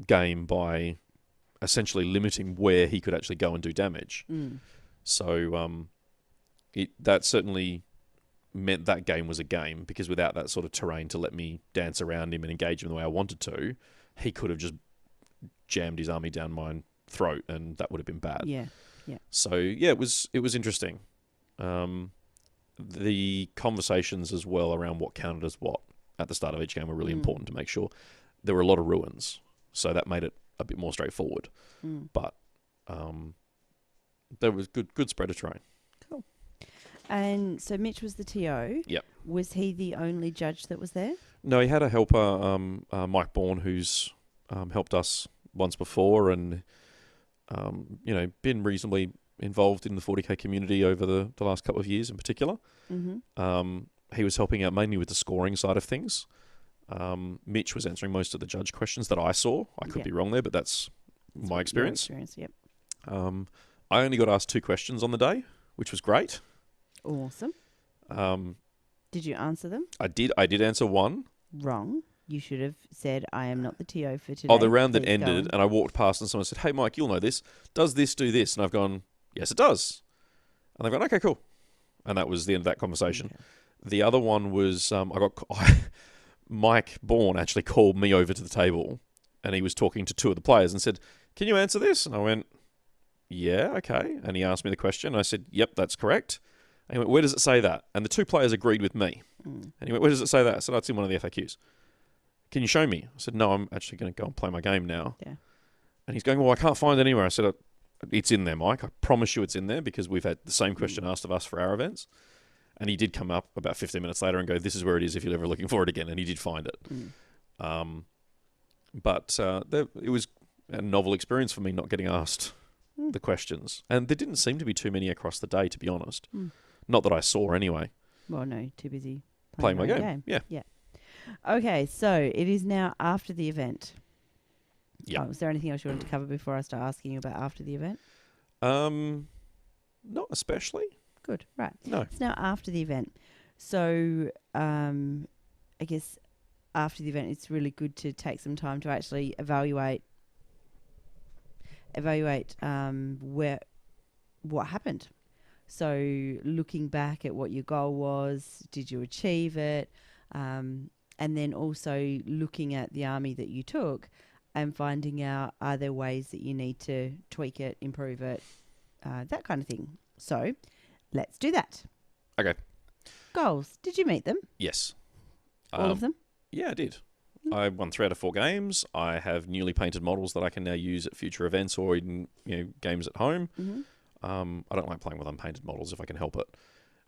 game by essentially limiting where he could actually go and do damage. So that certainly meant that game was a game, because without that sort of terrain to let me dance around him and engage him the way I wanted to, he could have just jammed his army down my throat, and that would have been bad. Yeah. Yeah. So yeah, it was interesting. The conversations as well around what counted as what at the start of each game were really important to make sure. There were a lot of ruins, so that made it a bit more straightforward. But there was good spread of terrain. Cool. And so Mitch was the TO. Yep. Was he the only judge that was there? No, he had a helper, Mike Bourne, who's helped us once before, and been reasonably involved in the 40k community over the last couple of years in particular. He was helping out mainly with the scoring side of things. Mitch was answering most of the judge questions that I saw. I could be wrong there, but that's my experience. Yep. I only got asked 2 questions on the day, which was great. Awesome. Did you answer them? I did answer one. Wrong. You should have said, I am not the TO for today. Oh, the round that Please ended, and I walked past and someone said, hey, Mike, you'll know this. Does this do this? And I've gone, yes, it does. And they've gone, okay, cool. And that was the end of that conversation. Okay. The other one was, Mike Bourne actually called me over to the table, and he was talking to 2 of the players and said, can you answer this? And I went, yeah, okay. And he asked me the question, and I said, yep, that's correct. And he went, where does it say that? And the 2 players agreed with me. And he went, where does it say that? I said, oh, it's in one of the FAQs. Can you show me? I said, no, I'm actually going to go and play my game now. Yeah. And he's going, well, I can't find it anywhere. I said, it's in there, Mike. I promise you it's in there, because we've had the same question asked of us for our events. And he did come up about 15 minutes later and go, this is where it is if you're ever looking for it again. And he did find it. But it was a novel experience for me not getting asked the questions. And there didn't seem to be too many across the day, to be honest. Not that I saw anyway. Well, no, too busy Playing my your own game. Yeah. Yeah. Okay, so it is now after the event. Yeah. Was there anything else you wanted to cover before I start asking you about after the event? Not especially. Good, right. No. It's now after the event. So I guess after the event, it's really good to take some time to actually evaluate what happened. So looking back at what your goal was, did you achieve it? And then also looking at the army that you took and finding out, are there ways that you need to tweak it, improve it, that kind of thing. So let's do that. Okay. Goals. Did you meet them? Yes. All of them? Yeah, I did. I won 3 out of 4 games. I have newly painted models that I can now use at future events or in games at home. Mm-hmm. I don't like playing with unpainted models if I can help it.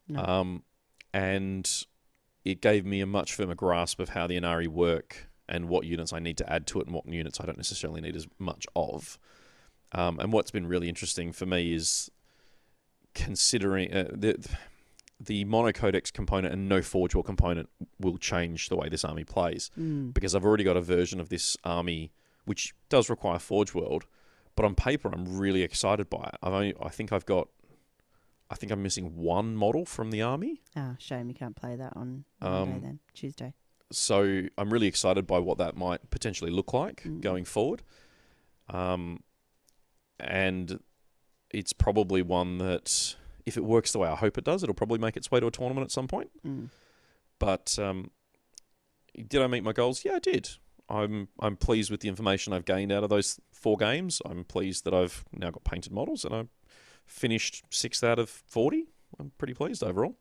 No. And it gave me a much firmer grasp of how the Inari work and what units I need to add to it and what units I don't necessarily need as much of. And what's been really interesting for me is considering the monocodex component and no forge world component will change the way this army plays. Because I've already got a version of this army which does require forge world, but on paper I'm really excited by it. I think I'm missing 1 model from the army. Shame you can't play that on Monday then, Tuesday. So I'm really excited by what that might potentially look like going forward. And it's probably one that, if it works the way I hope it does, it'll probably make its way to a tournament at some point. But did I meet my goals? Yeah, I did. I'm pleased with the information I've gained out of those 4 games. I'm pleased that I've now got painted models, and I finished 6th out of 40. I'm pretty pleased overall.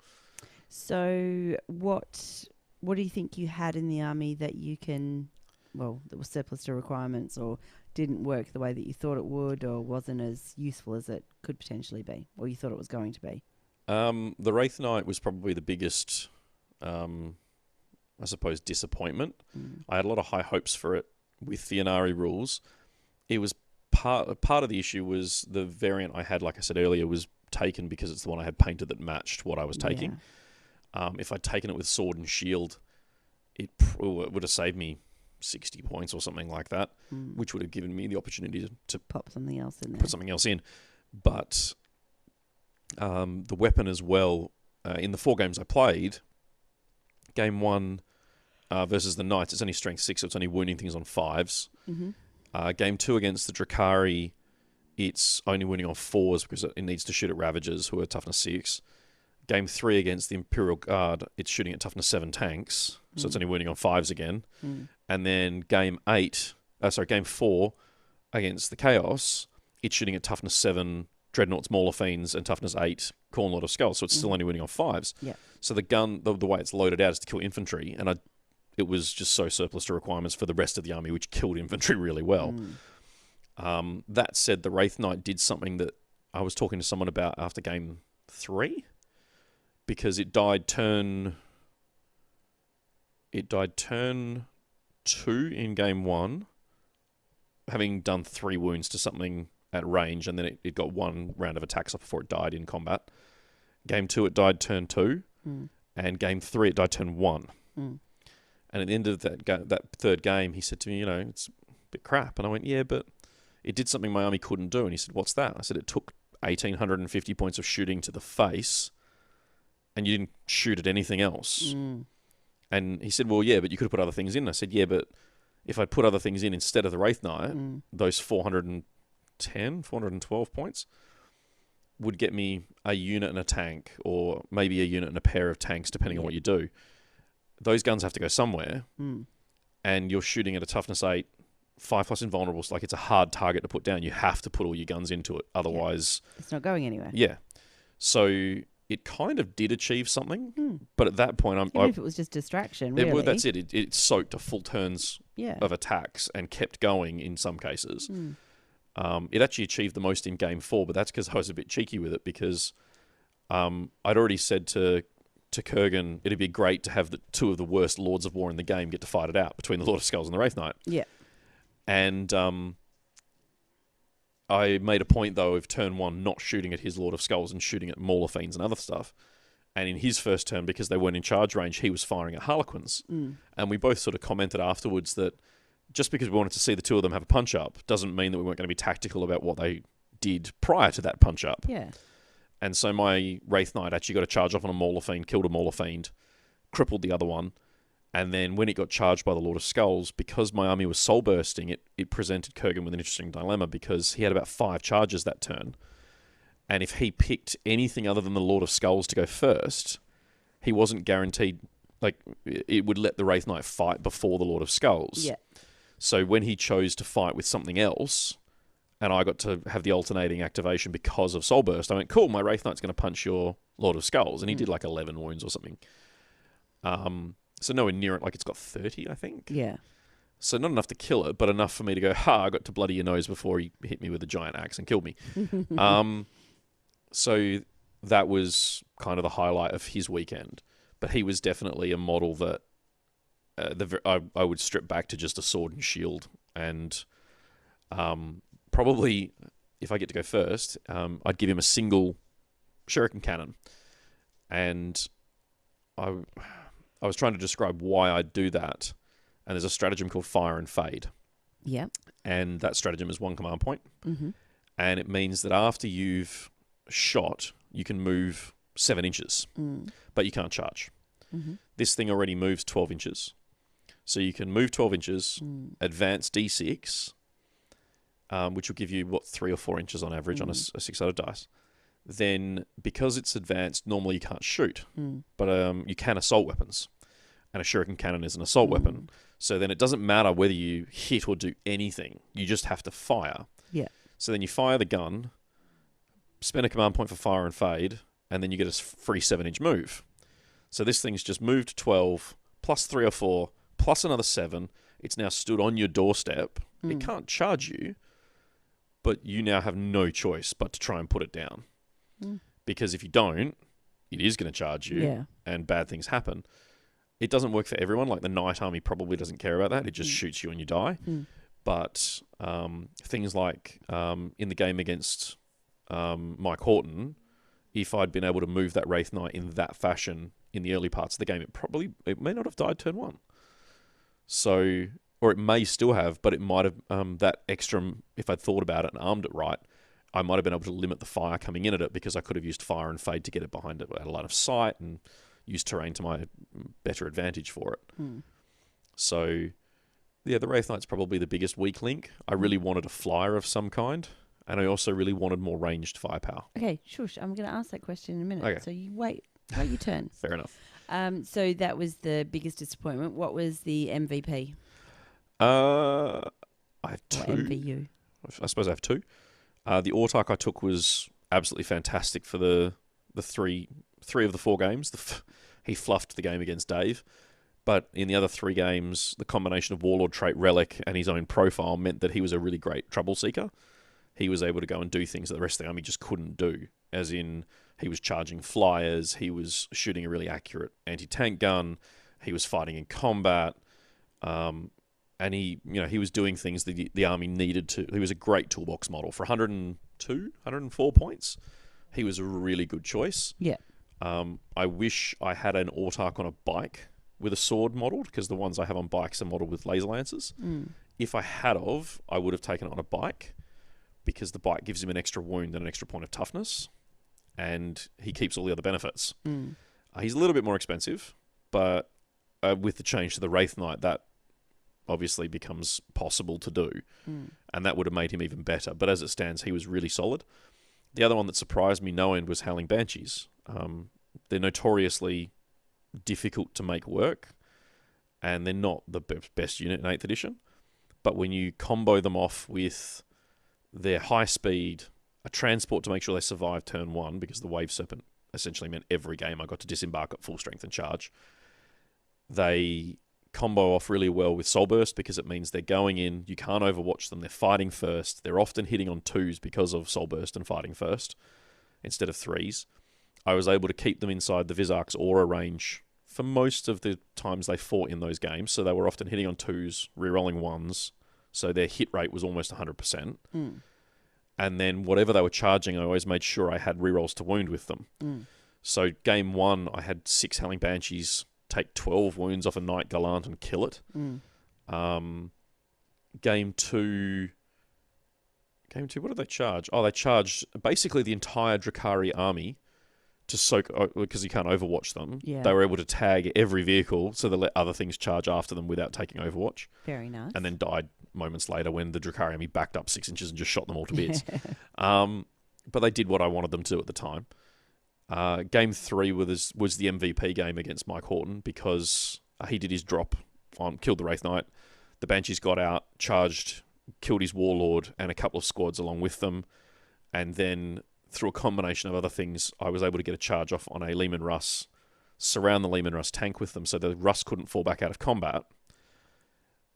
So what do you think you had in the army that you can, that was surplus to requirements or didn't work the way that you thought it would or wasn't as useful as it could potentially be or you thought it was going to be? The Wraith Knight was probably the biggest, I suppose, disappointment. I had a lot of high hopes for it with the Inari rules. It was part of the issue was the variant I had, like I said earlier, was taken because it's the one I had painted that matched what I was taking. If I'd taken it with sword and shield, it would have saved me 60 points or something like that, which would have given me the opportunity to pop something else in there. Put something else in. But the weapon as well, in the 4 games I played, game 1 versus the Knights, it's only strength 6, so it's only wounding things on 5s. Game 2 against the Drakari, it's only wounding on 4s because it needs to shoot at Ravagers, who are toughness 6. Game 3 against the Imperial Guard, it's shooting at toughness 7 tanks, so it's only wounding on 5s again. And then game 4 against the Chaos, it's shooting at toughness 7 Dreadnoughts, Mauler Fiends, and toughness 8 Corn Lord of Skulls, so it's still only winning on 5s. So the gun, the way it's loaded out is to kill infantry, and it was just so surplus to requirements for the rest of the army, which killed infantry really well. That said, the Wraith Knight did something that I was talking to someone about after game 3, because it died turn 2 in game 1, having done 3 wounds to something at range, and then it got 1 round of attacks off before it died in combat. Game 2, it died turn 2, and game 3, it died turn 1. And at the end of that third game, he said to me, it's a bit crap. And I went, yeah, but it did something my army couldn't do. And he said, what's that? I said, it took 1,850 points of shooting to the face, and you didn't shoot at anything else. And he said, well, yeah, but you could have put other things in. I said, yeah, but if I'd put other things in instead of the Wraith Knight, those 412 points would get me a unit and a tank, or maybe a unit and a pair of tanks, depending on what you do. Those guns have to go somewhere, and you're shooting at a toughness 8, 5+ invulnerables. Like, it's a hard target to put down. You have to put all your guns into it. Otherwise... it's not going anywhere. Yeah. So it kind of did achieve something, but at that point... Even if it was just distraction, really. That's it. It soaked a full turns of attacks and kept going in some cases. It actually achieved the most in game 4, but that's because I was a bit cheeky with it, because I'd already said to Kurgan, it'd be great to have the 2 of the worst Lords of War in the game get to fight it out between the Lord of Skulls and the Wraith Knight. Yeah. And I made a point, though, of turn 1 not shooting at his Lord of Skulls and shooting at Mauler Fiends and other stuff. And in his first turn, because they weren't in charge range, he was firing at Harlequins. And we both sort of commented afterwards that just because we wanted to see the two of them have a punch-up doesn't mean that we weren't going to be tactical about what they did prior to that punch-up. Yeah. And so my Wraith Knight actually got a charge off on a Mauler Fiend, killed a Mauler Fiend, crippled the other one. And then when it got charged by the Lord of Skulls, because my army was soul bursting, it presented Kurgan with an interesting dilemma because he had about 5 charges that turn. And if he picked anything other than the Lord of Skulls to go first, he wasn't guaranteed, like, it would let the Wraith Knight fight before the Lord of Skulls. Yeah. So when he chose to fight with something else, and I got to have the alternating activation because of Soul Burst, I went, cool, my Wraith Knight's going to punch your Lord of Skulls. And he did like 11 wounds or something. So nowhere near it, like it's got 30, I think. Yeah. So not enough to kill it, but enough for me to go, I got to bloody your nose before he hit me with a giant axe and killed me. So that was kind of the highlight of his weekend. But he was definitely a model that I would strip back to just a sword and shield. And probably, if I get to go first, I'd give him a single shuriken cannon. And I was trying to describe why I'd do that. And there's a stratagem called Fire and Fade. Yeah. And that stratagem is 1 command point. Mm-hmm. And it means that after you've shot, you can move 7 inches. But you can't charge. Mm-hmm. This thing already moves 12 inches. So you can move 12 inches, advance D6, which will give you, 3 or 4 inches on average on a 6-sided dice. Then, because it's advanced, normally you can't shoot. But you can assault weapons. And a shuriken cannon is an assault weapon. So then it doesn't matter whether you hit or do anything. You just have to fire. Yeah. So then you fire the gun, spend a command point for Fire and Fade, and then you get a free 7-inch move. So this thing's just moved 12, plus 3 or 4, plus another 7. It's now stood on your doorstep. It can't charge you, but you now have no choice but to try and put it down. Because if you don't, it is going to charge you, and bad things happen. It doesn't work for everyone. Like the Knight Army probably doesn't care about that. It just shoots you and you die. But things like in the game against Mike Horton, if I'd been able to move that Wraith Knight in that fashion in the early parts of the game, it may not have died turn 1. So, or it may still have, but it might have, that extra, if I'd thought about it and armed it right, I might have been able to limit the fire coming in at it because I could have used Fire and Fade to get it behind it at a line of sight and use terrain to my better advantage for it. So, yeah, the Wraith Knight's probably the biggest weak link. I really wanted a flyer of some kind, and I also really wanted more ranged firepower. Okay, shush. I'm going to ask that question in a minute. Okay. So you wait your turn. Fair enough. So that was the biggest disappointment. What was the MVP? I have 2. Or MVU? I suppose I have 2. The Autark I took was absolutely fantastic for the 3 of the 4 games. He fluffed the game against Dave. But in the other 3 games, the combination of Warlord trait, Relic, and his own profile meant that he was a really great trouble seeker. He was able to go and do things that the rest of the army just couldn't do. As in, he was charging flyers, he was shooting a really accurate anti-tank gun, he was fighting in combat, and he was doing things that the army needed to. He was a great toolbox model. For 104 points, he was a really good choice. Yeah. I wish I had an Autark on a bike with a sword modelled, because the ones I have on bikes are modelled with laser lancers. If I had I would have taken it on a bike, because the bike gives him an extra wound and an extra point of toughness, and he keeps all the other benefits. He's a little bit more expensive, but with the change to the Wraith Knight, that obviously becomes possible to do, and that would have made him even better. But as it stands, he was really solid. The other one that surprised me no end was Howling Banshees. They're notoriously difficult to make work, and they're not the best unit in 8th edition. But when you combo them off with their high speed, a transport to make sure they survive turn 1, because the Wave Serpent essentially meant every game I got to disembark at full strength and charge, they combo off really well with Soul Burst, because it means they're going in, you can't overwatch them, they're fighting first, they're often hitting on 2s because of Soul Burst and fighting first instead of 3s. I was able to keep them inside the Visarch's aura range for most of the times they fought in those games, so they were often hitting on 2s, rerolling 1s, so their hit rate was almost 100%. And then whatever they were charging, I always made sure I had rerolls to wound with them. So game 1, I had 6 Howling Banshees take 12 wounds off a Knight Gallant and kill it. Game 2, what did they charge? Oh, they charged basically the entire Drakari army to soak, because you can't overwatch them. Yeah. They were able to tag every vehicle so they let other things charge after them without taking overwatch. Very nice. And then died moments later when the Drakari army backed up 6 inches and just shot them all to bits. But they did what I wanted them to at the time. Game 3 was the MVP game against Mike Horton because he did his drop on, killed the Wraith Knight. The Banshees got out, charged, killed his Warlord and a couple of squads along with them. And then through a combination of other things, I was able to get a charge off on a Lehman Russ, surround the Lehman Russ tank with them so the Russ couldn't fall back out of combat.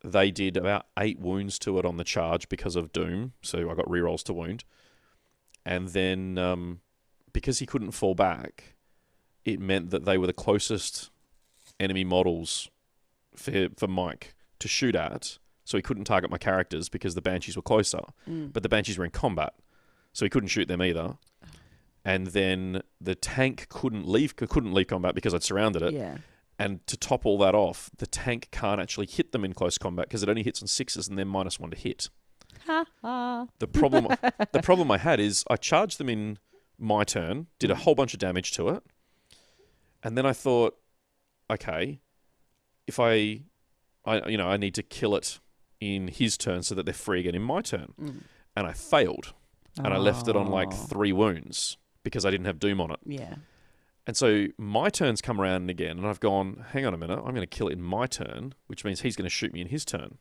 They did about 8 wounds to it on the charge because of Doom, so I got rerolls to wound. And then because he couldn't fall back, it meant that they were the closest enemy models for Mike to shoot at, so he couldn't target my characters because the Banshees were closer. But the Banshees were in combat, so he couldn't shoot them either. And then the tank couldn't leave combat because I'd surrounded it. Yeah. And to top all that off, the tank can't actually hit them in close combat because it only hits on 6s and they're -1 to hit. The problem I had is I charged them in my turn, did a whole bunch of damage to it, and then I thought, okay, if I need to kill it in his turn so that they're free again in my turn. And I failed. And I left it on like 3 wounds because I didn't have Doom on it. Yeah. And so my turn's come around again, and I've gone, hang on a minute, I'm going to kill it in my turn, which means he's going to shoot me in his turn.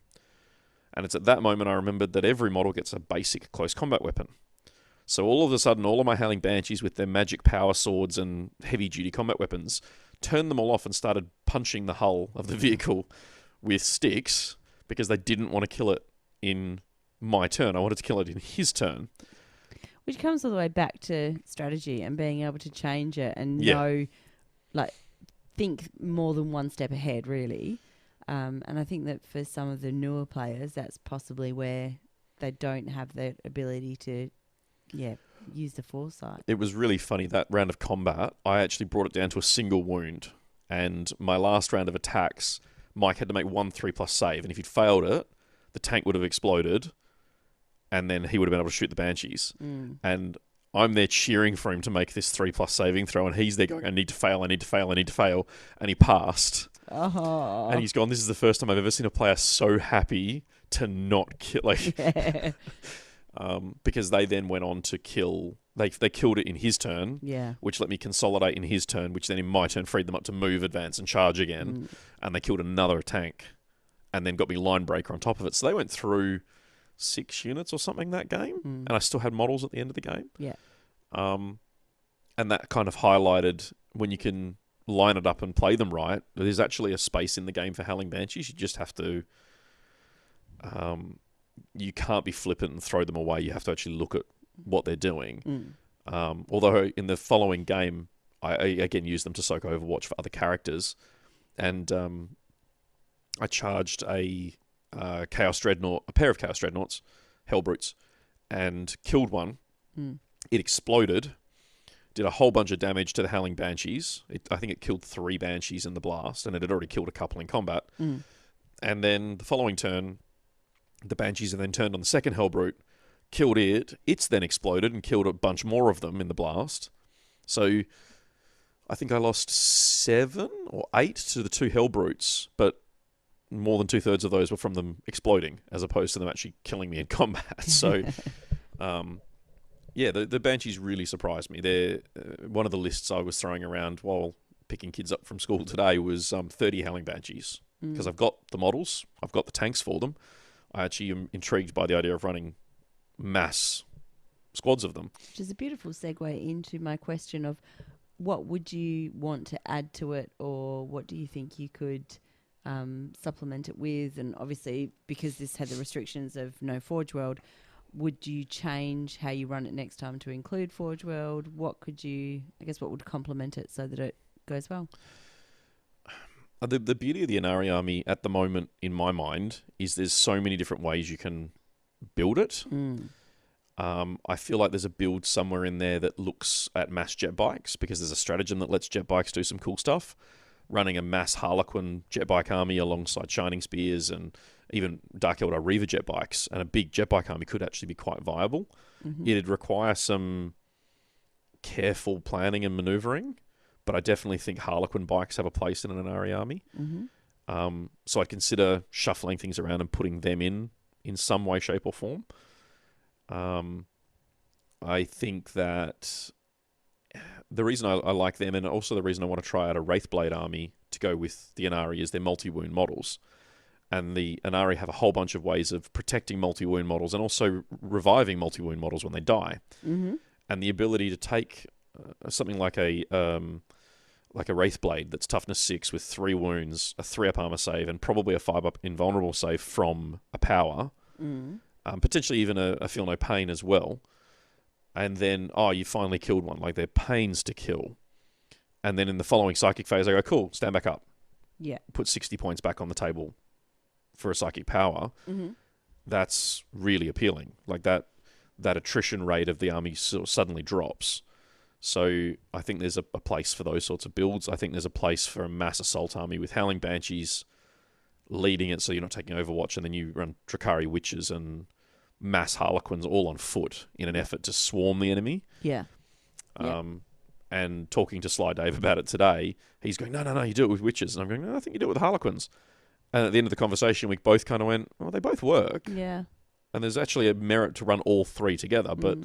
And it's at that moment I remembered that every model gets a basic close combat weapon. So all of a sudden, all of my Howling Banshees with their magic power swords and heavy-duty combat weapons turned them all off and started punching the hull of the vehicle with sticks because they didn't want to kill it in my turn. I wanted to kill it in his turn. Which comes all the way back to strategy and being able to change it and know, like, think more than one step ahead, really. And I think that for some of the newer players, that's possibly where they don't have the ability to, use the foresight. It was really funny, that round of combat. I actually brought it down to a single wound. And my last round of attacks, Mike had to make 1 3+ save. And if he'd failed it, the tank would have exploded. And then he would have been able to shoot the Banshees. And I'm there cheering for him to make this 3+ saving throw. And he's there going, I need to fail. And he passed. Oh. And he's gone, this is the first time I've ever seen a player so happy to not kill. Because they then went on to kill. They killed it in his turn, which let me consolidate in his turn, which then in my turn freed them up to move, advance, and charge again. And they killed another tank and then got me line breaker on top of it. So they went through 6 units or something that game, and I still had models at the end of the game. And that kind of highlighted when you can line it up and play them right, there's actually a space in the game for Howling Banshees. You just have to... you can't be flippant and throw them away. You have to actually look at what they're doing. Although in the following game, I again used them to soak Overwatch for other characters, and I charged a Chaos Dreadnought, a pair of Chaos Dreadnoughts, Hellbrutes, and killed one. It exploded, did a whole bunch of damage to the Howling Banshees. I think it killed 3 Banshees in the blast, and it had already killed a couple in combat. And then the following turn, the Banshees have then turned on the second Hellbrute, killed it. It's then exploded and killed a bunch more of them in the blast. So I think I lost 7 or 8 to the 2 Hellbrutes, but more than 2/3 of those were from them exploding, as opposed to them actually killing me in combat. So, the Banshees really surprised me. They're one of the lists I was throwing around while picking kids up from school today was 30 Howling Banshees, because I've got the models, I've got the tanks for them. I actually am intrigued by the idea of running mass squads of them. Which is a beautiful segue into my question of what would you want to add to it, or what do you think you could supplement it with? And obviously, because this had the restrictions of no Forge World, would you change how you run it next time to include Forge World? What would complement it so that it goes well? The beauty of the Inari army at the moment, in my mind, is there's so many different ways you can build it. I feel like there's a build somewhere in there that looks at mass jet bikes, because there's a stratagem that lets jet bikes do some cool stuff. Running a mass Harlequin jet bike army alongside Shining Spears and even Dark Eldar Reaver jet bikes, and a big jet bike army could actually be quite viable. It'd require some careful planning and maneuvering, but I definitely think Harlequin bikes have a place in an Anari army. So I'd consider shuffling things around and putting them in some way, shape, or form. I think that the reason I like them, and also the reason I want to try out a Wraithblade army to go with the Anari, is they're multi-wound models. And the Anari have a whole bunch of ways of protecting multi-wound models and also reviving multi-wound models when they die. And the ability to take something like a Wraithblade that's toughness 6 with 3 wounds, a 3-up armor save, and probably a 5-up invulnerable save from a power, potentially even a feel no pain as well. And then, you finally killed one. Like, they're pains to kill. And then in the following psychic phase, I go, cool, stand back up. Yeah. Put 60 points back on the table for a psychic power. That's really appealing. Like, that attrition rate of the army sort of suddenly drops. So I think there's a place for those sorts of builds. I think there's a place for a mass assault army with Howling Banshees leading it, so you're not taking Overwatch, and then you run Drakari Witches and mass Harlequins all on foot in an effort to swarm the enemy. Yeah. And talking to Sly Dave about it today, he's going, no, you do it with Witches. And I'm going, no, I think you do it with Harlequins. And at the end of the conversation, we both kind of went, well, they both work. Yeah. And there's actually a merit to run all 3 together, but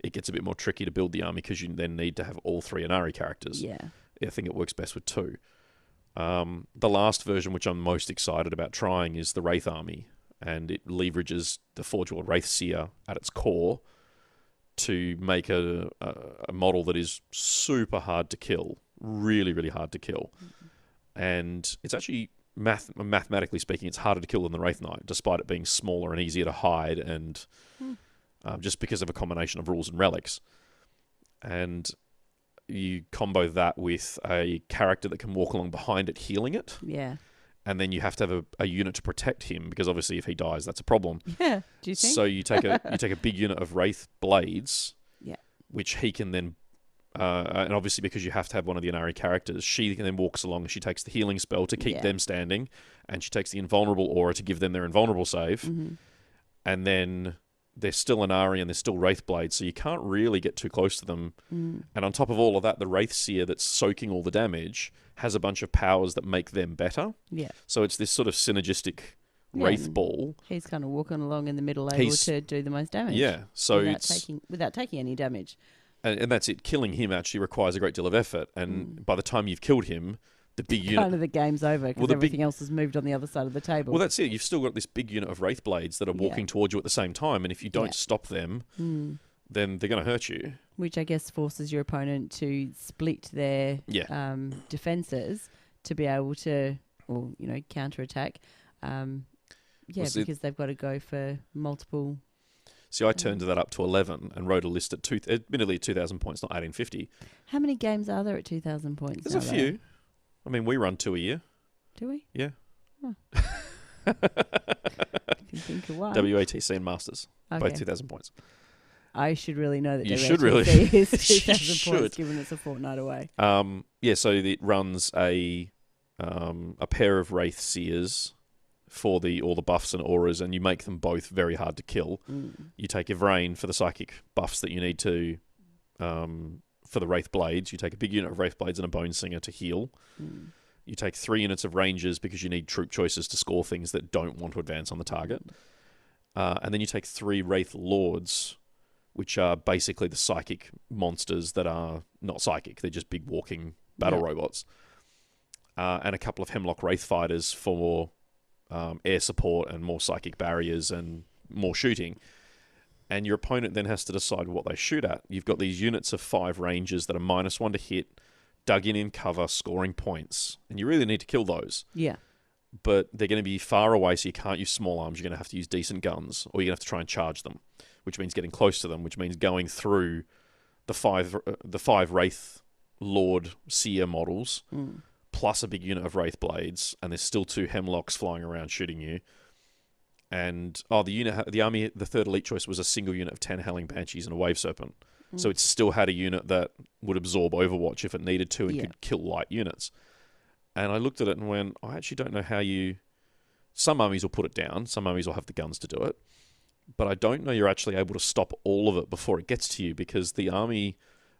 it gets a bit more tricky to build the army because you then need to have all 3 Anari characters. Yeah. I think it works best with 2. The last version, which I'm most excited about trying, is the Wraith army. And it leverages the Forge World Wraith Seer at its core to make a model that is super hard to kill. Really, really hard to kill. And it's actually, mathematically speaking, it's harder to kill than the Wraith Knight, despite it being smaller and easier to hide, and just because of a combination of rules and relics. And you combo that with a character that can walk along behind it, healing it. Yeah. And then you have to have a unit to protect him, because obviously if he dies, that's a problem. Yeah. Do you think? So you take a big unit of Wraith Blades, which he can then, and obviously because you have to have one of the Anari characters, she then walks along and she takes the healing spell to keep them standing, and she takes the invulnerable aura to give them their invulnerable save, and then they're still Anari and they're still Wraith Blades, so you can't really get too close to them. And on top of all of that, the Wraith Seer that's soaking all the damage has a bunch of powers that make them better. Yeah. So it's this sort of synergistic Wraith ball. He's kind of walking along in the middle, able to do the most damage. Yeah. So without taking any damage. And that's it. Killing him actually requires a great deal of effort. And by the time you've killed him, the big unit... Kind of the game's over, because everything else has moved on the other side of the table. Well, that's it. You've still got this big unit of Wraith Blades that are walking towards you at the same time. And if you don't stop them, then they're going to hurt you. Which I guess forces your opponent to split their defenses to be able to, or counterattack. Because they've got to go for multiple. See, I turned that up to 11 and wrote a list at admittedly 2,000 points, not 1850. How many games are there at 2,000 points? There's a few. I mean, we run 2 a year. Do we? Yeah. Oh. If you think of one. WATC and Masters, both 2,000 points. I should really know that. You should really. Is 2,000 points, given it's a fortnight away. So it runs a pair of Wraith Seers for all the buffs and auras, and you make them both very hard to kill. You take Ivrain for the psychic buffs that you need to for the Wraith Blades. You take a big unit of Wraith Blades and a Bone Singer to heal. You take 3 units of Rangers because you need troop choices to score things that don't want to advance on the target. And then you take 3 Wraith Lords, which are basically the psychic monsters that are not psychic. They're just big walking battle robots. And a couple of Hemlock Wraith Fighters for air support and more psychic barriers and more shooting. And your opponent then has to decide what they shoot at. You've got these units of 5 Rangers that are -1 to hit, dug in cover, scoring points. And you really need to kill those. Yeah. But they're going to be far away, so you can't use small arms. You're going to have to use decent guns, or you're going to have to try and charge them, which means getting close to them, which means going through the five Wraith Lord Seer models, plus a big unit of Wraith Blades, and there's still 2 Hemlocks flying around shooting you. And the army, the third elite choice was a single unit of 10 Howling Banshees and a Wave Serpent. So it still had a unit that would absorb Overwatch if it needed to and could kill light units. And I looked at it and went, I actually don't know how you... Some armies will put it down. Some armies will have the guns to do it. But I don't know you're actually able to stop all of it before it gets to you, because the army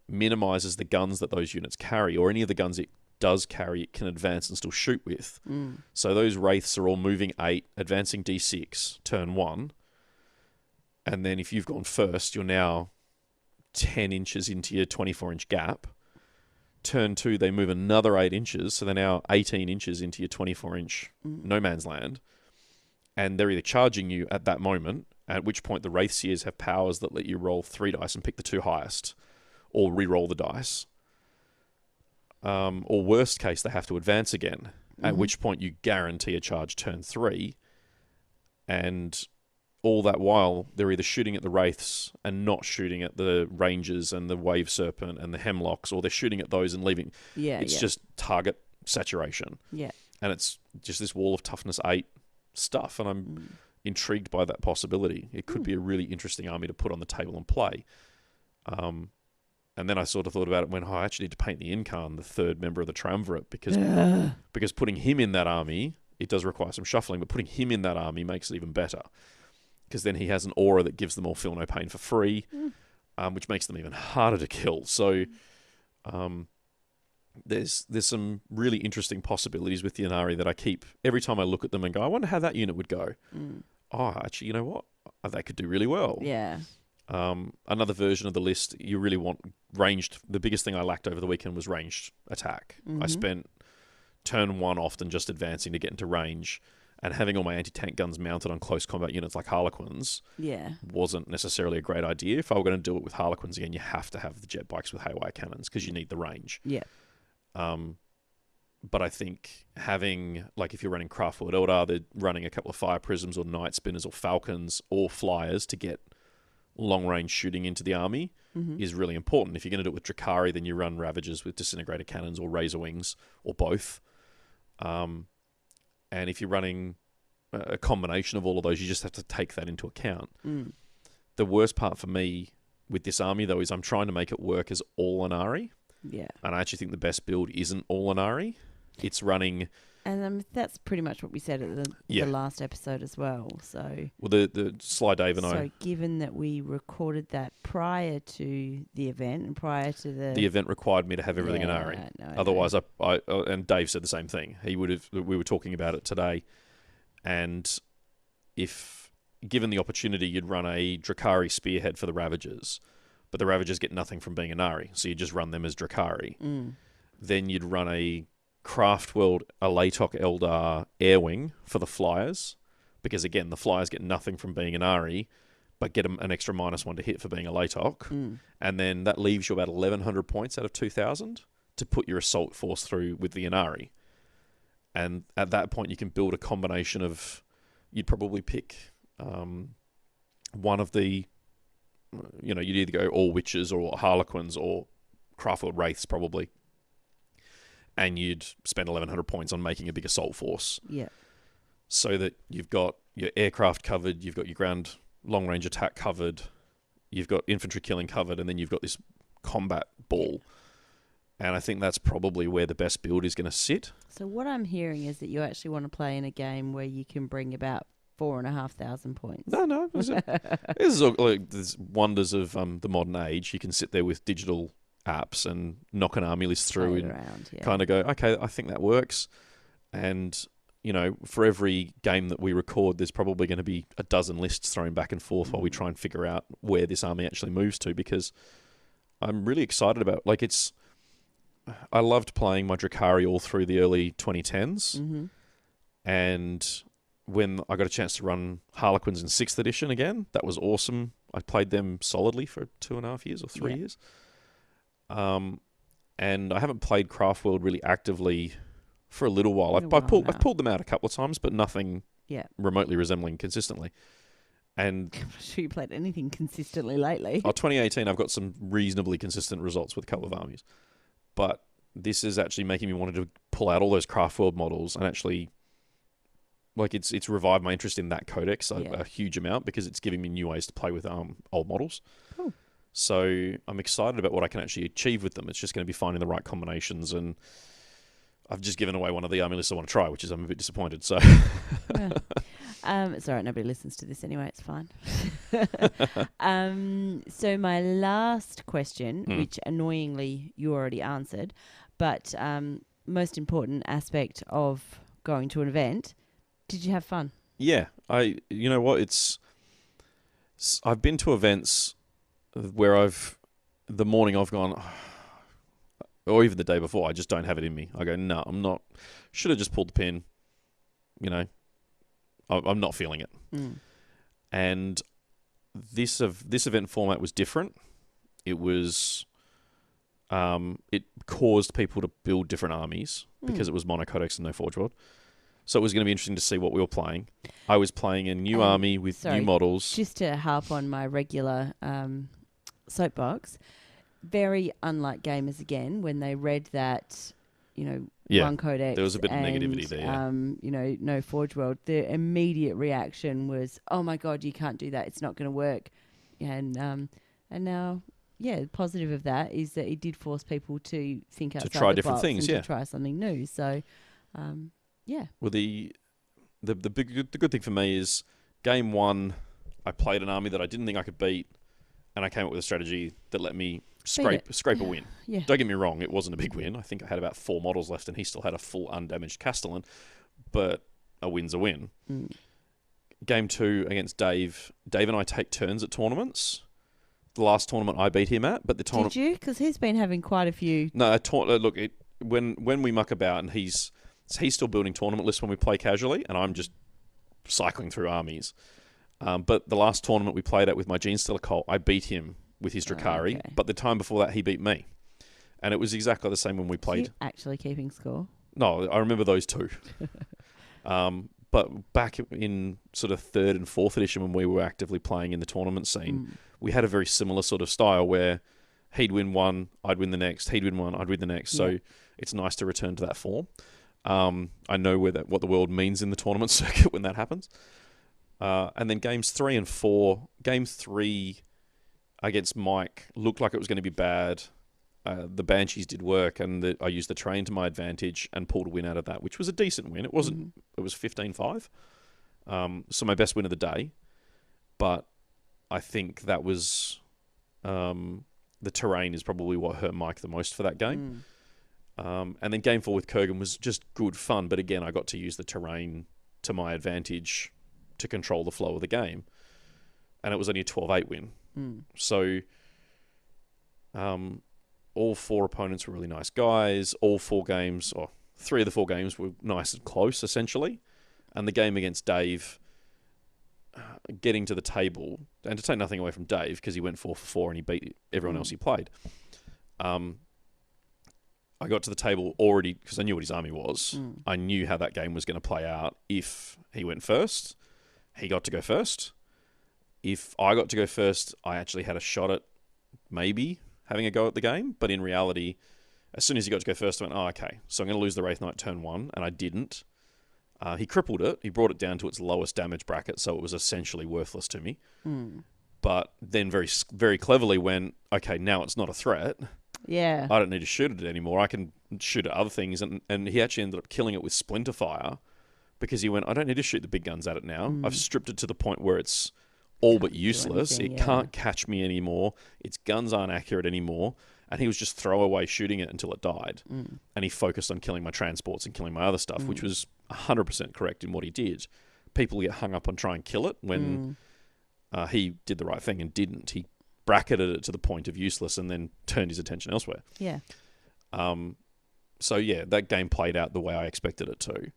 minimizes the guns that those units carry, or any of the guns it does carry it can advance and still shoot with. So those Wraiths are all moving 8, advancing D6, turn 1. And then if you've gone first, you're now 10 inches into your 24-inch gap. Turn 2, they move another 8 inches, so they're now 18 inches into your 24-inch no man's land. And they're either charging you at that moment, at which point the Wraith Seers have powers that let you roll 3 dice and pick the 2 highest, or re-roll the dice. Or worst case, they have to advance again, at which point you guarantee a charge turn 3, and all that while, they're either shooting at the Wraiths and not shooting at the Rangers and the Wave Serpent and the Hemlocks, or they're shooting at those and leaving. It's just target saturation. And it's just this wall of toughness 8 stuff, and I'm intrigued by that possibility. It could be a really interesting army to put on the table and play. And then I sort of thought about it and went, I actually need to paint the Incarn, the third member of the Triumvirate, because putting him in that army, it does require some shuffling, but putting him in that army makes it even better. Because then he has an aura that gives them all feel no pain for free, which makes them even harder to kill. So there's some really interesting possibilities with the Inari that I keep, every time I look at them and go, I wonder how that unit would go. Oh, actually, you know what? They could do really well. Another version of the list, you really want ranged. The biggest thing I lacked over the weekend was ranged attack. I spent turn 1 often just advancing to get into range, and having all my anti-tank guns mounted on close combat units like Harlequins wasn't necessarily a great idea. If I were going to do it with Harlequins again, you have to have the jet bikes with haywire cannons because you need the range. But I think having, like if you're running Craftworld Eldar, they're running a couple of Fire Prisms or Night Spinners or Falcons or Flyers to get long-range shooting into the army is really important. If you're going to do it with Drakari, then you run Ravagers with Disintegrator Cannons or Razor Wings or both. And if you're running a combination of all of those, you just have to take that into account. The worst part for me with this army, though, is I'm trying to make it work as all Inari. And I actually think the best build isn't all Inari. It's running... And that's pretty much what we said at the last episode as well. So, well, the Sly Dave and I... So given that we recorded that prior to the event and prior to the event required me to have everything in Ari. Otherwise, I and Dave said the same thing. He would have. We were talking about it today, and if given the opportunity, you'd run a Drakari Spearhead for the Ravagers, but the Ravagers get nothing from being an Ari, so you just run them as Drakari. Then you'd run a Craftworld Alatok Eldar Airwing for the Flyers, because again, the Flyers get nothing from being an Ari, but get an extra -1 to hit for being a Alatok. And then that leaves you about 1,100 points out of 2,000 to put your assault force through with the Inari. And at that point, you can build a combination of... You'd probably pick one of the... you'd either go all Witches or Harlequins or Craftworld Wraiths, probably. And you'd spend 1,100 points on making a big assault force. So that you've got your aircraft covered, you've got your ground long-range attack covered, you've got infantry killing covered, and then you've got this combat ball. And I think that's probably where the best build is going to sit. So what I'm hearing is that you actually want to play in a game where you can bring about 4,500 points. No. This is like there's wonders of the modern age. You can sit there with digital apps and knock an army list through and kind of go, okay, I think that works. And, for every game that we record, there's probably going to be a dozen lists thrown back and forth while we try and figure out where this army actually moves to, because I'm really excited about, I loved playing my Drakari all through the early 2010s. And when I got a chance to run Harlequins in 6th edition again, that was awesome. I played them solidly for 2.5 years or 3 years. And I haven't played Craftworld really actively for a little while. I've pulled them out a couple of times, but nothing remotely resembling consistently. And I'm not sure you played anything consistently lately. 2018, I've got some reasonably consistent results with a couple of armies. But this is actually making me want to pull out all those Craftworld models and actually like it's revived my interest in that codex a huge amount because it's giving me new ways to play with old models. Cool. So I'm excited about what I can actually achieve with them. It's just going to be finding the right combinations, and I've just given away one of the army lists I want to try, which is I'm a bit disappointed. So Yeah. It's all right. Nobody listens to this anyway. It's fine. So my last question, which annoyingly you already answered, but most important aspect of going to an event, did you have fun? Yeah, you know what? I've been to events where the morning I've gone, or even the day before, I just don't have it in me. I go, no, I'm not. Should have just pulled the pin. You know, I'm not feeling it. And this event format was different. It was, it caused people to build different armies because it was monocodex and no Forge World. So it was going to be interesting to see what we were playing. I was playing a new army with new models. Just to harp on my regular soapbox, very unlike gamers again when they read that, one codex. There was a bit of negativity there. Yeah. No Forge World. The immediate reaction was, "Oh my God, you can't do that. It's not going to work." And now, the positive of that is that it did force people to think outside to try the different box things, and to try something new. So, Well, the good thing for me is game one, I played an army that I didn't think I could beat, and I came up with a strategy that let me scrape a win. Yeah. Don't get me wrong, it wasn't a big win. I think I had about 4 models left, and he still had a full undamaged Castellan, but a win's a win. Game 2 against Dave. Dave and I take turns at tournaments. The last tournament I beat him at, but the tournament... Did you? Because he's been having quite a few... No, look, when we muck about and he's still building tournament lists when we play casually, and I'm just cycling through armies. But the last tournament we played at with my Genestealer Colt, I beat him with his Drakari, but the time before that, he beat me. And it was exactly the same when we played. You actually keeping score? No, I remember those two. But back in sort of 3rd and 4th edition when we were actively playing in the tournament scene, we had a very similar sort of style where he'd win one, I'd win the next, he'd win one, I'd win the next. Yeah. So it's nice to return to that form. I know what the world means in the tournament circuit when that happens. And then games 3 and 4, game 3 against Mike looked like it was going to be bad. The Banshees did work, and I used the terrain to my advantage and pulled a win out of that, which was a decent win. It wasn't. It was 15-5. So my best win of the day. But I think that was the terrain is probably what hurt Mike the most for that game. And then game 4 with Kurgan was just good fun, but again, I got to use the terrain to my advantage to control the flow of the game. And it was only a 12-8 win. So all 4 opponents were really nice guys. All 4 games, or 3 of the 4 games were nice and close, essentially. And the game against Dave, getting to the table, and to take nothing away from Dave, because he went 4 for 4 and he beat everyone else he played. I got to the table already, because I knew what his army was. I knew how that game was going to play out if he went first. He got to go first. If I got to go first, I actually had a shot at maybe having a go at the game. But in reality, as soon as he got to go first, I went, oh, okay, so I'm going to lose the Wraith Knight turn 1, and I didn't. He crippled it. He brought it down to its lowest damage bracket, so it was essentially worthless to me. But then very, very cleverly went, okay, now it's not a threat. Yeah. I don't need to shoot at it anymore. I can shoot at other things. And he actually ended up killing it with Splinter Fire because he went, I don't need to shoot the big guns at it now. I've stripped it to the point where it's all but useless. It can't catch me anymore. Its guns aren't accurate anymore. And he was just throwaway shooting it until it died. And he focused on killing my transports and killing my other stuff, which was 100% correct in what he did. People get hung up on trying to kill it when he did the right thing and didn't. He bracketed it to the point of useless and then turned his attention elsewhere. Yeah. So, yeah, that game played out the way I expected it to.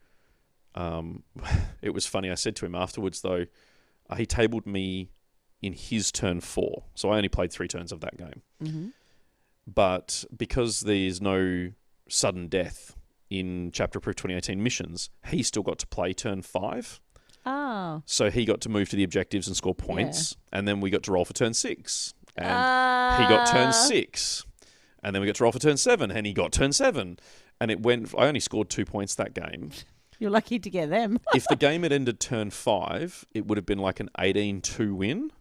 It was funny. I said to him afterwards, though, he tabled me in his turn 4. So I only played 3 turns of that game. But because there's no sudden death in Chapter Proof 2018 missions, he still got to play turn 5. Oh. So he got to move to the objectives and score points. And then we got to roll for turn 6. And he got turn 6. And then we got to roll for turn 7. And he got turn 7. And it went... I only scored 2 points that game. You're lucky to get them. If the game had ended turn 5, it would have been like an 18-2 win.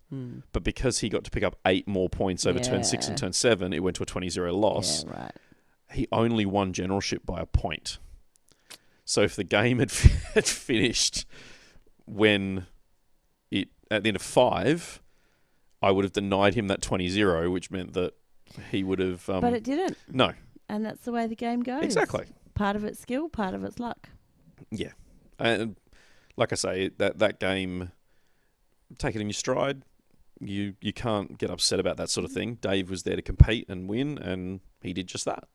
But because he got to pick up 8 more points over turn 6 and turn 7, it went to a 20-0 loss. Yeah, right. He only won generalship by a point. So if the game had finished when it at the end of 5, I would have denied him that 20-0, which meant that he would have... but it didn't. No. And that's the way the game goes. Exactly. Part of it's skill, part of it's luck. Yeah. And like I say, that game, take it in your stride. You can't get upset about that sort of thing. Dave was there to compete and win, and he did just that.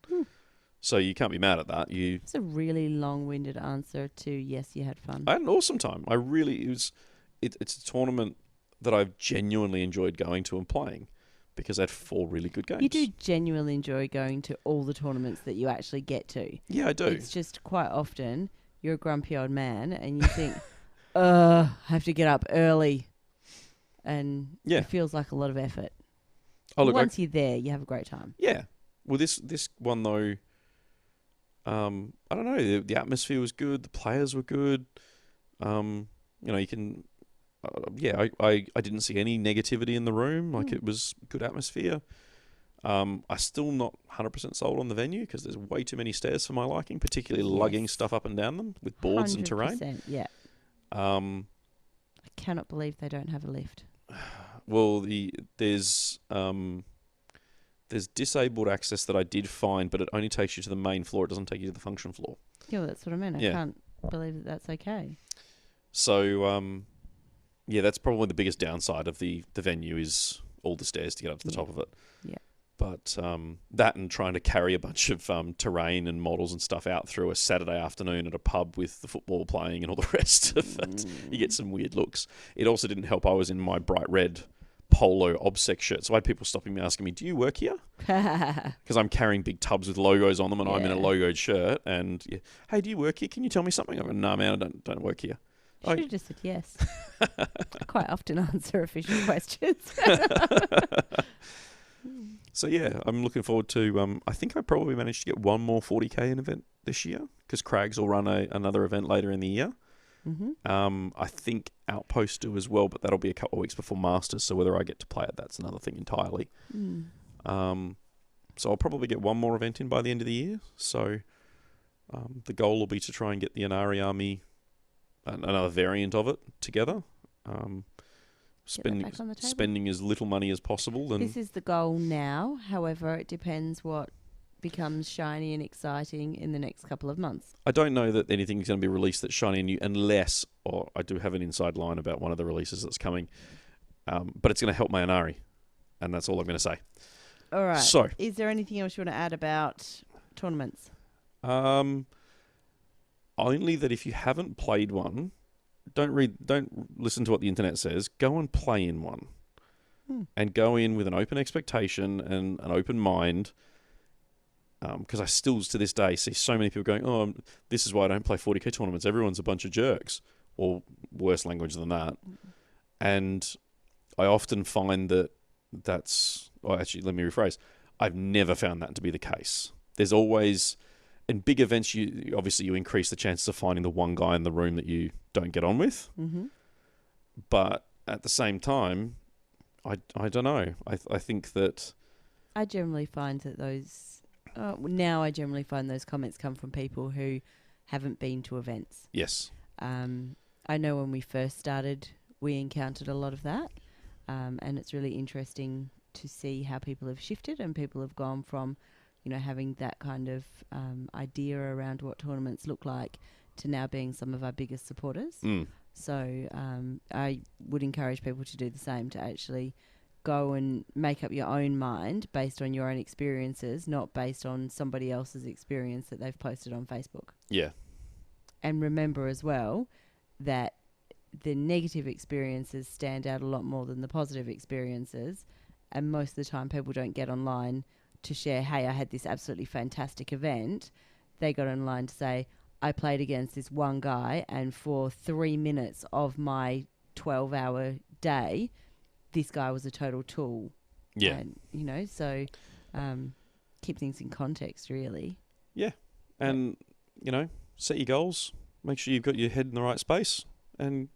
So you can't be mad at that. It's a really long-winded answer to yes, you had fun. I had an awesome time. It's a tournament that I've genuinely enjoyed going to and playing because I had 4 really good games. You do genuinely enjoy going to all the tournaments that you actually get to. Yeah, I do. It's just quite often you're a grumpy old man and you think, I have to get up early. And it feels like a lot of effort. Oh, look, once you're there, you have a great time. Yeah. Well, this one, though, I don't know. The atmosphere was good. The players were good. You can... I didn't see any negativity in the room. Like, it was good atmosphere. I'm still not 100% sold on the venue because there's way too many stairs for my liking, particularly lugging stuff up and down them with boards and terrain. Yeah. I cannot believe they don't have a lift. Well, there's disabled access that I did find, but it only takes you to the main floor. It doesn't take you to the function floor. Yeah, well, that's what I mean. I can't believe that that's okay. So, that's probably the biggest downside of the venue is all the stairs to get up to the top of it. Yeah. But that and trying to carry a bunch of terrain and models and stuff out through a Saturday afternoon at a pub with the football playing and all the rest of it, you get some weird looks. It also didn't help. I was in my bright red polo obsec shirt, so I had people stopping me asking me, "Do you work here?" Because I'm carrying big tubs with logos on them, and I'm in a logoed shirt. And hey, do you work here? Can you tell me something? I go, "No, man, I don't work here." Should have just said yes. I quite often answer official questions. So I'm looking forward to. I think I probably managed to get one more 40k event this year because Crags will run another event later in the year. Mm-hmm. I think Outpost do as well, but that'll be a couple of weeks before Masters. So whether I get to play it, that's another thing entirely. So I'll probably get one more event in by the end of the year. So the goal will be to try and get the Inari army, another variant of it, together. Spending as little money as possible. This is the goal now. However, it depends what becomes shiny and exciting in the next couple of months. I don't know that anything's going to be released that's shiny and new unless, or I do have an inside line about one of the releases that's coming, but it's going to help my Inari, and that's all I'm going to say. All right. So, is there anything else you want to add about tournaments? Only that if you haven't played one, don't listen to what the internet says. Go and play in one. And go in with an open expectation and an open mind. Because I still, to this day, see so many people going, "Oh, this is why I don't play 40k tournaments. Everyone's a bunch of jerks." Or worse language than that. And I often find actually, let me rephrase. I've never found that to be the case. There's always... In big events, you increase the chances of finding the one guy in the room that you don't get on with. Mm-hmm. But at the same time, I don't know. I think that... I generally find that those... now I generally find those comments come from people who haven't been to events. Yes. I know when we first started, we encountered a lot of that. And it's really interesting to see how people have shifted and people have gone from... having that kind of idea around what tournaments look like to now being some of our biggest supporters. So I would encourage people to do the same, to actually go and make up your own mind based on your own experiences, not based on somebody else's experience that they've posted on Facebook. Yeah. And remember as well that the negative experiences stand out a lot more than the positive experiences. And most of the time people don't get online to share, "Hey, I had this absolutely fantastic event." They got online to say, "I played against this one guy and for 3 minutes of my 12-hour day, this guy was a total tool." Yeah. And, so keep things in context, really. Yeah. And, set your goals, make sure you've got your head in the right space, and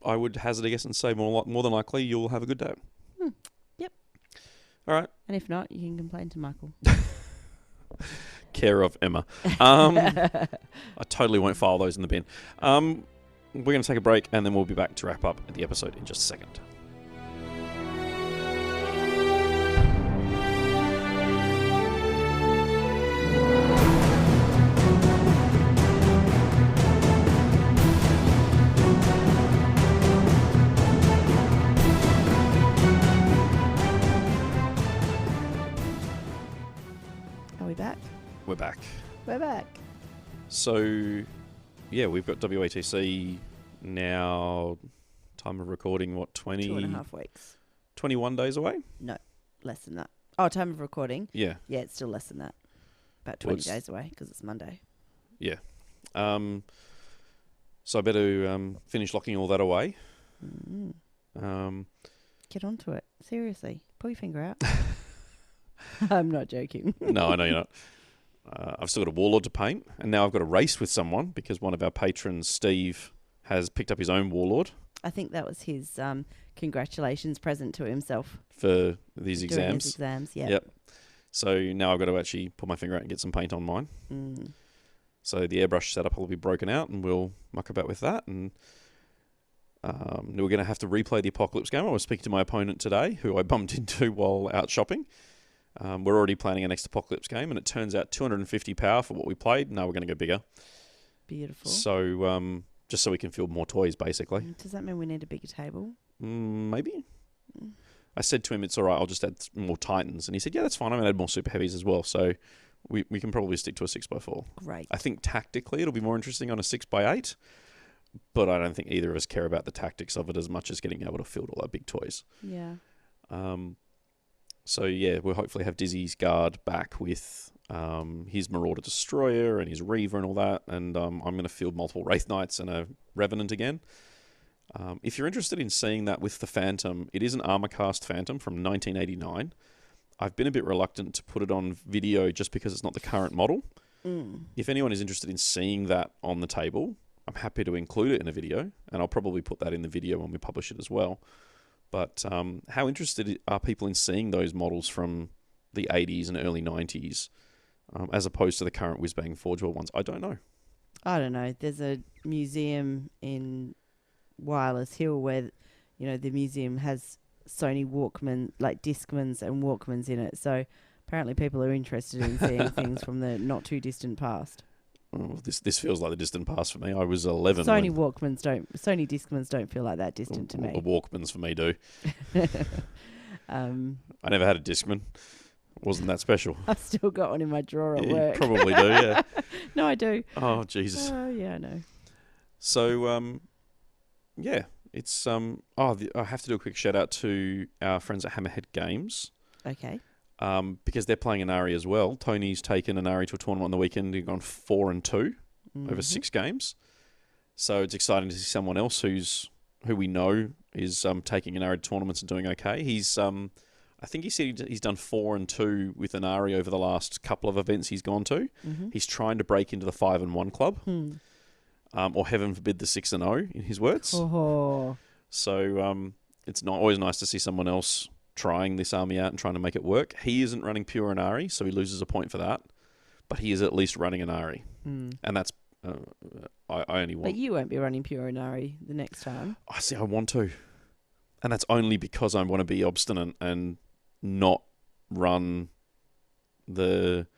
I would hazard a guess and say more than likely you'll have a good day. Yep. All right. And if not, you can complain to Michael. Care of Emma. I totally won't file those in the bin. We're going to take a break, and then we'll be back to wrap up the episode in just a second. Are we back? We're back. We're back. So, yeah, we've got WATC now, time of recording, 2.5 weeks. 21 days away? No, less than that. Oh, time of recording? Yeah. Yeah, it's still less than that. About 20 days away because it's Monday. Yeah. So I better finish locking all that away. Get onto it. Seriously. Pull your finger out. I'm not joking. No, I know you're not. I've still got a warlord to paint, and now I've got a race with someone because one of our patrons, Steve, has picked up his own warlord. I think that was his congratulations present to himself. For these exams. His exams, yeah. Yep. So now I've got to actually pull my finger out and get some paint on mine. So the airbrush setup will be broken out, and we'll muck about with that. And we're going to have to replay the Apocalypse game. I was speaking to my opponent today, who I bumped into while out shopping. We're already planning a next Apocalypse game, and it turns out 250 power for what we played. Now we're going to go bigger. Beautiful. So just so we can field more toys, basically. Does that mean we need a bigger table? Maybe. I said to him, it's all right, I'll just add more Titans. And he said, yeah, that's fine. I'm going to add more Super Heavies as well. So we can probably stick to a 6x4. Great. I think tactically it'll be more interesting on a 6x8. But I don't think either of us care about the tactics of it as much as getting able to field all our big toys. Yeah. So, yeah, we'll hopefully have Dizzy's Guard back with his Marauder Destroyer and his Reaver and all that. And I'm going to field multiple Wraith Knights and a Revenant again. If you're interested in seeing that with the Phantom, it is an Armorcast Phantom from 1989. I've been a bit reluctant to put it on video just because it's not the current model. If anyone is interested in seeing that on the table, I'm happy to include it in a video, and I'll probably put that in the video when we publish it as well. But how interested are people in seeing those models from the 80s and early 90s as opposed to the current Whiz-Bang Forge World ones? I don't know. I don't know. There's a museum in Wireless Hill where, the museum has Sony Walkman, like Discmans and Walkmans in it. So apparently people are interested in seeing things from the not too distant past. Oh, this feels like the distant past for me. I was 11. Sony Discmans don't feel like that distant to me. The Walkmans for me do. I never had a Discman. Wasn't that special. I've still got one in my drawer at You work. probably do, yeah. No, I do. Oh, Jesus. Oh, yeah, I know. So, yeah, it's I have to do a quick shout out to our friends at Hammerhead Games. Okay. Because they're playing Inari as well. Tony's taken Inari to a tournament on the weekend. He's gone 4-2 over 6 games. So it's exciting to see someone else who we know is taking Inari to tournaments and doing okay. He's I think he said he's done 4-2 with Inari over the last couple of events he's gone to. He's trying to break into the 5-1 club. Or heaven forbid the 6-0 in his words. Oh. So it's not always nice to see someone else trying this army out and trying to make it work. He isn't running pure Inari, so he loses a point for that. But he is at least running Inari. And that's I only want. But you won't be running pure Inari the next time. I see. I want to, and that's only because I want to be obstinate and not run the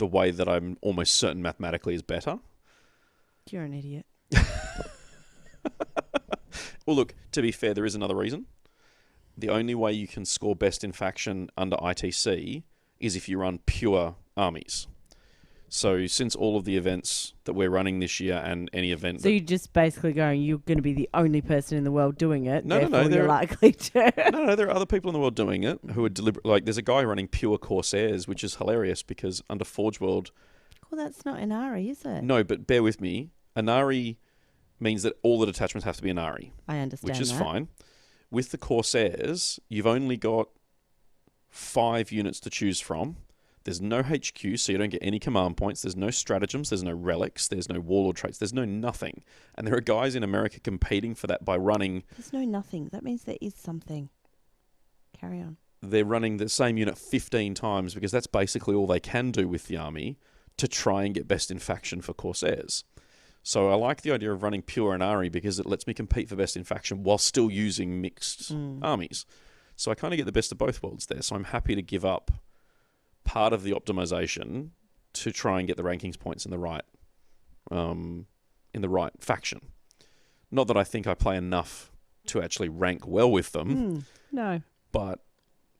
way that I'm almost certain mathematically is better. You're an idiot. Well, look, to be fair, there is another reason. The only way you can score best in faction under ITC is if you run pure armies. So since all of the events that we're running this year and any event... So you're just basically going, you're going to be the only person in the world doing it, No, you're likely to. No, there are other people in the world doing it who are deliberate. Like, there's a guy running pure Corsairs, which is hilarious because under Forge World... Well, that's not Inari, is it? No, but bear with me. Inari means that all the detachments have to be Inari. I understand which is that. fine. With the Corsairs, you've only got 5 units to choose from. There's no HQ, so you don't get any command points. There's no stratagems. There's no relics. There's no warlord traits. There's no nothing. And there are guys in America competing for that by running... There's no nothing. That means there is something. Carry on. They're running the same unit 15 times because that's basically all they can do with the army to try and get best in faction for Corsairs. So I like the idea of running pure Anari because it lets me compete for best in faction while still using mixed armies. So I kind of get the best of both worlds there. So I'm happy to give up part of the optimization to try and get the rankings points in the right faction. Not that I think I play enough to actually rank well with them. No. But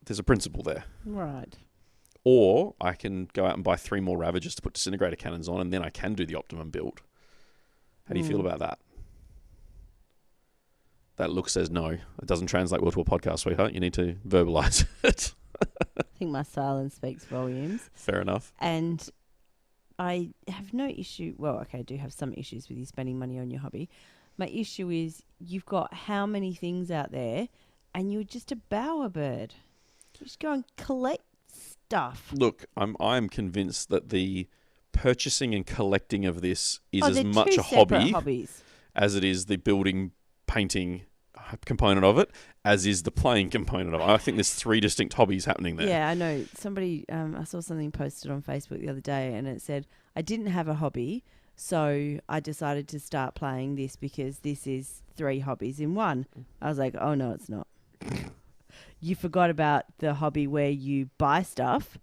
there's a principle there. Right. Or I can go out and buy 3 more Ravagers to put disintegrator cannons on, and then I can do the optimum build. How do you feel about that? That look says no. It doesn't translate well to a podcast, sweetheart. You need to verbalise it. I think my silence speaks volumes. Fair enough. And I have no issue. Well, okay, I do have some issues with you spending money on your hobby. My issue is you've got how many things out there and you're just a bowerbird. You just go and collect stuff. Look, I'm convinced that the purchasing and collecting of this is as much a hobby as it is the building, painting component of it, as is the playing component of it. I think there's 3 distinct hobbies happening there. Yeah, I know. Somebody, I saw something posted on Facebook the other day and it said, I didn't have a hobby, so I decided to start playing this because this is 3 hobbies in one. I was like, oh no, it's not. You forgot about the hobby where you buy stuff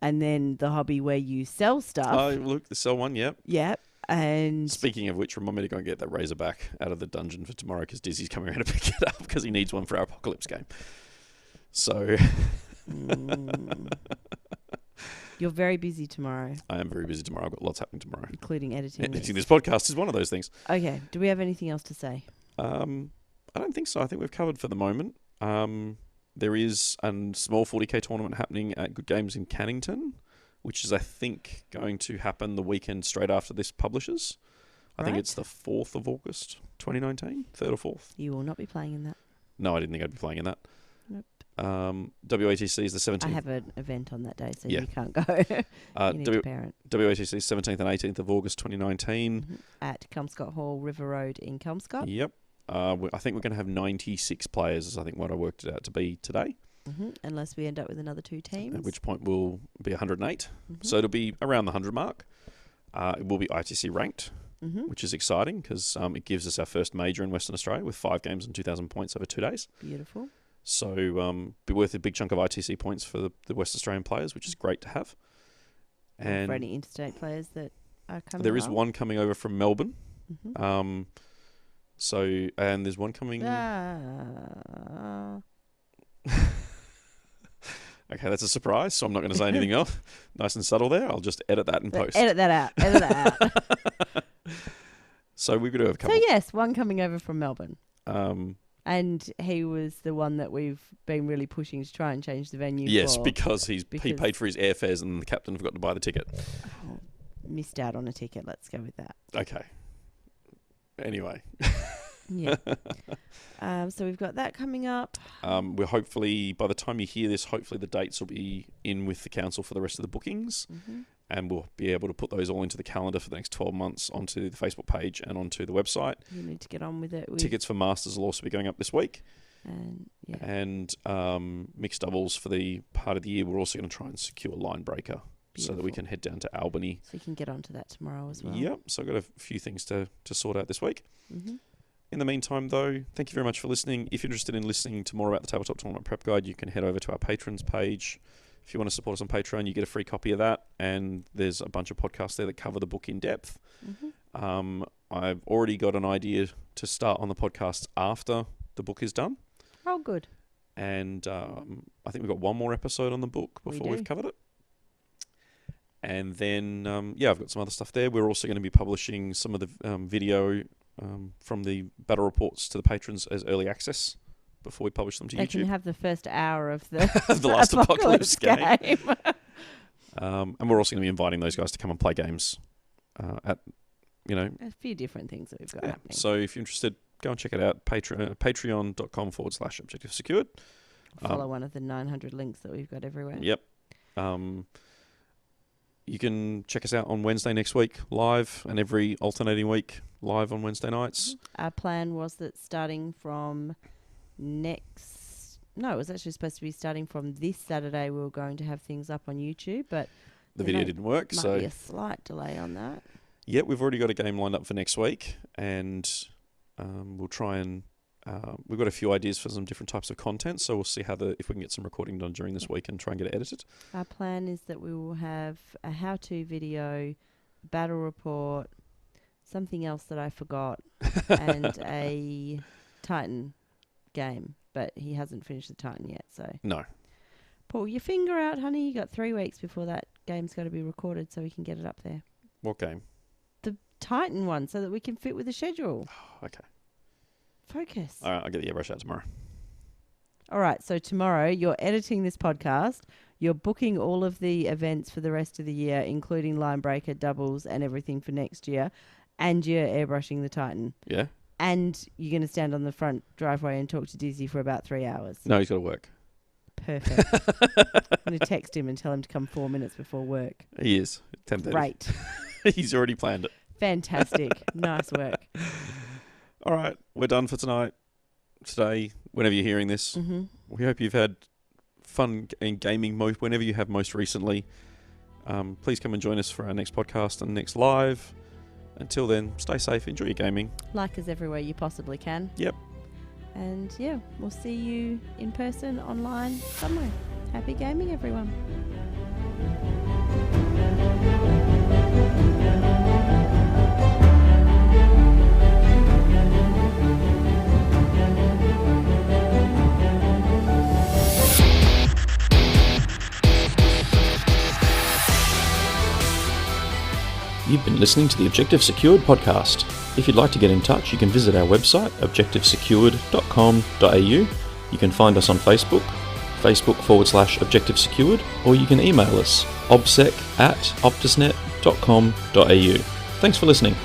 and then the hobby where you sell stuff. Oh, look, the sell one, yep. Yep. And speaking of which, remind me to go and get that Razorback out of the dungeon for tomorrow because Dizzy's coming around to pick it up because he needs one for our Apocalypse game. So... You're very busy tomorrow. I am very busy tomorrow. I've got lots happening tomorrow. Including editing. Editing this podcast is one of those things. Okay. Do we have anything else to say? I don't think so. I think we've covered for the moment. There is a small 40k tournament happening at Good Games in Cannington, which is, I think, going to happen the weekend straight after this publishes. I think it's the 4th of August, 2019, 3rd or 4th. You will not be playing in that. No, I didn't think I'd be playing in that. Nope. WATC is the 17th. I have an event on that day, so Yeah. you can't go. You need to parent. WATC is 17th and 18th of August 2019. At Kelmscott Hall, River Road in Kelmscott. Yep. I think we're going to have 96 players, is I think what I worked it out to be today. Unless we end up with another 2 teams. At which point we'll be 108. So it'll be around the 100 mark. It will be ITC ranked, which is exciting because it gives us our first major in Western Australia with 5 games and 2,000 points over 2 days. Beautiful. So be worth a big chunk of ITC points for the West Australian players, which is great to have. And for any interstate players that are coming there is up. one coming over from Melbourne. And there's one coming... Okay, that's a surprise, so I'm not going to say anything else. Nice and subtle there. I'll just edit that in post. Edit that out. Edit that out. So we're going to have a couple... So yes, one coming over from Melbourne. And he was the one that we've been really pushing to try and change the venue yes, for. because he paid for his airfares and the captain forgot to buy the ticket. Oh, missed out on a ticket. Let's go with that. Okay. Anyway. Yeah. So we've got that coming up. We're hopefully, by the time you hear this, hopefully the dates will be in with the council for the rest of the bookings. And we'll be able to put those all into the calendar for the next 12 months onto the Facebook page and onto the website. You need to get on with it. Tickets for Masters will also be going up this week. And mixed doubles for the part of the year, we're also going to try and secure line breaker. Beautiful. So that we can head down to Albany. So you can get onto that tomorrow as well. Yep. So I've got a few things to sort out this week. In the meantime, though, thank you very much for listening. If you're interested in listening to more about the Tabletop Tournament Prep Guide, you can head over to our patrons page. If you want to support us on Patreon, you get a free copy of that. And there's a bunch of podcasts there that cover the book in depth. I've already got an idea to start on the podcast after the book is done. Oh, good. And I think we've got one more episode on the book before we've covered it. And then, I've got some other stuff there. We're also going to be publishing some of the video from the battle reports to the patrons as early access before we publish them to YouTube. They can have the first hour of the, the last Apocalypse game. And we're also going to be inviting those guys to come and play games at, a few different things that we've got happening. So if you're interested, go and check it out. Patreon.com/objective secured. Follow one of the 900 links that we've got everywhere. Yep. you can check us out on Wednesday next week, live, and every alternating week, live on Wednesday nights. Our plan was that starting from it was actually supposed to be starting from this Saturday. We were going to have things up on YouTube, but the video didn't work. Might be a slight delay on that. Yeah, we've already got a game lined up for next week, and we'll try and we've got a few ideas for some different types of content, so we'll see if we can get some recording done during this week and try and get it edited. Our plan is that we will have a how-to video, battle report, something else that I forgot, and a Titan game, but he hasn't finished the Titan yet, so... No. Pull your finger out, honey. You got 3 weeks before that game's got to be recorded so we can get it up there. What game? The Titan one, so that we can fit with the schedule. Okay. Focus. All right, I'll get the airbrush out tomorrow. All right, so tomorrow you're editing this podcast. You're booking all of the events for the rest of the year, including line breaker, doubles, and everything for next year. And you're airbrushing the Titan. Yeah. And you're going to stand on the front driveway and talk to Dizzy for about 3 hours. No, he's got to work. Perfect. I'm going to text him and tell him to come 4 minutes before work. He is. 10:30. Great. He's already planned it. Fantastic. Nice work. All right, we're done for today, whenever you're hearing this. Mm-hmm. We hope you've had fun in gaming whenever you have most recently. Please come and join us for our next podcast and next live. Until then, stay safe, enjoy your gaming. Like us everywhere you possibly can. Yep. And yeah, we'll see you in person, online, somewhere. Happy gaming, everyone. You've been listening to the Objective Secured podcast. If you'd like to get in touch, you can visit our website, objectivesecured.com.au. You can find us on Facebook, Facebook.com/Objective Secured, or you can email us, obsec@optusnet.com.au. Thanks for listening.